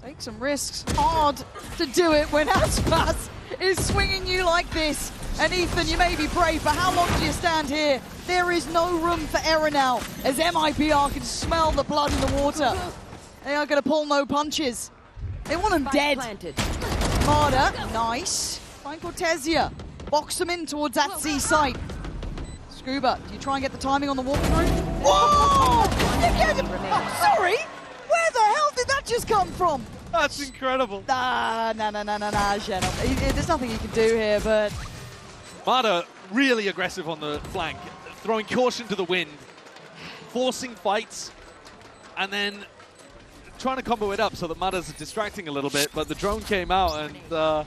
take some risks. Hard to do it when Aspas is swinging you like this. And Ethan, you may be brave, but how long do you stand here? There is no room for error now, as MIBR can smell the blood in the water. They are going to pull no punches. They want him dead. Marder, nice. Find Cortesia. Box them in towards that C site. Scuba, do you try and get the timing on the walkthrough? Whoa! Oh, sorry! Where the hell did that just come from? That's incredible. Nah, Shannon. There's nothing you can do here, but... Mada really aggressive on the flank, throwing caution to the wind, forcing fights, and then trying to combo it up so that Mada's distracting a little bit, but the drone came out and an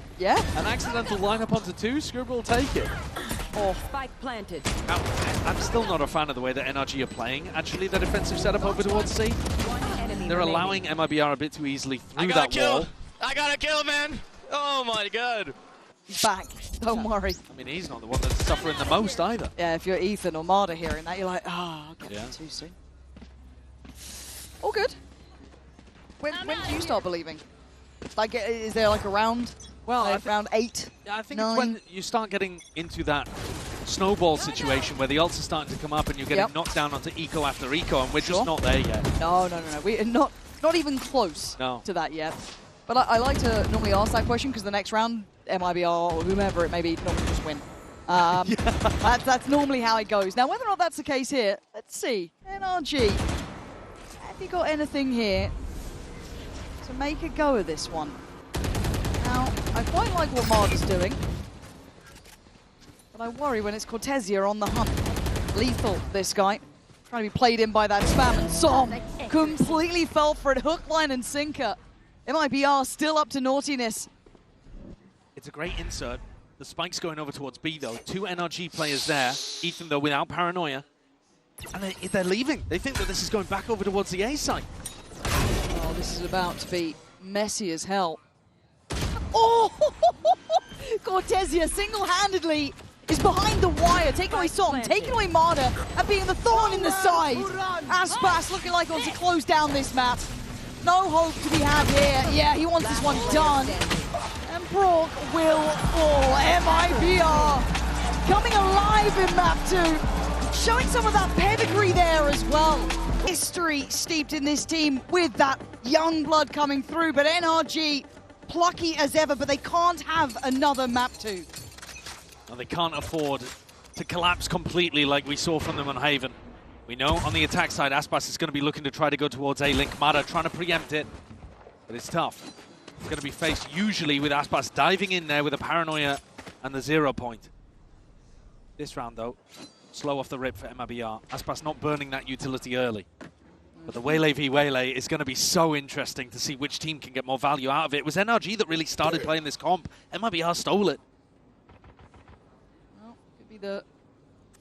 accidental lineup onto 2, Scuba will take it. Oh. Spike planted. Now, I'm still not a fan of the way that NRG are playing, actually, their defensive setup over towards C. They're allowing MIBR a bit too easily through that wall. I got a kill, man! Oh my god! He's back, don't worry. I mean, he's not the one that's suffering the most either. Yeah, if you're Ethan or Marder hearing that, you're like, I'll get it too soon. All good. When do you start believing? Like, is there like a round? Well, round 8? Yeah, I think 9? it's when you start getting into that snowball situation where the ults are starting to come up and you're getting knocked down onto eco after eco, and we're just not there yet. No. We're not even close to that yet. But I like to normally ask that question because the next round, MIBR or whomever it may be, normally just win. That's normally how it goes. Now, whether or not that's the case here, let's see. NRG, have you got anything here to make a go of this one? Now, I quite like what Marder's doing, but I worry when it's Cortesia on the hunt. Lethal, this guy. Trying to be played in by that spam, and Som completely fell for it. Hook, line, and sinker. MIBR still up to naughtiness. It's a great insert. The spike's going over towards B, though. 2 NRG players there. Ethan, though, without paranoia. And they're leaving. They think that this is going back over towards the A side. Oh, this is about to be messy as hell. Oh! Cortesia single-handedly is behind the wire, taking away Som, taking away Marder, and being the thorn in the side. Aspas looking like he wants to close down this map. No hope to be had here. Yeah, he wants this one done. And Brock will fall. MIBR coming alive in map 2. Showing some of that pedigree there as well. History steeped in this team with that young blood coming through, but NRG plucky as ever, but they can't have another map 2. No, they can't afford to collapse completely like we saw from them on Haven. We know on the attack side, Aspas is going to be looking to try to go towards A-Link. Mada trying to preempt it. But it's tough. It's going to be faced usually with Aspas diving in there with a paranoia and the 0 point. This round, though, slow off the rip for MIBR. Aspas not burning that utility early. But the Waylay v Waylay is going to be so interesting to see which team can get more value out of it. It was NRG that really started playing this comp. MIBR stole it. Well, could be the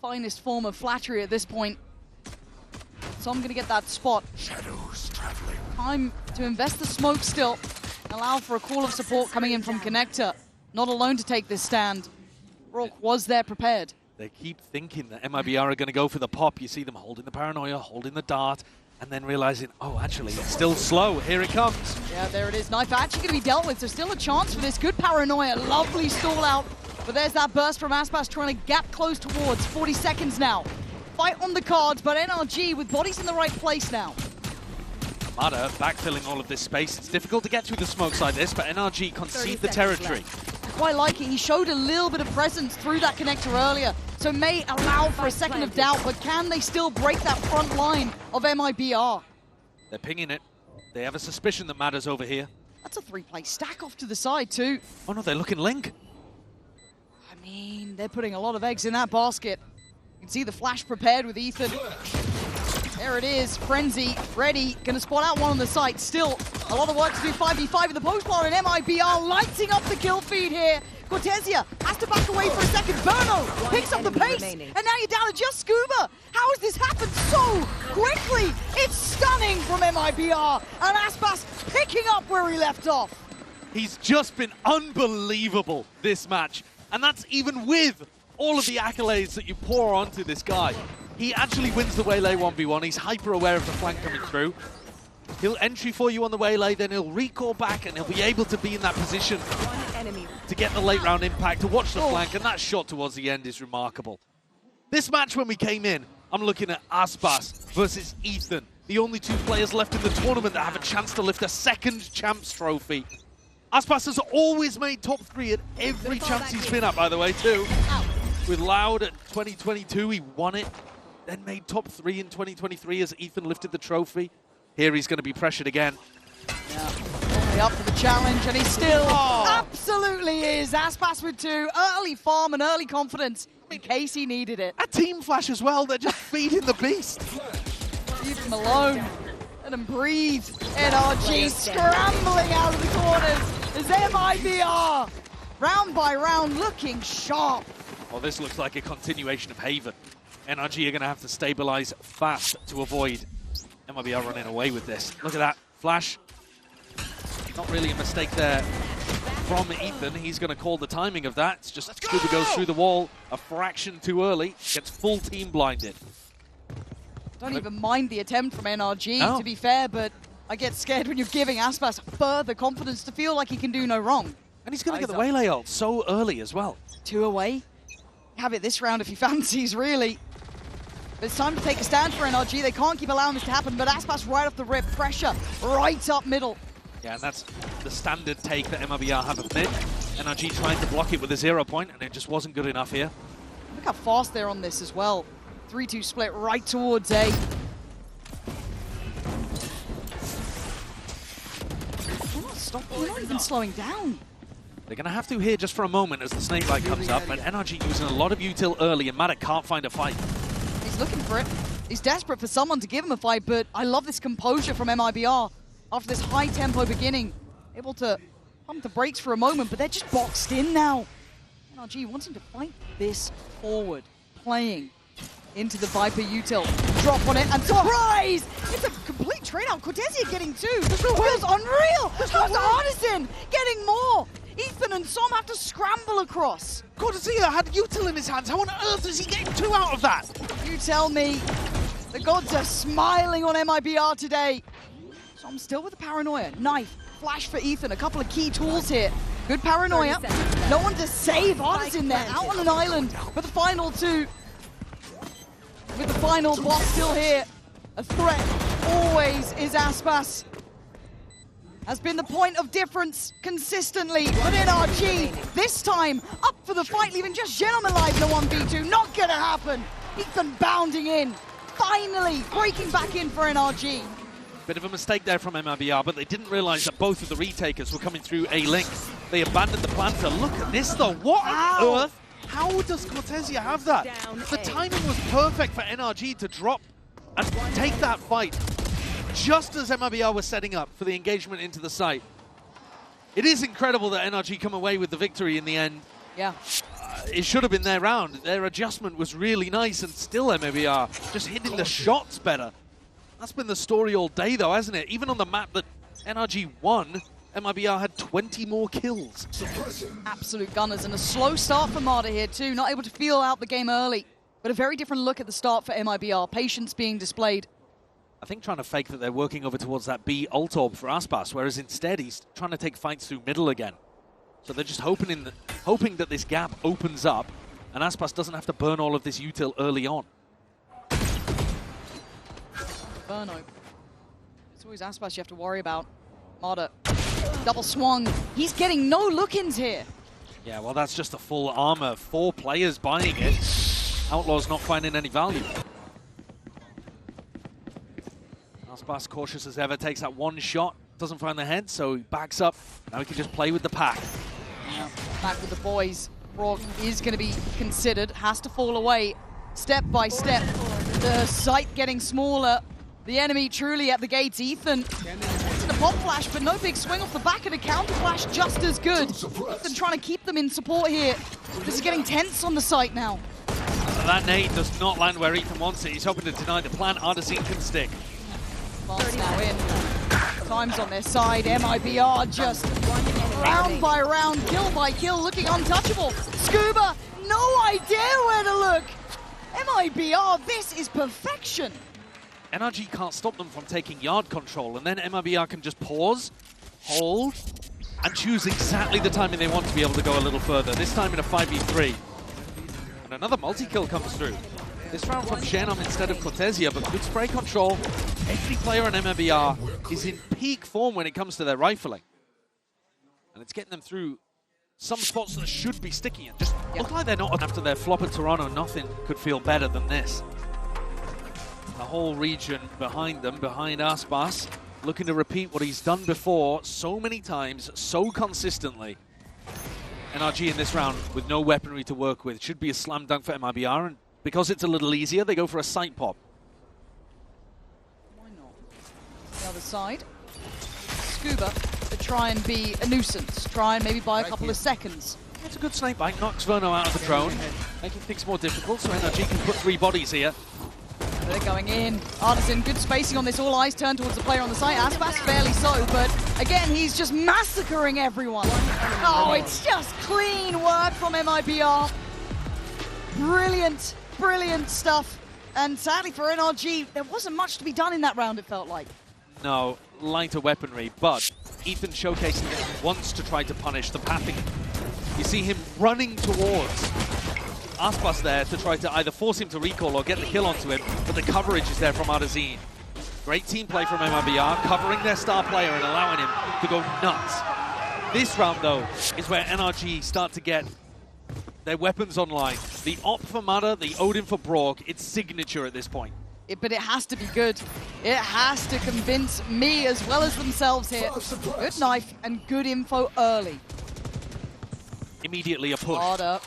finest form of flattery at this point. So I'm going to get that spot. Shadows traveling. Time to invest the smoke still. Allow for a call of support coming in from Connector. Not alone to take this stand. Rourke was there prepared. They keep thinking that MIBR are going to go for the pop. You see them holding the paranoia, holding the dart, and then realizing, oh, actually, it's still slow. Here it comes. Yeah, there it is. Knife actually going to be dealt with, so still a chance for this. Good paranoia. Lovely stall out. But there's that burst from Aspas trying to gap close towards. 40 seconds now. Fight on the cards, but NRG with bodies in the right place now. Mada backfilling all of this space. It's difficult to get through the smokes like this, but NRG concede the territory. Quite like it. He showed a little bit of presence through that connector earlier, so may allow for a second of doubt, but can they still break that front line of MIBR? They're pinging it. They have a suspicion that Mada's over here. That's a 3-play stack off to the side too. Oh no, they're looking Link. I mean, they're putting a lot of eggs in that basket. You can see the flash prepared with Ethan. There it is, Frenzy, ready, gonna spot out one on the site. Still, a lot of work to do, 5v5 in the post bar, and MIBR lighting up the kill feed here. Cortesia has to back away for a second. Burno picks up the pace, and now you're down to just Scuba. How has this happened so quickly? It's stunning from MIBR, and Aspas picking up where he left off. He's just been unbelievable this match, and that's even with all of the accolades that you pour onto this guy. He actually wins the Waylay 1v1. He's hyper aware of the flank coming through. He'll entry for you on the Waylay, then he'll recall back and he'll be able to be in that position to get the late round impact, to watch the flank, and that shot towards the end is remarkable. This match when we came in, I'm looking at Aspas versus Ethan, the only two players left in the tournament that have a chance to lift a second champs trophy. Aspas has always made top 3 at every chance he's been at, by the way, too. With Loud at 2022, he won it. Then made top 3 in 2023 as Ethan lifted the trophy. Here he's going to be pressured again. Yeah, only up for the challenge, and he still absolutely is. Aspas with 2, early farm and early confidence in case he needed it. A team flash as well, they're just feeding the beast. Leave him alone, let him breathe. NRG scrambling out of the corners as MIBR, round by round, looking sharp. Well, this looks like a continuation of Haven. NRG are going to have to stabilize fast to avoid MIBR running away with this. Look at that. Flash. Not really a mistake there from Ethan. He's going to call the timing of that. It's just Scuba goes through the wall a fraction too early. Gets full team blinded. Don't even mind the attempt from NRG, to be fair, but I get scared when you're giving Aspas further confidence to feel like he can do no wrong. And he's going to get the Waylay ult so early as well. 2 away. Have it this round if he fancies, really. But it's time to take a stand for NRG. They can't keep allowing this to happen, but Aspas right off the rip. Pressure right up middle. Yeah, and that's the standard take that MIBR have of mid. NRG trying to block it with a 0 point, and it just wasn't good enough here. Look how fast they're on this as well. 3-2 split right towards A. They're not stopping, they're not even slowing down. They're going to have to here just for a moment as the snakebite comes up, but NRG using a lot of util early, and Madak can't find a fight. He's looking for it. He's desperate for someone to give him a fight, but I love this composure from MIBR after this high-tempo beginning. Able to pump the brakes for a moment, but they're just boxed in now. NRG wants him to fight this forward, playing into the Viper util. Drop on it, and surprise! It's a complete trade-out. Cortesia getting 2. This feels unreal! How's Artisan getting more? Ethan and Som have to scramble across. Cortesia had util in his hands. How on earth is he getting 2 out of that? You tell me. The gods are smiling on MIBR today. So I'm still with the paranoia. Knife, flash for Ethan. A couple of key tools here. Good paranoia. No one to save. Artisan there, out on an island for the final 2. With the final boss still here. A threat always is Aspas. Has been the point of difference consistently, but NRG, this time, up for the fight, leaving just Gentleman alive in the 1v2. Not gonna happen. Ethan bounding in, finally breaking back in for NRG. Bit of a mistake there from MIBR, but they didn't realize that both of the retakers were coming through A link. They abandoned the planter. Look at this though. What on earth? How does Cortesia have that? The timing was perfect for NRG to drop and take that fight just as MIBR was setting up for the engagement into the site. It is incredible that NRG come away with the victory in the end. Yeah. It should have been their round. Their adjustment was really nice, and still MIBR just hitting the shots better. That's been the story all day, though, hasn't it? Even on the map that NRG won, MIBR had 20 more kills. Absolute gunners, and a slow start for Marder here, too. Not able to feel out the game early, but a very different look at the start for MIBR. Patience being displayed. I think trying to fake that they're working over towards that B ult orb for Aspas, whereas instead he's trying to take fights through middle again. So they're just hoping that this gap opens up and Aspas doesn't have to burn all of this util early on. Burno. It's always Aspas you have to worry about. Marder. Double swung. He's getting no look-ins here. Yeah, well, that's just a full armor. 4 players buying it. Outlaw's not finding any value. Aspas, cautious as ever, takes that one shot. Doesn't find the head, so he backs up. Now he can just play with the pack. Yeah. Back with the boys. Brock is going to be considered. Has to fall away step by step. The site getting smaller. The enemy truly at the gates. Ethan into the pop flash, but no big swing off the back, and a counter flash just as good. Ethan trying to keep them in support here. This is getting tense on the site now. That nade does not land where Ethan wants it. He's hoping to deny the plan. Ardesin can stick. Fast now in. Time's on their side. MIBR just round by round, kill by kill, looking untouchable. Scuba, no idea where to look. MIBR, this is perfection. NRG can't stop them from taking yard control, and then MIBR can just pause, hold, and choose exactly the timing they want to be able to go a little further. This time in a 5v3. And another multi-kill comes through. This round from Shenam instead of Cortesia, but good spray control. Every player on MIBR is in peak form when it comes to their rifling. And it's getting them through some spots that should be sticky and just look like they're not. After their flop at Toronto, nothing could feel better than this. The whole region behind them, behind Aspas, looking to repeat what he's done before so many times, so consistently. NRG in this round with no weaponry to work with. Should be a slam dunk for MIBR, and because it's a little easier, they go for a sight pop. Why not? The other side. Scuba to try and be a nuisance. Try and maybe buy a couple of seconds. It's a good snake bite. Knocks Verno out of the drone, making things more difficult, so NRG can put 3 bodies here. They're going in. Artisan, good spacing on this. All eyes turn towards the player on the site. Aspas fairly so, but again, he's just massacring everyone. Oh, it's just clean work from MIBR. Brilliant, brilliant stuff. And sadly for NRG, there wasn't much to be done in that round, it felt like. No, lighter weaponry, but Ethan showcasing that he wants to try to punish the pathing. You see him running towards Aspas there to try to either force him to recall or get the kill onto him, but the coverage is there from Ardesin. Great team play from MIBR, covering their star player and allowing him to go nuts. This round, though, is where NRG start to get their weapons online. The Op for Mada, the Odin for Brock, it's signature at this point. But it has to be good. It has to convince me as well as themselves here. Good knife and good info early. Immediately a push. Marder.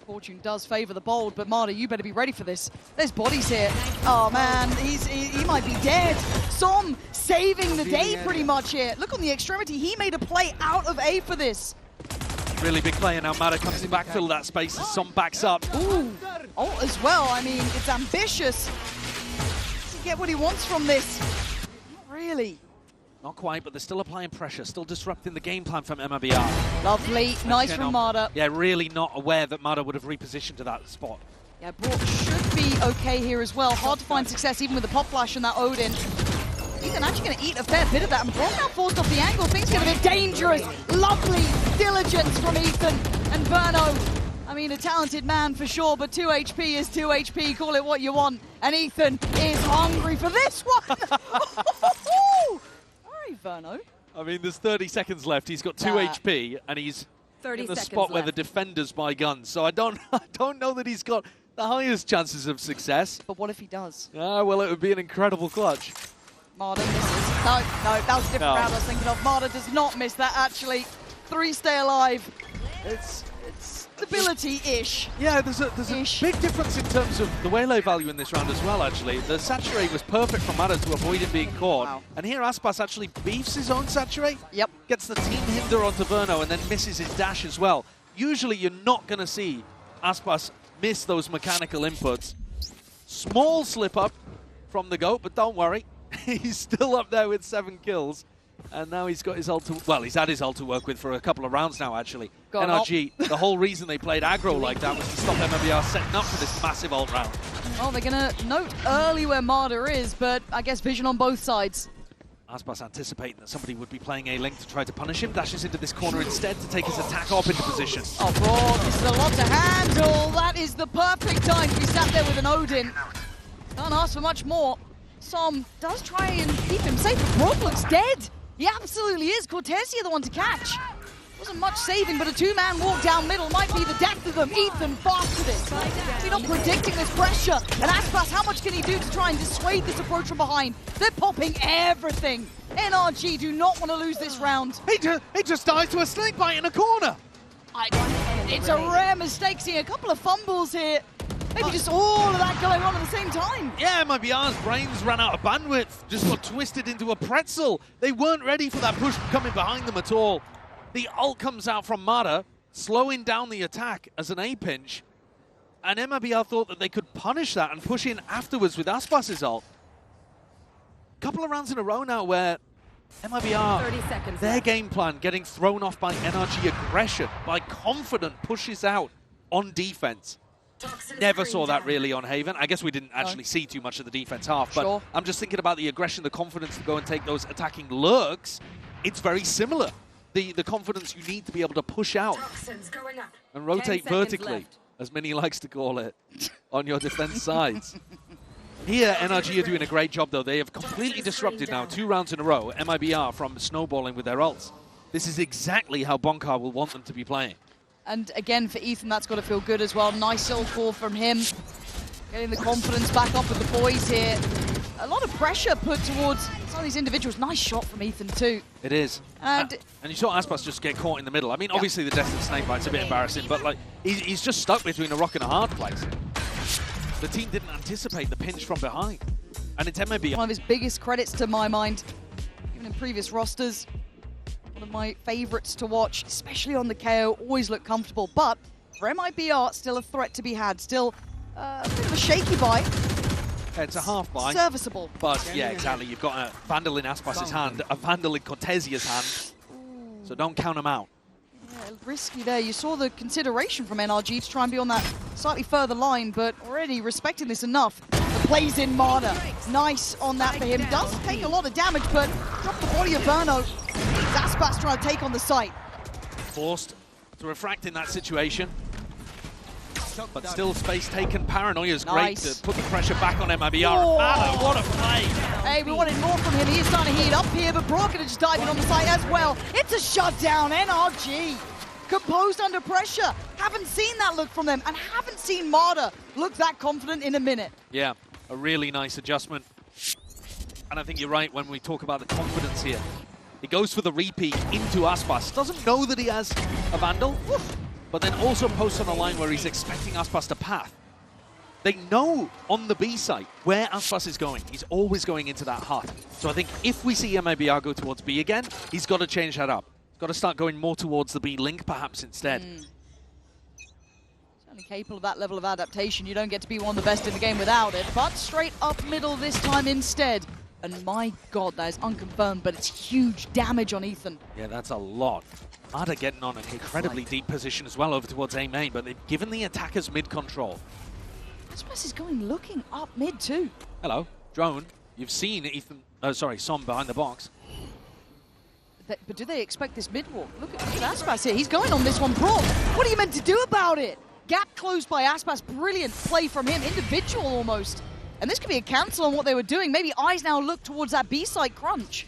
Fortune does favor the bold, but Marder, you better be ready for this. There's bodies here. Oh man, he might be dead. Som saving the day pretty much here. Look on the extremity, he made a play out of A for this. Really big player now. Mada comes in backfill that space as Som backs up. Ooh, ult as well. I mean, it's ambitious. Does he get what he wants from this? Not really. Not quite, but they're still applying pressure, still disrupting the game plan from MIBR. Lovely, nice from Marder. Yeah, really not aware that Mada would have repositioned to that spot. Yeah, Brock should be okay here as well. Hard to find success even with the pop flash and that Odin. Ethan actually going to eat a fair bit of that, and Brock now forced off the angle. Things get a bit dangerous. Lovely diligence from Ethan and Verno. I mean, a talented man for sure, but 2 HP is 2 HP. Call it what you want. And Ethan is hungry for this one. All right, Verno. I mean, there's 30 seconds left. He's got 2 HP, and he's in the spot where the defenders buy guns. So I don't know that he's got the highest chances of success. But what if he does? Well, it would be an incredible clutch. Marder misses. No, that was a different round I was thinking of. Marder does not miss that, actually. 3 stay alive. It's stability-ish. Yeah, there's a big difference in terms of the waylay value in this round as well, actually. The saturate was perfect from Marder to avoid him being caught. Wow. And here Aspas actually beefs his own saturate. Yep. Gets the team hinder onto Verno and then misses his dash as well. Usually you're not going to see Aspas miss those mechanical inputs. Small slip up from the GOAT, but don't worry. He's still up there with 7 kills. And now he's got his ult to, well, he's had his ult to work with for a couple of rounds now, actually. NRG, the whole reason they played aggro like that was to stop MIBR setting up for this massive ult round. Well, they're going to note early where Marder is, but I guess vision on both sides. Aspas anticipating that somebody would be playing A-Link to try to punish him, dashes into this corner instead to take his attack op into position. Oh, Broad, this is a lot to handle. That is the perfect time to be sat there with an Odin. Can't ask for much more. Som does try and keep him safe, but Broad looks dead. He absolutely is. Cortesia the one to catch. Wasn't much saving, but a 2-man walk down middle might be the death of them. Ethan fast to this. We're not predicting this pressure. And Aspas, how much can he do to try and dissuade this approach from behind? They're popping everything. NRG do not want to lose this round. He just dies to a snake bite in a corner. It's a rare mistake, seeing a couple of fumbles here. Maybe just all of that going on at the same time. Yeah, MIBR's brains ran out of bandwidth, just got twisted into a pretzel. They weren't ready for that push coming behind them at all. The ult comes out from Marder, slowing down the attack as an A-pinch. And MIBR thought that they could punish that and push in afterwards with Aspas's ult. Couple of rounds in a row now where MIBR, 30 seconds their left. game plan getting thrown off by NRG aggression, by confident pushes out on defense. Never saw that really on Haven. I guess we didn't actually see too much of the defense half, but Sure. I'm just thinking about the aggression, the confidence to go and take those attacking lurks. It's very similar. The confidence you need to be able to push out and rotate 10 seconds vertically, left. as Minnie likes to call it, on your defense sides. Here, NRG are doing a great job, though. They have completely disrupted now 2 rounds in a row, MIBR from snowballing with their ults. This is exactly how Bonkar will want them to be playing. And again, for Ethan, that's got to feel good as well. Nice little call from him. Getting the confidence back up with the boys here. A lot of pressure put towards some of these individuals. Nice shot from Ethan, too. It is. And you saw Aspas just get caught in the middle. I mean, obviously the death of Snake Bite's a bit embarrassing, but like he's just stuck between a rock and a hard place. The team didn't anticipate the pinch from behind. And it's MIBR. one of his biggest credits to my mind, even in previous rosters. One of my favorites to watch, especially on the KO, always look comfortable. But for MIBR, still a threat to be had. Still a bit of a shaky buy. It's a half buy. Serviceable. But yeah, exactly. You've got a Vandal in Aspas's hand, a Vandal in Cortesia's hand. So don't count them out. Yeah, risky there. You saw the consideration from NRG to try and be on that slightly further line, but already respecting this enough. The plays in Marder. Nice on that for him. Does take a lot of damage, but drop the body of Verno. Aspas trying to take on the site. Forced to refract in that situation. But still space taken. Paranoia's great Nice. to put the pressure back on MIBR. Oh. Mallow, what a play! Hey, we wanted more from him. He is starting to heat up here, but Brock is just diving on the site as well. It's a shutdown, NRG. Composed under pressure. Haven't seen that look from them, and haven't seen Marder look that confident in a minute. Yeah, a really nice adjustment. And I think you're right when we talk about the confidence here. He goes for the repeat into Aspas. Doesn't know that he has a Vandal, but then also posts on a line where he's expecting Aspas to path. They know on the B site where Aspas is going. He's always going into that hut. So I think if we see MIBR go towards B again, he's got to change that up. He's got to start going more towards the B link perhaps instead. Certainly capable of that level of adaptation. You don't get to be one of the best in the game without it, but straight up middle this time instead. And my God, that is unconfirmed, but it's huge damage on Ethan. Yeah, that's a lot. Ada getting on an incredibly deep position as well over towards A main, but they've given the attackers mid control. Aspas is going looking up mid too. Hello, Drone. You've seen Ethan, Som behind the box. But do they expect this mid walk? Look at Aspas here. He's going on this one. Brock, what are you meant to do about it? Gap closed by Aspas. Brilliant play from him. Individual almost. And this could be a cancel on what they were doing. Maybe eyes now look towards that B-side crunch.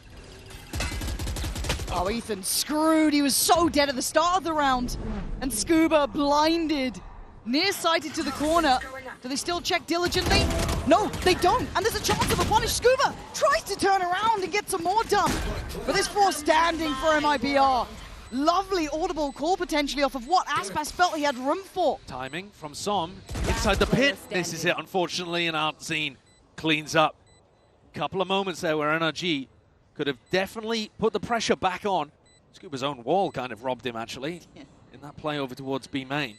Oh, Ethan screwed. He was so dead at the start of the round. And Scuba blinded. Nearsighted to the corner. Do they still check diligently? No, they don't. And there's a chance of a punish. Scuba tries to turn around and get some more done. But this force standing for MIBR. Lovely audible call potentially off of what Aspas felt he had room for. Timing from Som inside the pit. This is it, unfortunately, and Artzine cleans up. Couple of moments there where NRG could have definitely put the pressure back on. Scuba's own wall kind of robbed him, actually, in that play over towards B main.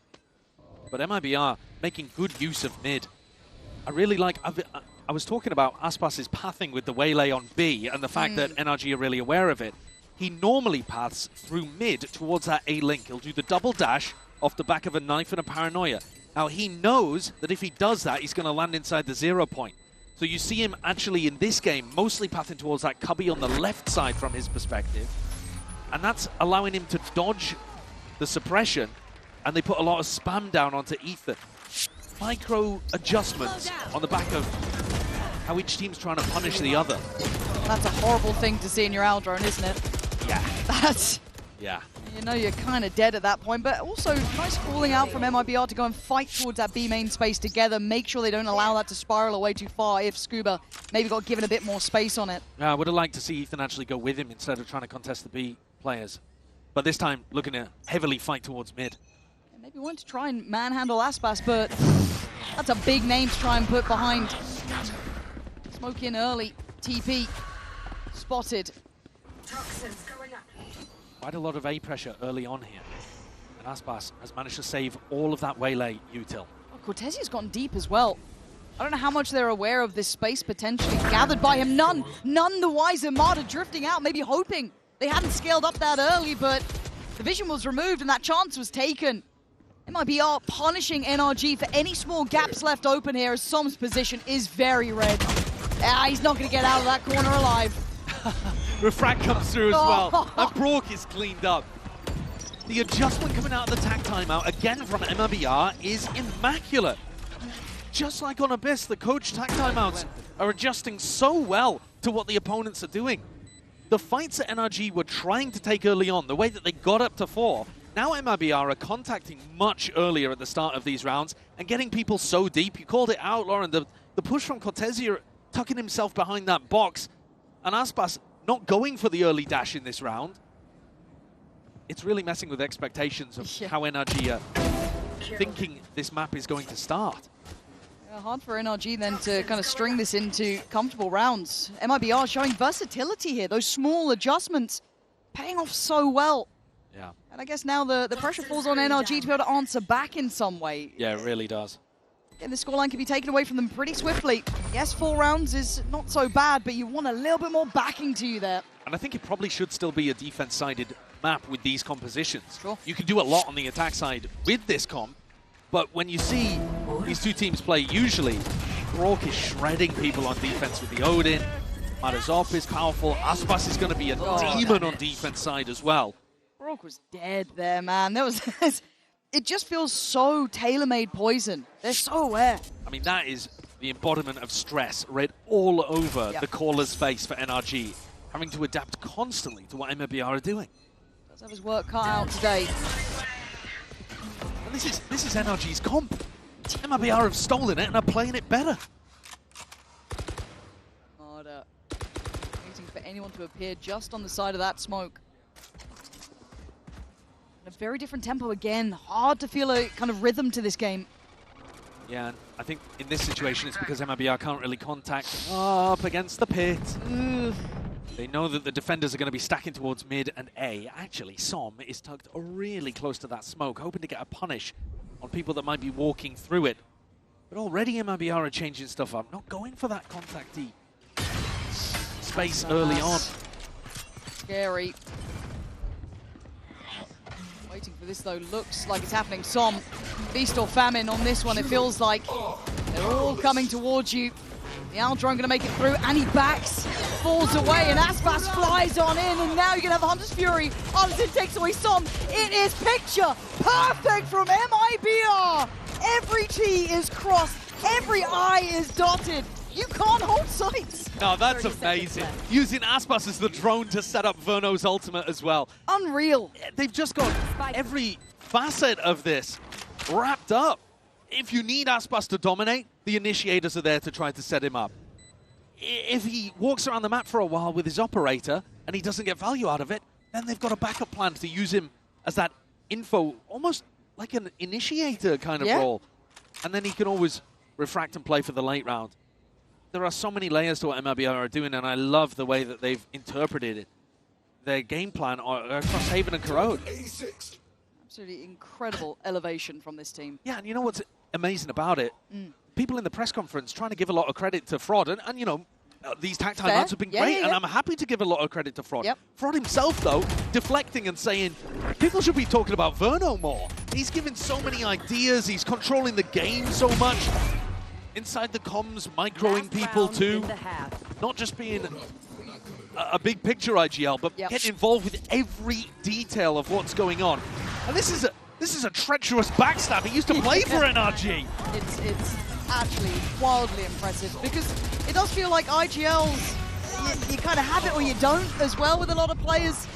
But MIBR making good use of mid. I really like... I was talking about Aspas's pathing with the waylay on B and the fact that NRG are really aware of it. He normally paths through mid towards that A link. He'll do the double dash off the back of a knife and a paranoia. Now, he knows that if he does that, he's going to land inside the 0 point. So you see him actually in this game mostly pathing towards that cubby on the left side from his perspective. And that's allowing him to dodge the suppression, and they put a lot of spam down onto Ether. Micro adjustments on the back of how each team's trying to punish the other. That's a horrible thing to see in your Aldrone, isn't it? Yeah. That's... Yeah. You know you're kind of dead at that point, but also nice calling out from MIBR to go and fight towards that B main space together, make sure they don't allow that to spiral away too far if Scuba maybe got given a bit more space on it. I would have liked to see Ethan actually go with him instead of trying to contest the B players. But this time, looking to heavily fight towards mid. Maybe want to try and manhandle Aspas, but that's a big name to try and put behind. Smoke in early, TP, spotted. Quite a lot of A pressure early on here. And Aspas has managed to save all of that waylay util. Oh, Cortesia's gone deep as well. I don't know how much they're aware of this space potentially gathered by him. None the wiser. Marta drifting out, maybe hoping they hadn't scaled up that early, but the vision was removed and that chance was taken. MIBR punishing NRG for any small gaps left open here as Som's position is very red. He's not going to get out of that corner alive. Refract comes through as well, and Brock is cleaned up. The adjustment coming out of the tag timeout, again from MIBR, is immaculate. Just like on Abyss, the coach tag timeouts are adjusting so well to what the opponents are doing. The fights that NRG were trying to take early on, the way that they got up to 4, now MIBR are contacting much earlier at the start of these rounds and getting people so deep. You called it out, Lauren, the push from Cortesia tucking himself behind that box, and Aspas not going for the early dash in this round. It's really messing with expectations of how NRG are thinking this map is going to start. Hard for NRG then to kind of string this into comfortable rounds. MIBR showing versatility here. Those small adjustments paying off so well. Yeah. And I guess now the pressure falls on NRG to be able to answer back in some way. Yeah, it really does. And the scoreline can be taken away from them pretty swiftly. Yes, 4 rounds is not so bad, but you want a little bit more backing to you there. And I think it probably should still be a defense-sided map with these compositions. Sure. You can do a lot on the attack side with this comp, but when you see these two teams play, usually Brock is shredding people on defense with the Odin. Marazop is powerful. Aspas is going to be a demon on defense side as well. Brock was dead there, man. There was... It just feels so tailor-made poison. They're so aware. I mean, that is the embodiment of stress read all over the caller's face for NRG, having to adapt constantly to what MIBR are doing. Does have his work cut out today. And this is NRG's comp. MIBR have stolen it and are playing it better. Harder. Waiting for anyone to appear just on the side of that smoke. A very different tempo again. Hard to feel a kind of rhythm to this game. Yeah, and I think in this situation it's because MIBR can't really contact up against the pit. They know that the defenders are going to be stacking towards mid and A. Actually, Som is tucked really close to that smoke, hoping to get a punish on people that might be walking through it. But already MIBR are changing stuff up, not going for that contactee space early on. Scary. Waiting for this though, looks like it's happening. Som, feast or famine on this one, it feels like. They're all coming towards you. The Aldrone going to make it through, and he backs, falls away, and Aspas flies on in, and now you're going to have Hunter's Fury. Artisan takes away Som. It is picture perfect from MIBR. Every T is crossed, every I is dotted. You can't hold sights. No, that's amazing. Using Aspas as the drone to set up Verno's ultimate as well. Unreal. They've just got every facet of this wrapped up. if you need Aspas to dominate, the initiators are there to try to set him up. If he walks around the map for a while with his operator and he doesn't get value out of it, then they've got a backup plan to use him as that info, almost like an initiator kind of role. And then he can always refract and play for the late round. There are so many layers to what MIBR are doing, and I love the way that they've interpreted it. Their game plan across Haven and Corrode. Absolutely incredible elevation from this team. Yeah, and you know what's amazing about it? People in the press conference trying to give a lot of credit to Fraud, and you know, these tag timeouts have been great, and I'm happy to give a lot of credit to Fraud. Fraud himself, though, deflecting and saying, people should be talking about Verno more. He's giving so many ideas, he's controlling the game so much. Inside the comms, microing people too. Not just being a big picture IGL, but getting involved with every detail of what's going on. And this is a treacherous backstab. He used to play for NRG. It's actually wildly impressive, because it does feel like IGLs, you kind of have it or you don't as well with a lot of players.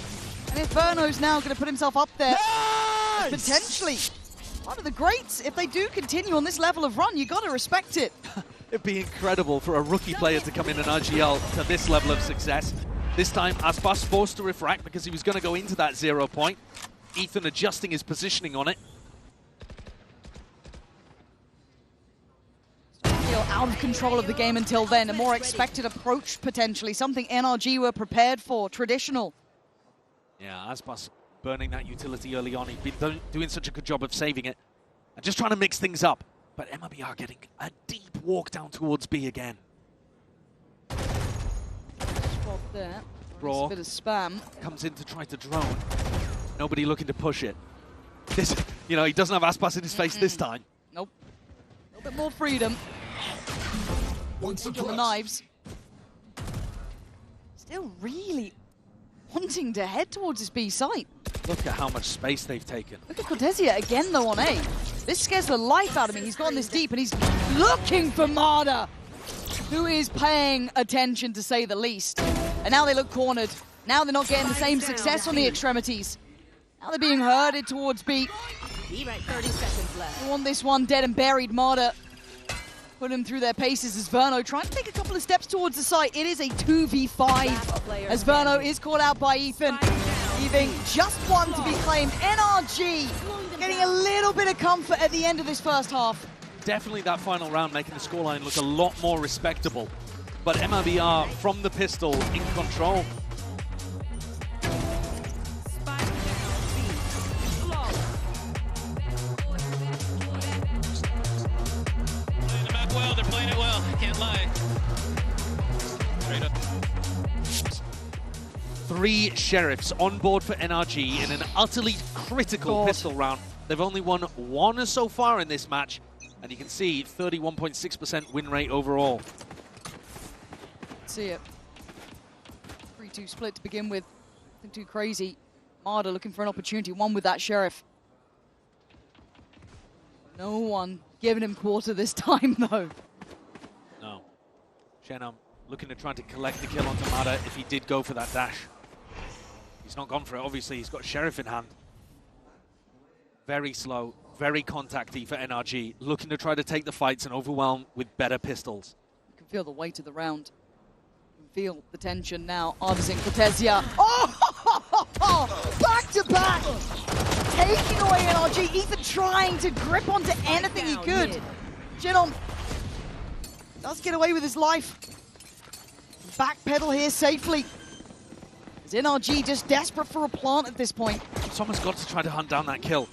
And if Verno's now going to put himself up there, potentially one of the greats, if they do continue on this level of run, you got to respect it. It'd be incredible for a rookie player to come in an IGL to this level of success. This time, Aspas forced to refract because he was going to go into that 0 point. Ethan adjusting his positioning on it. Feel out of control of the game until then. A more expected approach, potentially. Something NRG were prepared for. Traditional. Yeah, Aspas burning that utility early on. He's been doing such a good job of saving it. And just trying to mix things up. But MIBR getting a deep walk down towards B again. Spot there. Raw a bit of spam. Comes in to try to drone. Nobody looking to push it. This, you know, he doesn't have Aspas in his face this time. Nope. A little bit more freedom. On the knives. Still really wanting to head towards his B site. Look at how much space they've taken. Look at Cortesia again, though, on A. This scares the life out of me. He's gotten this deep, and he's looking for Marder, who is paying attention, to say the least. And now they look cornered. Now they're not getting the same success on the extremities. Now they're being herded towards B. 30 seconds left. They want this one dead and buried. Marder put him through their paces as Verno trying to take a couple of steps towards the site. It is a 2v5 as Verno is called out by Ethan. Leaving just one to be claimed. NRG getting a little bit of comfort at the end of this first half. Definitely that final round making the scoreline look a lot more respectable. But MIBR from the pistol in control. Well, they're playing it well, can't lie. Straight up. 3 Sheriffs on board for NRG in an utterly critical pistol round. They've only won 1 so far in this match, and you can see 31.6% win rate overall. See it. 3-2 split to begin with. Nothing too crazy. Marder looking for an opportunity, one with that Sheriff. No one giving him quarter this time, though. No. Shenum looking to try to collect the kill onto Mada if he did go for that dash. He's not gone for it, obviously. He's got Sheriff in hand. Very slow, very contacty for NRG. Looking to try to take the fights and overwhelm with better pistols. You can feel the weight of the round. You can feel the tension now. Arvisin Cortesia. Oh! Back to back! Taking away NRG, Ethan trying to grip onto anything he could. Jinon does get away with his life. Backpedal here safely. Is NRG just desperate for a plant at this point? Someone's got to try to hunt down that kill.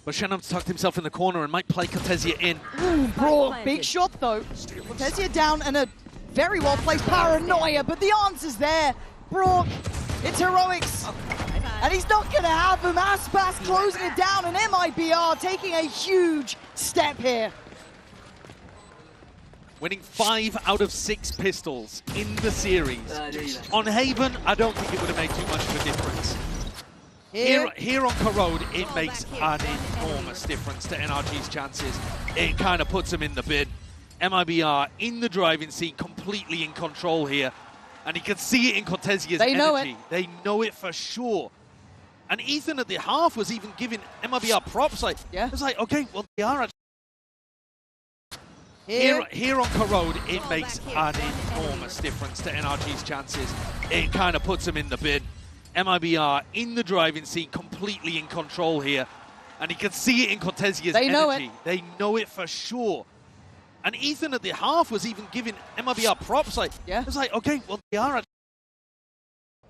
But Shenum's tucked himself in the corner and might play Cortesia in. Ooh, bro, big shot though. Cortesia down and a very well-placed paranoia, but the answer's there. Brock, it's heroics. And he's not going to have him. Aspas closing it down, and MIBR taking a huge step here. Winning 5 out of 6 pistols in the series. On Haven, I don't think it would have made too much of a difference. Here on Corrode, it makes an enormous difference to NRG's chances. It kind of puts them in the bin. MIBR in the driving seat, completely in control here. And you can see it in Cortesia's energy. Know it. They know it for sure. And Ethan at the half was even giving MIBR props. Like, it was like, okay, well, they are actually Here on Corrode, it makes an enormous difference to NRG's chances. It kind of puts them in the bin. MIBR in the driving seat, completely in control here. And you can see it in Cortesia's energy. Know it. They know it for sure. And Ethan at the half was even giving MIBR props. Like, yeah. It was like, okay, well, they are.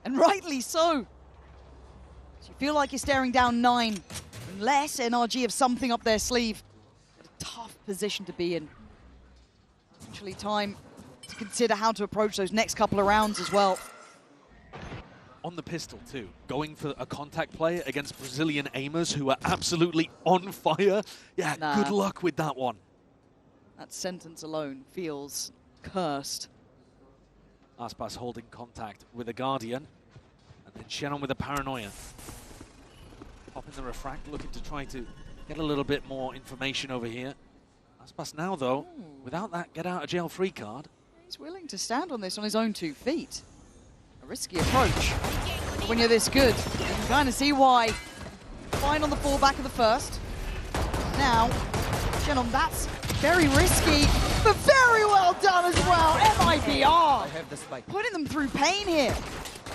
And rightly so. So you feel like you're staring down 9. Unless NRG have something up their sleeve. A tough position to be in. Actually, time to consider how to approach those next couple of rounds as well. On the pistol, too. Going for a contact play against Brazilian aimers who are absolutely on fire. Yeah, good luck with that one. That sentence alone feels cursed. Aspas holding contact with a Guardian. And then Shannon with a Paranoia. Popping the Refract, looking to try to get a little bit more information over here. Aspas now, though, without that get-out-of-jail-free card. He's willing to stand on this on his own 2 feet. A risky approach. But when you're this good, you can kind of see why. Fine on the fallback of the first. Now, Shannon, that's very risky, but very well done as well. MIBR I have the spike. putting them through pain here.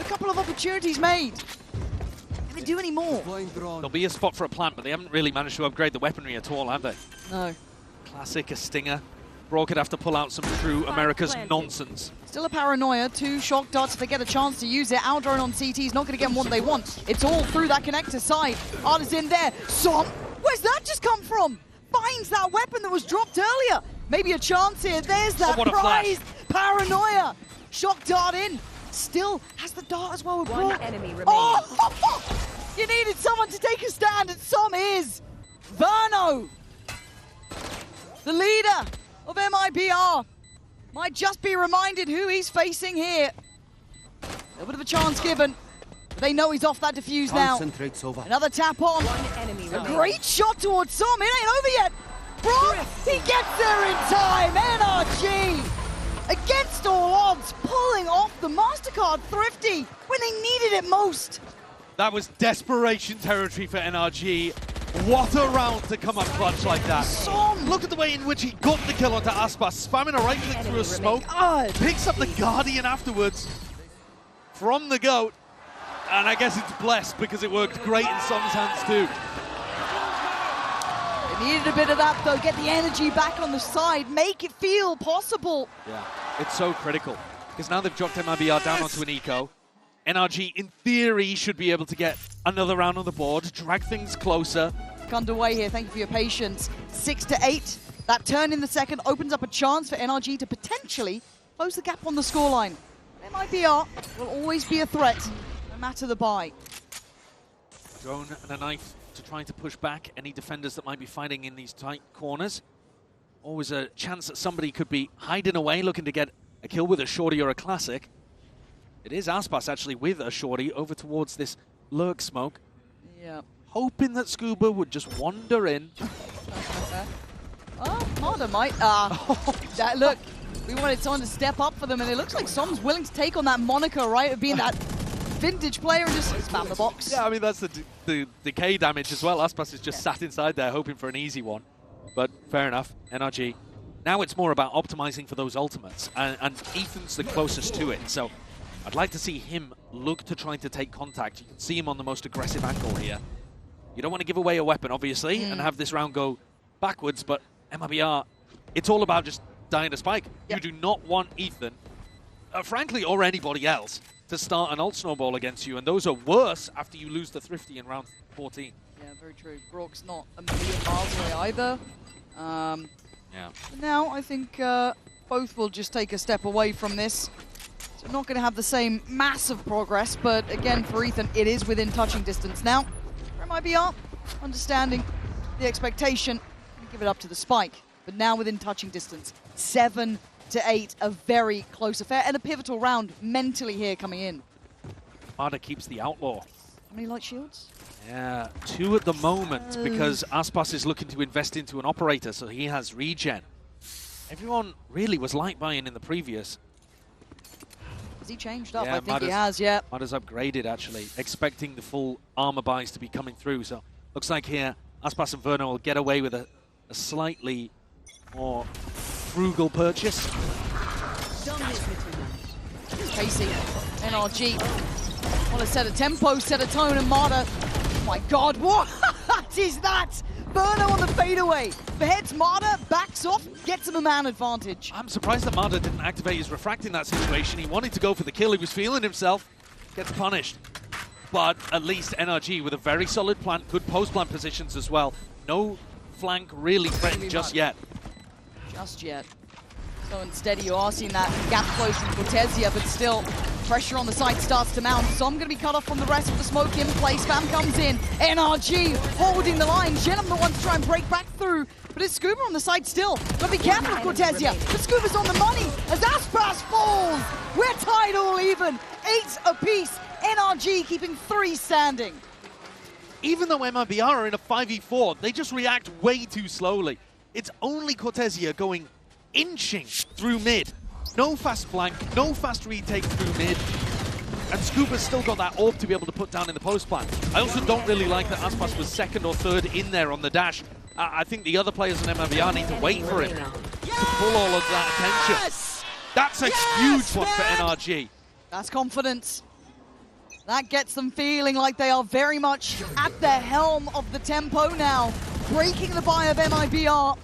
A couple of opportunities made. Can they do any more? There'll be a spot for a plant, but they haven't really managed to upgrade the weaponry at all, have they? No. Classic, a stinger. Brawl could have to pull out some true America's nonsense. Still a Paranoia, 2 shock darts if they get a chance to use it. Outdrone on CT is not going to get them what they want. It's all through that connector side. Arda's in there. Som, where's that just come from? Finds that weapon that was dropped earlier. Maybe a chance here. There's that prize. Paranoia. Shock dart in. Still has the dart as well with Brawl. One enemy remains. Oh! You needed someone to take a stand, and Som is Verno. The leader of MIBR might just be reminded who he's facing here. A little bit of a chance given, but they know he's off that defuse now. Over. Another tap on. One enemy A remains. great shot towards Som. It ain't over yet. Brock, he gets there in time. NRG, against all odds, pulling off the MasterCard Thrifty when they needed it most. That was desperation territory for NRG. What a round to come up clutch like that. Som. Look at the way in which he got the kill onto Aspas, spamming a right click through a smoke. Picks up the Guardian afterwards from the GOAT. And I guess it's blessed because it worked great in Som's hands too. They needed a bit of that though, get the energy back on the side, make it feel possible. Yeah, it's so critical because now they've dropped MIBR down onto an eco. NRG, in theory, should be able to get another round on the board, drag things closer. Underway here, thank you for your patience. 6-8, that turn in the second opens up a chance for NRG to potentially close the gap on the scoreline. MIBR will always be a threat, no matter the buy. Drone and a knife to trying to push back any defenders that might be fighting in these tight corners. Always a chance that somebody could be hiding away, looking to get a kill with a shorty or a classic. It is Aspas actually with a shorty over towards this lurk smoke. Yeah. Hoping that Scuba would just wander in. Oh, Marder might. Look, we wanted someone to step up for them, and it looks like Som's willing to take on that moniker, right, of being that vintage player and just spam the box. Yeah, I mean, that's the decay damage as well. Aspas is just sat inside there hoping for an easy one. But fair enough, NRG. Now it's more about optimizing for those ultimates, and Ethan's the closest to it, so I'd like to see him look to trying to take contact. You can see him on the most aggressive angle here. You don't want to give away a weapon, obviously, and have this round go backwards, but MIBR, it's all about just dying to spike. Yep. You do not want Ethan, frankly, or anybody else, to start an ult snowball against you, and those are worse after you lose the Thrifty in round 14. Yeah, very true. Brock's not a million miles away either. Yeah. But now I think both will just take a step away from this. So not going to have the same massive progress, but again, for Ethan, it is within touching distance now. For MIBR, understanding the expectation, give it up to the spike, but now within touching distance. 7-8, a very close affair, and a pivotal round mentally here coming in. Arda keeps the outlaw. How many light shields? Yeah, 2 at the moment because Aspas is looking to invest into an operator, so he has regen. Everyone really was light buying in the previous. Has he changed up? Yeah, I think he has, yeah. Mudda's upgraded, actually, expecting the full armor buys to be coming through. So looks like here, Aspas and Verno will get away with a slightly more frugal purchase. Don't miss me too much. Casey, NRG. Want to set a tempo, set a tone, and Marta. Oh my God, what is that? Verno on the fadeaway. Beheads Marta, backs off, gets him a man advantage. I'm surprised that Marta didn't activate his refract in that situation. He wanted to go for the kill. He was feeling himself. Gets punished. But at least NRG with a very solid plant, good post-plant positions as well. No flank really threatened just yet. Just yet. So instead you are seeing that gap close from Cortesia, but still pressure on the side starts to mount. So I'm going to be cut off from the rest of the smoke in place. Spam comes in. NRG holding the line. Genom the one to try and break back through. But it's Scuba on the side still. Got to be careful of Cortesia. But Scuba's on the money as Aspas falls. We're tied all even. 8 apiece. NRG keeping 3 standing. Even though MIBR are in a 5v4, they just react way too slowly. It's only Cortesia going inching through mid. No fast flank, no fast retake through mid. And Scuba's still got that orb to be able to put down in the post plant. I also don't really like that Aspas was 2nd or 3rd in there on the dash. I think the other players in MIBR need to wait for him to pull all of that attention. That's a huge one for NRG. That's confidence. That gets them feeling like they are very much at the helm of the tempo now. Breaking the buy of MIBR.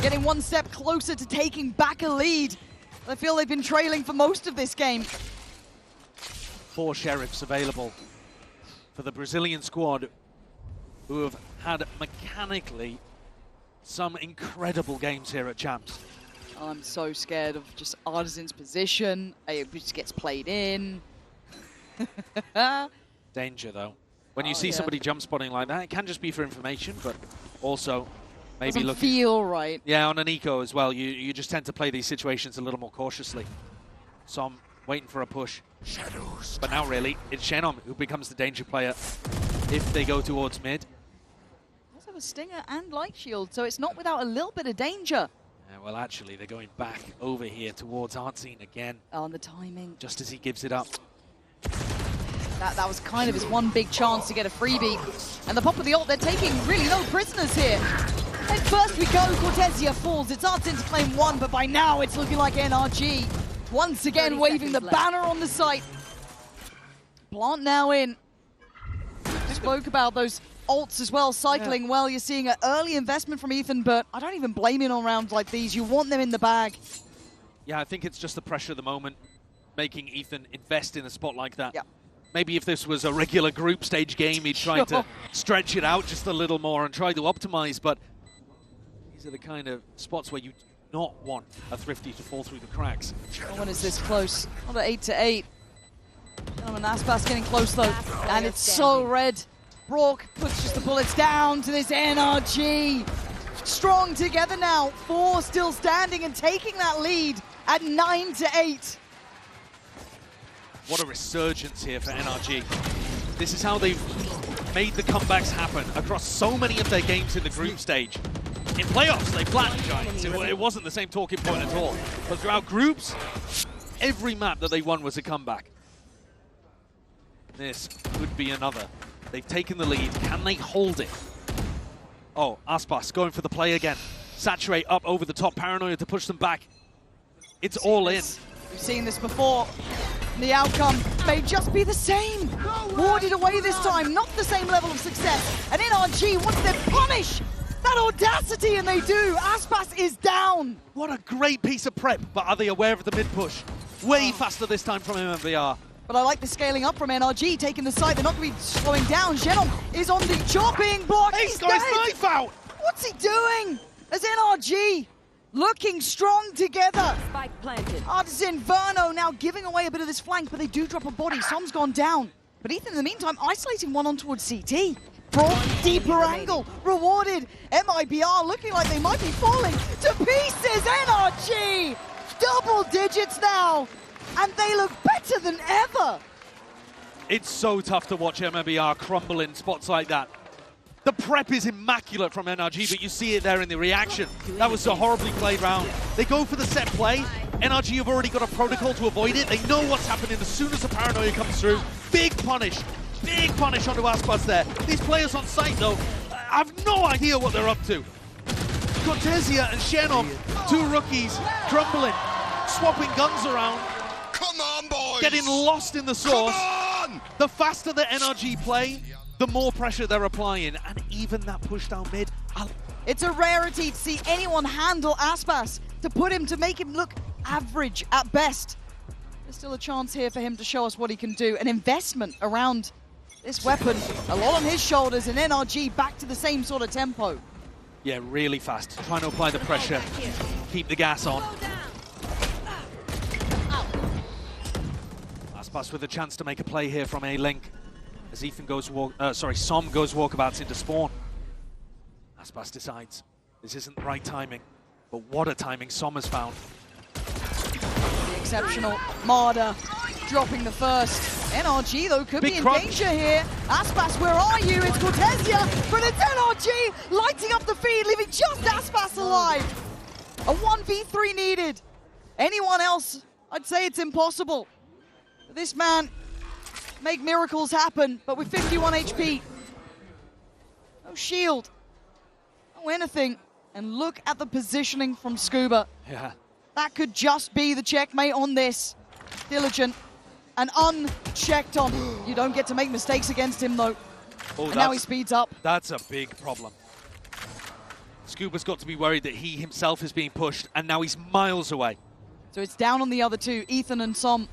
Getting one step closer to taking back a lead. I feel they've been trailing for most of this game. 4 sheriffs available for the Brazilian squad, who have had mechanically some incredible games here at Champs. I'm so scared of just Artisan's position. It just gets played in. Danger though. When you see somebody jump spotting like that, it can just be for information, but also maybe Doesn't looking. feel right. Yeah, on an eco as well. You just tend to play these situations a little more cautiously. So I'm waiting for a push. Shadows. But now really, it's Xenom who becomes the danger player if they go towards mid. Also a Stinger and Light Shield, so it's not without a little bit of danger. Yeah, well, actually, they're going back over here towards Artsine again. On the timing. Just as he gives it up. That was kind of his one big chance to get a freebie. And the pop of the ult, they're taking really no prisoners here. And first we go, Cortesia falls. It's Artin to claim 1, but by now it's looking like NRG. Once again waving the banner on the site. Plant now in. Spoke about those ults as well, cycling well. You're seeing an early investment from Ethan, but I don't even blame him on rounds like these. You want them in the bag. Yeah, I think it's just the pressure of the moment, making Ethan invest in a spot like that. Yeah. Maybe if this was a regular group stage game, he'd try to stretch it out just a little more and try to optimize, but these are the kind of spots where you do not want a Thrifty to fall through the cracks. When is this close? Not at 8-8. And Aspas getting close though, and it's so red. Brock puts just the bullets down to this NRG. Strong together now, 4 still standing and taking that lead at 9-8. What a resurgence here for NRG. This is how they've made the comebacks happen across so many of their games in the group stage. In playoffs, they flattened Giants. It wasn't the same talking point at all. But throughout groups, every map that they won was a comeback. This could be another. They've taken the lead. Can they hold it? Oh, Aspas going for the play again. Saturate up over the top. Paranoia to push them back. It's all in. We've seen this before. The outcome may just be the same. Warded away this time, not the same level of success. And NRG wants to punish that audacity, and they do. Aspas is down. What a great piece of prep, but are they aware of the mid-push? Way faster this time from MIBR. But I like the scaling up from NRG, taking the side. They're not going to be slowing down. Genom is on the chopping block. He's got his knife out! What's he doing? As NRG looking strong together. Spike planted. Artisan, Verno now giving away a bit of this flank, but they do drop a body. Som's gone down. But Ethan, in the meantime, isolating one on towards CT. Broad, deeper angle, rewarded. MIBR looking like they might be falling to pieces. NRG, double digits now, and they look better than ever. It's so tough to watch MIBR crumble in spots like that. The prep is immaculate from NRG, but you see it there in the reaction. That was a horribly played round. They go for the set play. NRG have already got a protocol to avoid it. They know what's happening as soon as the paranoia comes through. Big punish onto Aspas there. These players on site, though, have no idea what they're up to. Cortesia and Xenom Two rookies crumbling, swapping guns around, Come on, boys! getting lost in the source. Come on! The faster the NRG play, the more pressure they're applying, and even that push down mid. It's a rarity to see anyone handle Aspas, to make him look average at best. There's still a chance here for him to show us what he can do. An investment around this weapon, a lot on his shoulders, and NRG back to the same sort of tempo. Yeah, really fast. Trying to apply the pressure, keep the gas on. Aspas with a chance to make a play here from A-Link as Ethan goes Som goes walkabouts into spawn. Aspas decides this isn't the right timing, but what a timing Som has found. The exceptional Marder dropping the first. NRG, though, could Big be in crunch. danger here. Aspas, where are you? It's Cortesia, but it's NRG lighting up the feed, leaving just Aspas alive. A 1v3 needed. Anyone else, I'd say it's impossible. This man make miracles happen, but with 51 HP. No shield, no anything. And look at the positioning from Scuba. Yeah. That could just be the checkmate on this. Diligent and unchecked on. You don't get to make mistakes against him, though. Oh, And now he speeds up. That's a big problem. Scuba's got to be worried that he himself is being pushed, and now he's miles away. So it's down on the other two, Ethan and Som.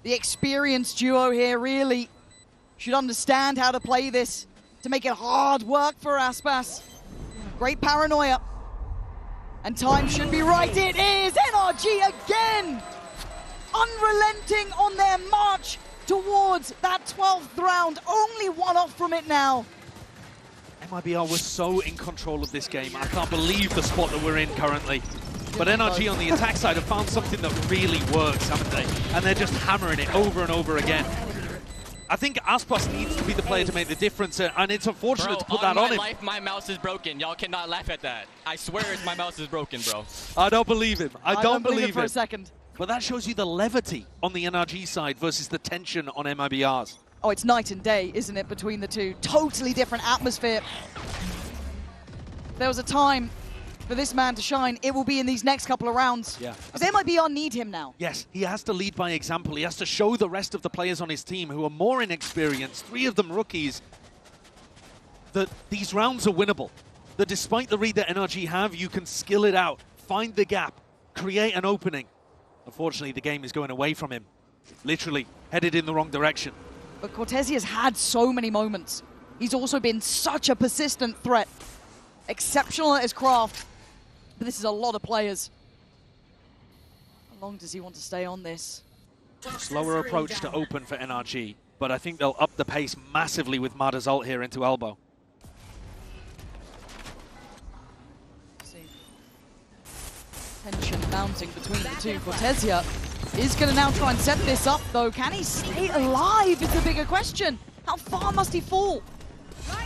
The experienced duo here really should understand how to play this to make it hard work for Aspas. Great paranoia. And time should be right. It is NRG again! Unrelenting on their march towards that 12th round. Only one off from it now. MIBR was so in control of this game. I can't believe the spot that we're in currently. But NRG on the attack side have found something that really works, haven't they? And they're just hammering it over and over again. I think Aspas needs to be the player to make the difference, and it's unfortunate to put that on him. Life, my mouse is broken. Y'all cannot laugh at that. I swear my mouse is broken, bro. I don't believe him. I don't believe it for him. a second. But that shows you the levity on the NRG side versus the tension on MIBR's. Oh, it's night and day, isn't it, between the two? Totally different atmosphere. If there was a time for this man to shine, it will be in these next couple of rounds. Yeah. Because MIBR need him now. Yes, he has to lead by example. He has to show the rest of the players on his team who are more inexperienced, 3 of them rookies, that these rounds are winnable. That despite the read that NRG have, you can skill it out, find the gap, create an opening. Unfortunately, the game is going away from him. Literally headed in the wrong direction. But Cortesi has had so many moments. He's also been such a persistent threat. Exceptional at his craft. But this is a lot of players. How long does he want to stay on this? Slower approach to open for NRG, but I think they'll up the pace massively with Marder's ult here into elbow. Tension mounting between the two. Cortesia is going to now try and set this up, though. Can he stay alive is the bigger question. How far must he fall?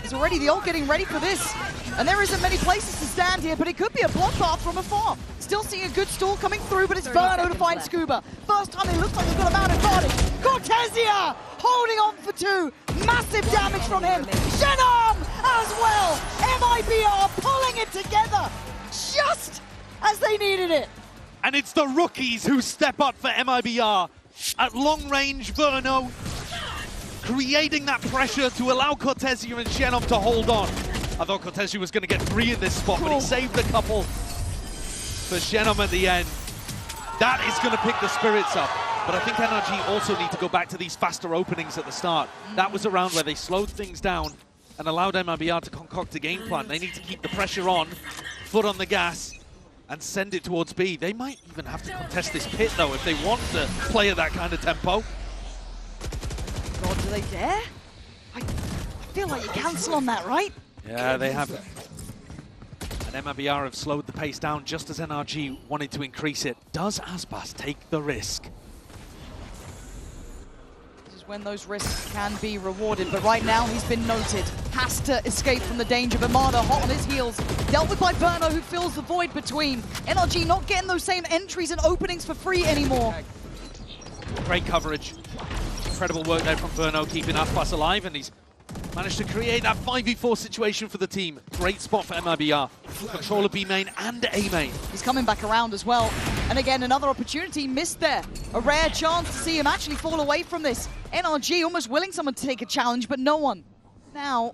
There's already the ult getting ready for this. And there isn't many places to stand here, but it could be a bloodbath from afar. Still seeing a good stall coming through, but it's Verno to find Scuba. First time it looks like they've got a man advantage. Cortesia holding on for 2. Massive damage from him. Shenam as well. MIBR pulling it together just as they needed it. And it's the rookies who step up for MIBR. At long range, Verno creating that pressure to allow Cortesia and Shenov to hold on. I thought Cortesia was going to get 3 in this spot, but he saved a couple for Shenov at the end. That is going to pick the spirits up. But I think NRG also need to go back to these faster openings at the start. That was a round where they slowed things down and allowed MIBR to concoct a game plan. They need to keep the pressure on, foot on the gas, and send it towards B. They might even have to contest this pit, though, if they want to play at that kind of tempo. God, do they dare? I feel like you cancel on that, right? Yeah, they have. And MIBR have slowed the pace down just as NRG wanted to increase it. Does Aspas take the risk? This is when those risks can be rewarded, but right now he's been noted. Has to escape from the danger, but Marder hot on his heels. Dealt with by Verno, who fills the void between. NRG not getting those same entries and openings for free anymore. Great coverage. Incredible work there from Verno, keeping Aspas alive, and he's Managed to create that 5v4 situation for the team. Great spot for MIBR. Control of B main and A main. He's coming back around as well. And again, another opportunity missed there. A rare chance to see him actually fall away from this. NRG almost willing someone to take a challenge, but no one now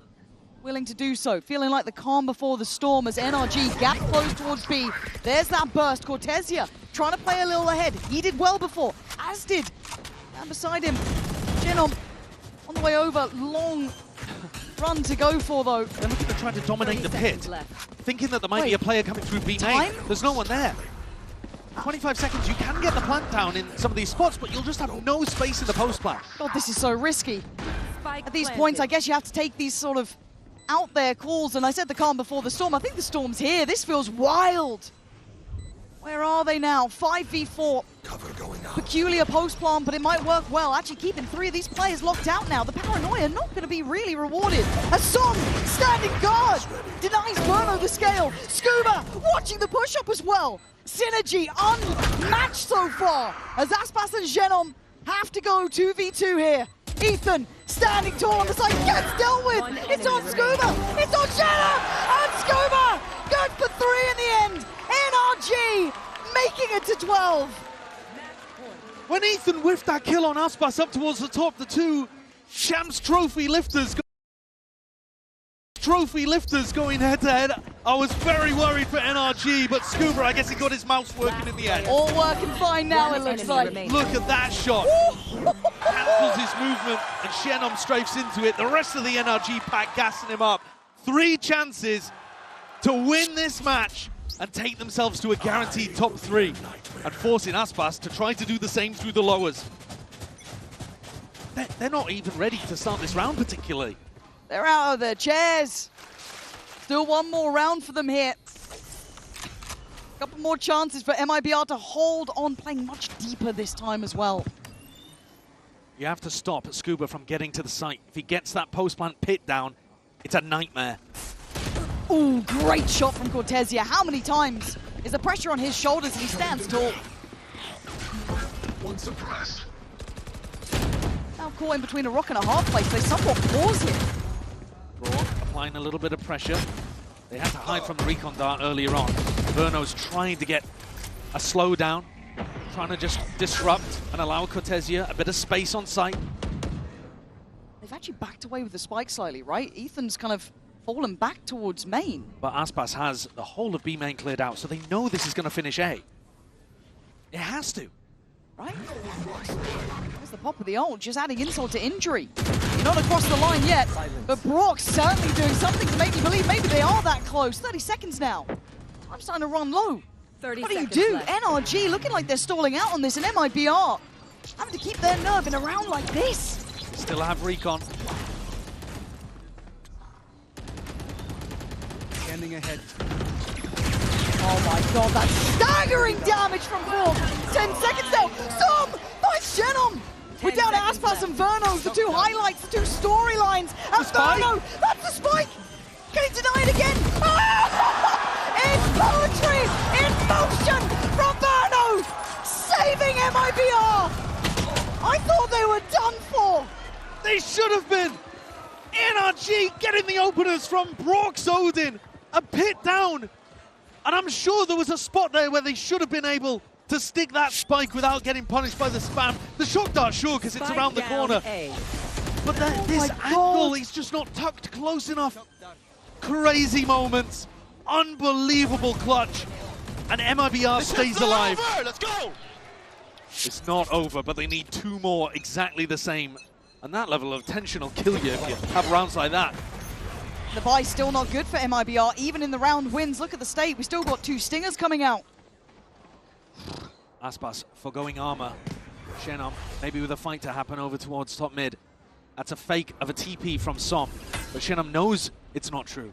willing to do so. Feeling like the calm before the storm as NRG gap closed towards B. There's that burst. Cortezia trying to play a little ahead. He did well before, as did. And beside him, Genom on the way over. Long run to go for, though. They're looking to try to dominate the pit, thinking that there might be a player coming through B main. There's no one there. 25 seconds, you can get the plant down in some of these spots, but you'll just have no space in the post plant. God, this is so risky. Spike At these planted. points, I guess you have to take these sort of out there calls, and I said the calm before the storm. I think the storm's here. This feels wild. Where are they now? 5v4. Cover going out. Peculiar post plant, but it might work well. Actually keeping 3 of these players locked out now. The paranoia not going to be really rewarded. A Som standing guard denies Burno the scale. Scuba watching the push up as well. Synergy unmatched so far as Aspas and Genom have to go 2v2 here. Ethan standing tall on the side, gets dealt with. It's on Scuba. It's on Genom. And Scuba good for 3 in the end. NRG making it to 12. When Ethan whiffed that kill on Aspas up towards the top, the two Champs Trophy lifters going head-to-head. I was very worried for NRG, but Scuba, I guess he got his mouse working in the end. All working fine now, it looks like. Look at that shot. Cancels his movement, and Genom strafes into it. The rest of the NRG pack gassing him up. 3 chances to win this match and take themselves to a guaranteed top 3, and forcing Aspas to try to do the same through the lowers. They're not even ready to start this round particularly. They're out of their chairs. Still one more round for them here. Couple more chances for MIBR to hold on, playing much deeper this time as well. You have to stop Scuba from getting to the site. If he gets that post-plant pit down, it's a nightmare. Ooh, great shot from Cortezia. How many times is the pressure on his shoulders and he stands tall? One suppressed. Now caught in between a rock and a hard place. They somewhat pause here. Broad applying a little bit of pressure. They had to hide from the recon dart earlier on. Verno's trying to get a slowdown, trying to just disrupt and allow Cortezia a bit of space on site. They've actually backed away with the spike slightly, right? Ethan's kind of fallen back towards main. But Aspas has the whole of B main cleared out, so they know this is going to finish A. It has to. Right? There's the pop of the ult, just adding insult to injury. You're not across the line yet, but Brock's certainly doing something to make me believe maybe they are that close. 30 seconds now. I'm starting to run low. 30 What do you seconds do? left. NRG looking like they're stalling out on this, and MIBR having to keep their nerve in a round like this. Still have recon. Standing ahead. Oh my god, that's staggering damage from Brock. 10 seconds now. Som finds Genom. We're down to Aspas and Verno, the 2 highlights, the 2 storylines. And Verno, that's the spike. Can he deny it again? Ah! It's poetry in motion from Verno, saving MIBR. I thought they were done for. They should have been. NRG getting the openers from Brock's Odin. A pit down. And I'm sure there was a spot there where they should have been able to stick that spike without getting punished by the spam. The shock dart, sure, because it's around the corner. But this angle is just not tucked close enough. Crazy moments. Unbelievable clutch. And MIBR stays alive. Let's go! It's not over, but they need 2 more exactly the same. And that level of tension will kill you if you have rounds like that. The buy's still not good for MIBR, even in the round wins. Look at the state, we still got 2 stingers coming out. Aspas foregoing armor. Genom, maybe with a fight to happen over towards top mid. That's a fake of a TP from Som, but Genom knows it's not true.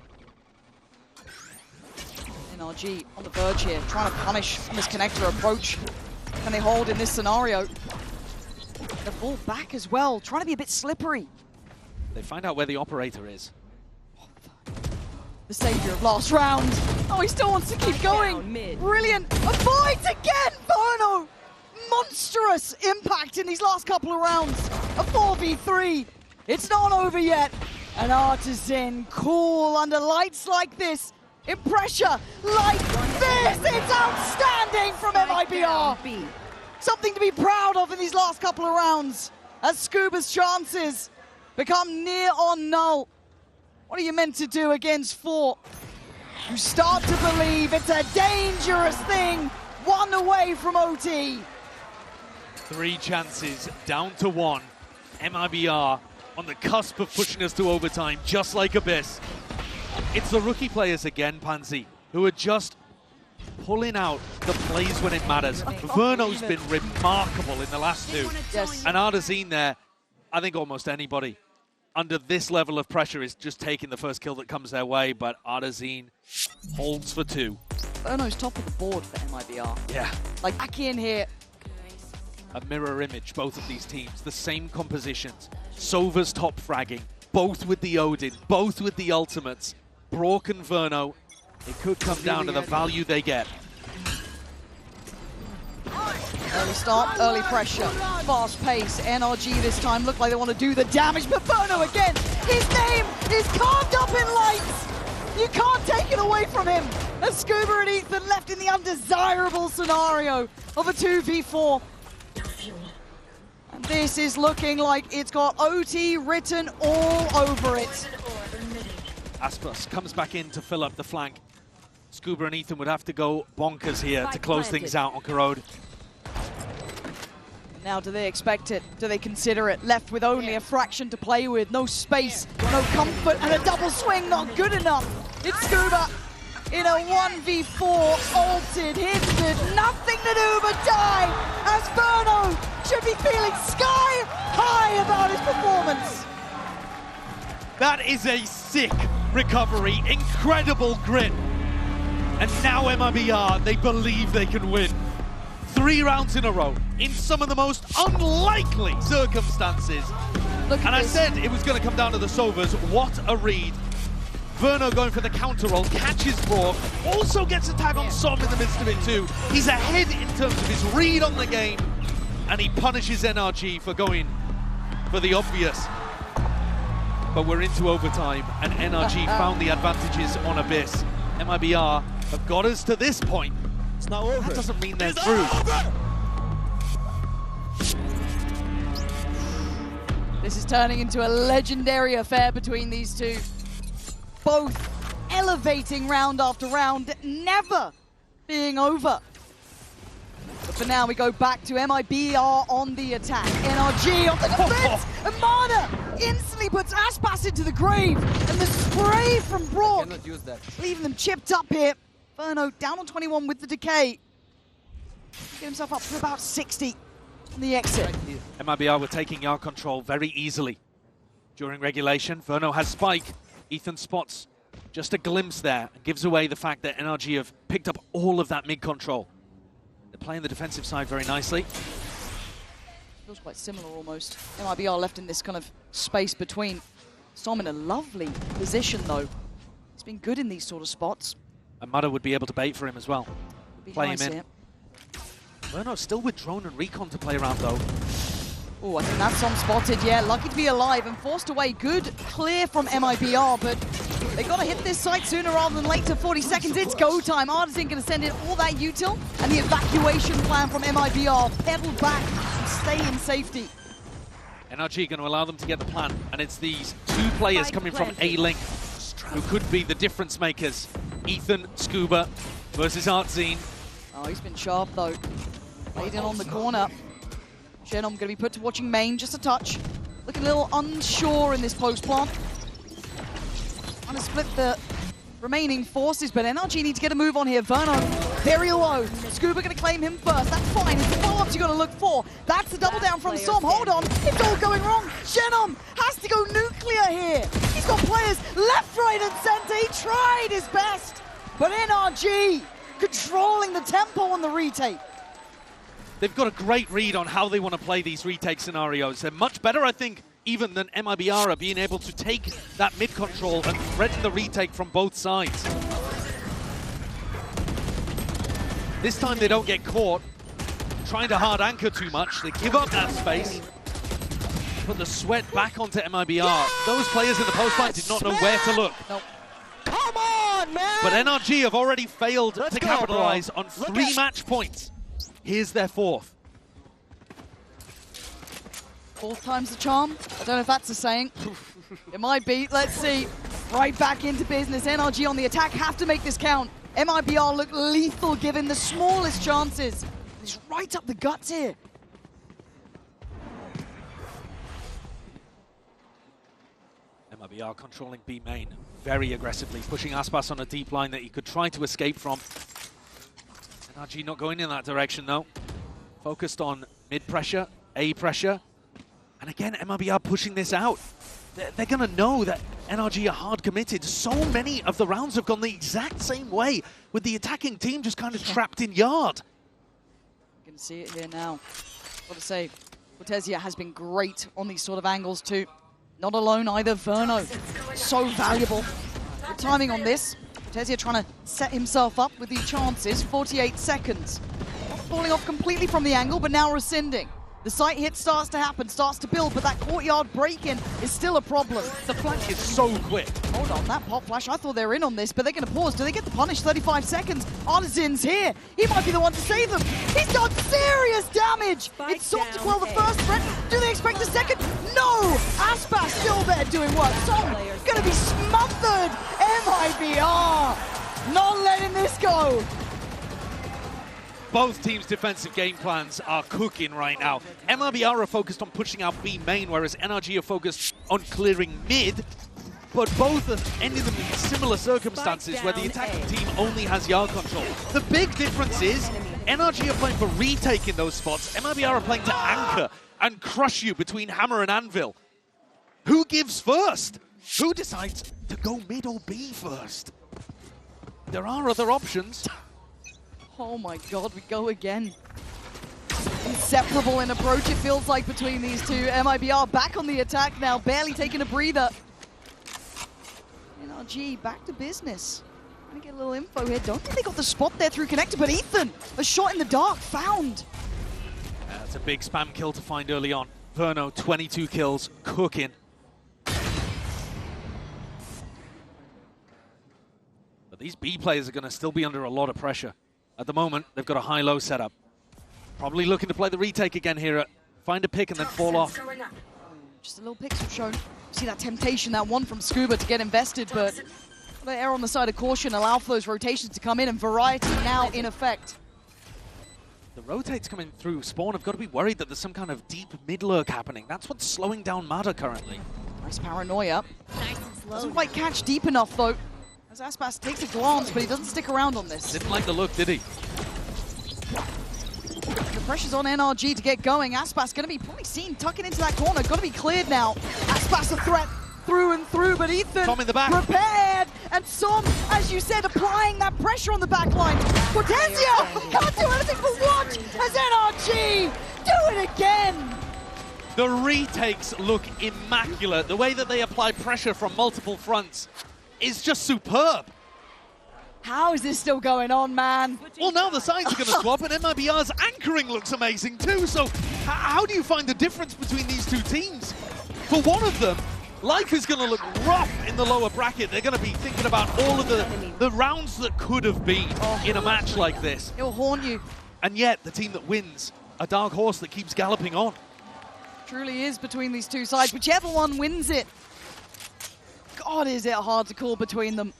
NRG on the verge here, trying to punish this connector approach. Can they hold in this scenario? The ball back as well, trying to be a bit slippery. They find out where the operator is. The savior of last round. Oh, he still wants to keep going. Brilliant. Avoids again, Verno. Monstrous impact in these last couple of rounds. A 4v3. It's not over yet. An Artisan cool under lights like this, in pressure like this. It's outstanding from MIBR. B. Something to be proud of in these last couple of rounds, as Scuba's chances become near on null. What are you meant to do against 4? You start to believe it's a dangerous thing. 1 away from OT. 3 chances, down to 1. MIBR on the cusp of pushing us to overtime, just like Abyss. It's the rookie players again, Pansy, who are just pulling out the plays when it matters. Verno's been remarkable in the last 2. Yes. And Artazine there, I think almost anybody under this level of pressure is just taking the first kill that comes their way, but Artazine holds for 2. Verno's top of the board for MIBR. Yeah. Like, back in here. A mirror image, both of these teams, the same compositions. Sova's top fragging, both with the Odin, both with the ultimates. Brock and Verno, it could come down to the value they get. Early start, early pressure, fast pace. NRG this time look like they want to do the damage, but Verno again, his name is carved up in lights. You can't take it away from him. As Scuba and Ethan left in the undesirable scenario of a 2v4. And this is looking like it's got OT written all over it. Aspas comes back in to fill up the flank. Scuba and Ethan would have to go bonkers here to close things out on Corrode. Now, do they expect it? Do they consider it? Left with only a fraction to play with, no space, no comfort, and a double swing not good enough. It's Scuba in a 1v4, ulted, hindered, nothing to do but die, as Verno should be feeling sky high about his performance. That is a sick recovery, incredible grit. And now MIBR, they believe they can win. 3 rounds in a row, in some of the most unlikely circumstances. Look at And I this. said it was going to come down to the Sovas. What a read. Verno going for the counter roll, catches Brock, also gets a tag on Som in the midst of it too. He's ahead in terms of his read on the game, and he punishes NRG for going for the obvious. But we're into overtime, and NRG found the advantages on Abyss. MIBR have got us to this point. It's not over. That doesn't mean they're through. This is turning into a legendary affair between these two. Both elevating round after round, never being over. But for now, we go back to MIBR on the attack. NRG on the defense, and Mana instantly puts Aspas into the grave. And the spray from Brock, Cannot use that. leaving them chipped up here. Verno down on 21 with the decay. Get himself up to about 60 on the exit. Right here. MIBR were taking yard control very easily during regulation. Verno has spike. Ethan spots just a glimpse there and gives away the fact that NRG have picked up all of that mid control. They're playing the defensive side very nicely. Feels quite similar almost. MIBR left in this kind of space between. Som in a lovely position though. He's been good in these sort of spots. And Mudder would be able to bait for him as well. Would be Play nice him in. here. Verno still with drone and recon to play around though. Oh, I think that's Som spotted, yeah. Lucky to be alive and forced away. Good clear from MIBR, but they got to hit this site sooner rather than later. 40 seconds, it's go time. Artisan going to send in all that util, and the evacuation plan from MIBR pedaled back and stay in safety. NRG going to allow them to get the plan, and it's these 2 players coming from A-Link who could be the difference makers. Ethan, Scuba versus Artzine. Oh, he's been sharp though. Laid in on the corner. Shenom going to be put to watching main, just a touch. Looking a little unsure in this post plant. Trying to split the remaining forces, but NRG need to get a move on here. Verno, very low. Scuba going to claim him first. That's fine. It's the follow-ups you got to look for. That's the double down from Som. Hold on. It's all going wrong. Shenom has to go nuclear here. He's got players left, right, and center. He tried his best, but NRG controlling the tempo on the retake. They've got a great read on how they want to play these retake scenarios. They're much better, I think, even than MIBR are being able to take that mid control and threaten the retake from both sides. This time they don't get caught trying to hard anchor too much. They give up that space. put the sweat back onto MIBR. Those players in the post line did not know where to look. Nope. Come on, man! But NRG have already failed Let's to go, capitalize bro. on Look 3 at- match points. Here's their 4th. 4th time's the charm. I don't know if that's a saying. It might be. Let's see. Right back into business. NRG on the attack. Have to make this count. MIBR look lethal given the smallest chances. He's right up the guts here. MIBR controlling B main very aggressively, pushing Aspas on a deep line that he could try to escape from. NRG not going in that direction though. Focused on mid pressure, A pressure. And again, MIBR pushing this out. They're going to know that NRG are hard committed. So many of the rounds have gone the exact same way, with the attacking team just kind of trapped in yard. You can see it here now. Gotta say, Cortesia has been great on these sort of angles too. Not alone either, Verno. So valuable. Good timing on this. Cortesia trying to set himself up with the chances. 48 seconds. Not falling off completely from the angle, but now rescinding. The site hit starts to happen, starts to build, but that courtyard break-in is still a problem. The flank is so quick. Hold on, that pop flash, I thought they were in on this, but they're going to pause. Do they get the punish? 35 seconds. Artisan's here. He might be the one to save them. He's done serious damage. Spike It's Som to down quell the A. first threat. Do they expect the second? No! Aspas still there doing work. Som going to be smothered. MIBR not letting this go. Both teams' defensive game plans are cooking right now. MIBR are focused on pushing out B main, whereas NRG are focused on clearing mid. But both have ended them in similar circumstances where the attacking team only has yard control. The big difference is NRG are playing for retake in those spots. MIBR are playing to anchor and crush you between hammer and anvil. Who gives first? Who decides to go mid or B first? There are other options. Oh my god, we go again. Inseparable in approach, it feels like, between these two. MIBR back on the attack now, barely taking a breather. NRG back to business. Trying to get a little info here. Don't think they got the spot there through connector, but Ethan, a shot in the dark, found. That's a big spam kill to find early on. Verno, 22 kills, cooking. But these B players are going to still be under a lot of pressure. At the moment, they've got a high-low setup. Probably looking to play the retake again here. Find a pick and then fall off. Just a little pixel shown. See that temptation, that one from Scuba to get invested, but they err on the side of caution, allow for those rotations to come in, and variety now in effect. The rotates coming through. Spawn have got to be worried that there's some kind of deep mid-lurk happening. That's what's slowing down Mada currently. Nice paranoia. Doesn't quite catch deep enough, though. As Aspas takes a glance, but he doesn't stick around on this. Didn't like the look, did he? The pressure's on NRG to get going. Aspas going to be probably seen tucking into that corner. Got to be cleared now. Aspas a threat through and through, but Ethan Som in the back. prepared. And Som, as you said, applying that pressure on the back line. Cortesia can't do anything but watch as NRG do it again. The retakes look immaculate. The way that they apply pressure from multiple fronts is just superb. How is this still going on, man? Well, now the sides are going to swap, and MIBR's anchoring looks amazing too. So how do you find the difference between these two teams? For one of them, life is going to look rough in the lower bracket. They're going to be thinking about all of the rounds that could have been in a match like this. It'll haunt you. And yet, the team that wins, a dark horse that keeps galloping on. Truly is between these two sides. Whichever one wins it. God, is it hard to call between them.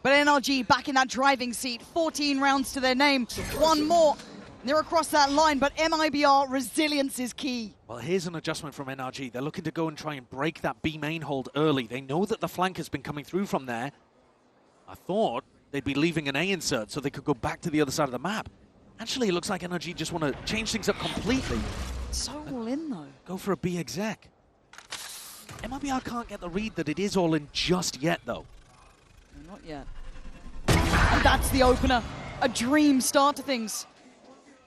But NRG back in that driving seat. 14 rounds to their name. One more. They're across that line, but MIBR resilience is key. Well, here's an adjustment from NRG. They're looking to go and try and break that B main hold early. They know that the flank has been coming through from there. I thought they'd be leaving an A insert so they could go back to the other side of the map. Actually, it looks like NRG just want to change things up completely. So all in, though. Go for a B exec. MIBR can't get the read that it is all in just yet, though. No, not yet. And that's the opener. A dream start to things.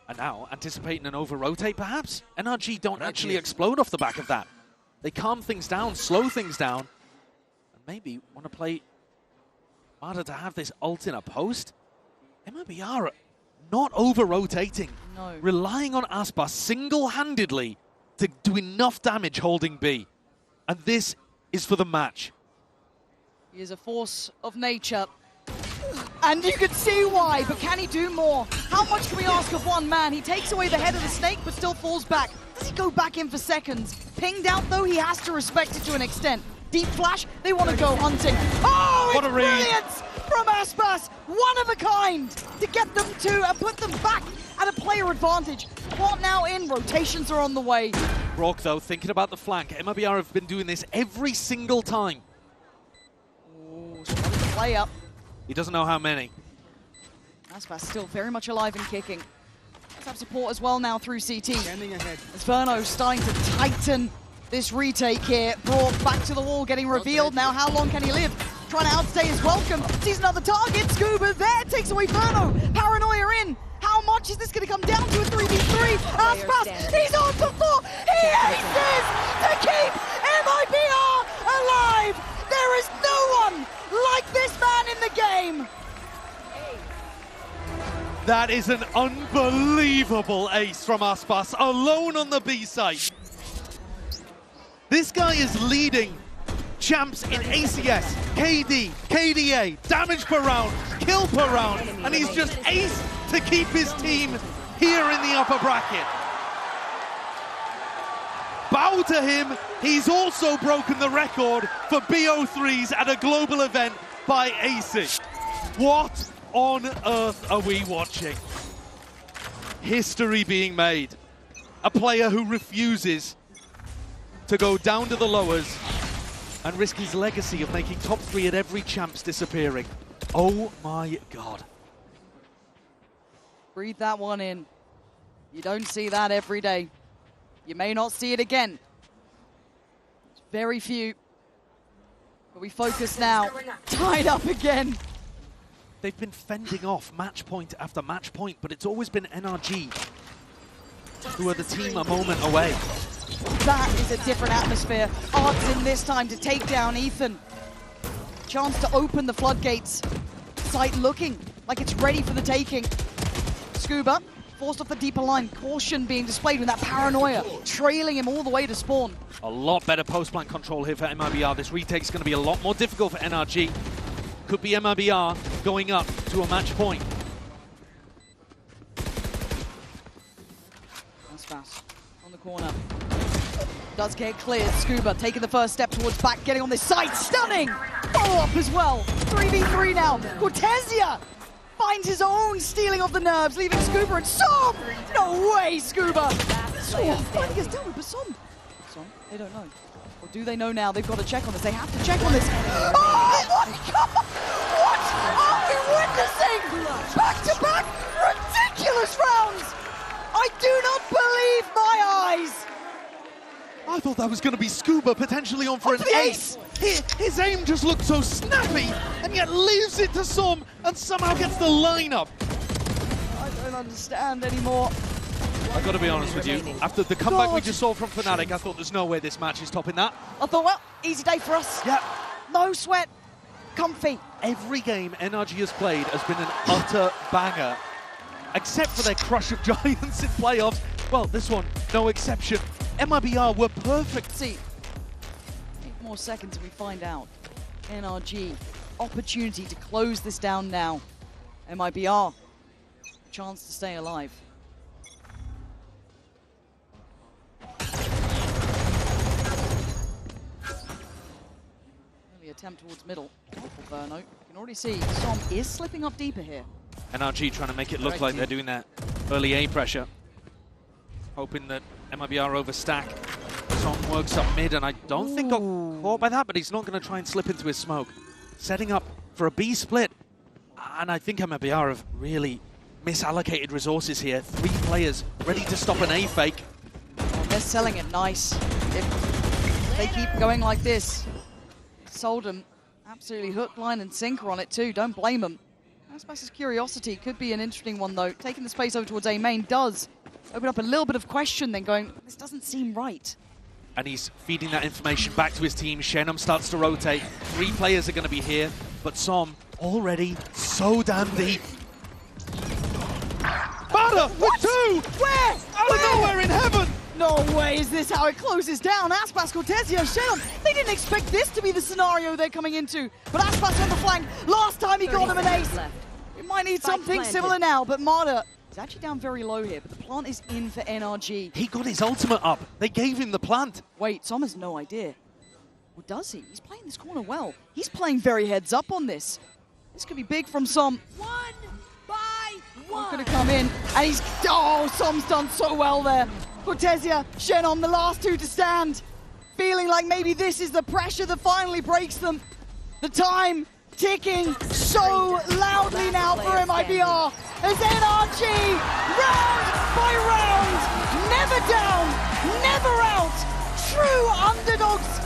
And now, anticipating an over-rotate, perhaps? NRG don't actually explode off the back of that. They calm things down, slow things down, and maybe want to play Mada to have this ult in a post. MIBR not over-rotating, No. relying on Aspas single-handedly to do enough damage holding B. And this is for the match. He is a force of nature. And you can see why, but can he do more? How much can we ask of one man? He takes away the head of the snake, but still falls back. Does he go back in for seconds? Pinged out, though, he has to respect it to an extent. Deep flash, they want to go hunting. Oh, What it's a read. brilliance from Aspas! One of a kind to get them to and put them back at a player advantage. What now in? Rotations are on the way. Rock, though, thinking about the flank. MIBR have been doing this every single time. Ooh, so what is the play up? He doesn't know how many. Aspas still very much alive and kicking. Let's have support as well now through CT. Standing ahead. As Verno starting to tighten this retake here. Brought back to the wall, getting revealed. Now how long can he live? Trying to outstay his welcome. Sees another target. Scuba there takes away Verno. Paranoia in. How much is this going to come down to a 3v3? Aspas, he's on for 4. He aces to keep MIBR alive. There is no one like this man in the game. That is an unbelievable ace from Aspas, alone on the B site. This guy is leading champs in ACS, KD, KDA, damage per round, kill per round, and he's just ace to keep his team here in the upper bracket. Bow to him, he's also broken the record for BO3s at a global event by acing. What on earth are we watching? History being made. A player who refuses to go down to the lowers and risk his legacy of making top 3 at every champs disappearing. Oh my God. Breathe that one in. You don't see that every day. You may not see it again. It's very few. But we focus now. Tied up again. They've been fending off match point after match point, but it's always been NRG who are the team a moment away. That is a different atmosphere. Art's in this time to take down Ethan. Chance to open the floodgates. Sight looking like it's ready for the taking. Scuba forced off the deeper line. Caution being displayed with that paranoia, trailing him all the way to spawn. A lot better post-plant control here for MIBR. This retake's going to be a lot more difficult for NRG. Could be MIBR going up to a match point. That's fast. On the corner. Does get cleared. Scuba taking the first step towards back, getting on this side. Stunning! Follow-up as well. 3v3 now. Cortesia finds his own stealing of the nerves, leaving Scuba and Som! No way, Scuba! Finding his down with Basom. Som, they don't know. Or do they know now? They've got to check on this. They have to check on this. Oh my God! What are we witnessing? Back-to-back ridiculous rounds! I do not believe my eyes! I thought that was going to be Scuba potentially on for an ace. His aim just looked so snappy, and yet leaves it to Som and somehow gets the lineup. I don't understand anymore. I've got to be honest with you. After the comeback we just saw from Fnatic, I thought there's no way this match is topping that. I thought, well, easy day for us. Yeah. No sweat. Comfy. Every game NRG has played has been an utter banger, except for their crush of giants in playoffs. Well, this one, no exception. MIBR were perfect. See, 8 more seconds and we find out. NRG, opportunity to close this down now. MIBR, chance to stay alive. Early attempt towards middle for Verno. You can already see Som is slipping up deeper here. NRG trying to make it look like they're doing that early A pressure. Hoping that MIBR overstack. Som works up mid, and I don't think got caught by that, but he's not going to try and slip into his smoke. Setting up for a B split. And I think MIBR have really misallocated resources here. 3 players ready to stop an A fake. Oh, they're selling it nice. If they keep going like this, sold them absolutely hook, line, and sinker on it too. Don't blame them. Aspas' curiosity could be an interesting one though. Taking the space over towards A main does open up a little bit of question, then going, this doesn't seem right. And he's feeding that information back to his team. Shenum starts to rotate. 3 players are going to be here, but Som already so damn deep. Bada with 2! Where? Out of nowhere in heaven! No way is this how it closes down. Aspas, Cortesia, Shelon, they didn't expect this to be the scenario they're coming into. But Aspas on the flank, last time he got him an ace. Left. We might need Spike something planted. similar now, but Marta is actually down very low here, but the plant is in for NRG. He got his ultimate up. They gave him the plant. Wait, Som has no idea. Or does he? He's playing this corner well. He's playing very heads up on this. This could be big from Som. One by one. Gonna come in, and he's, oh, Som's done so well there. Cortesia, Shannon, the last two to stand. Feeling like maybe this is the pressure that finally breaks them. The time ticking so loudly now for MIBR as NRG, round by round, never down, never out. True underdogs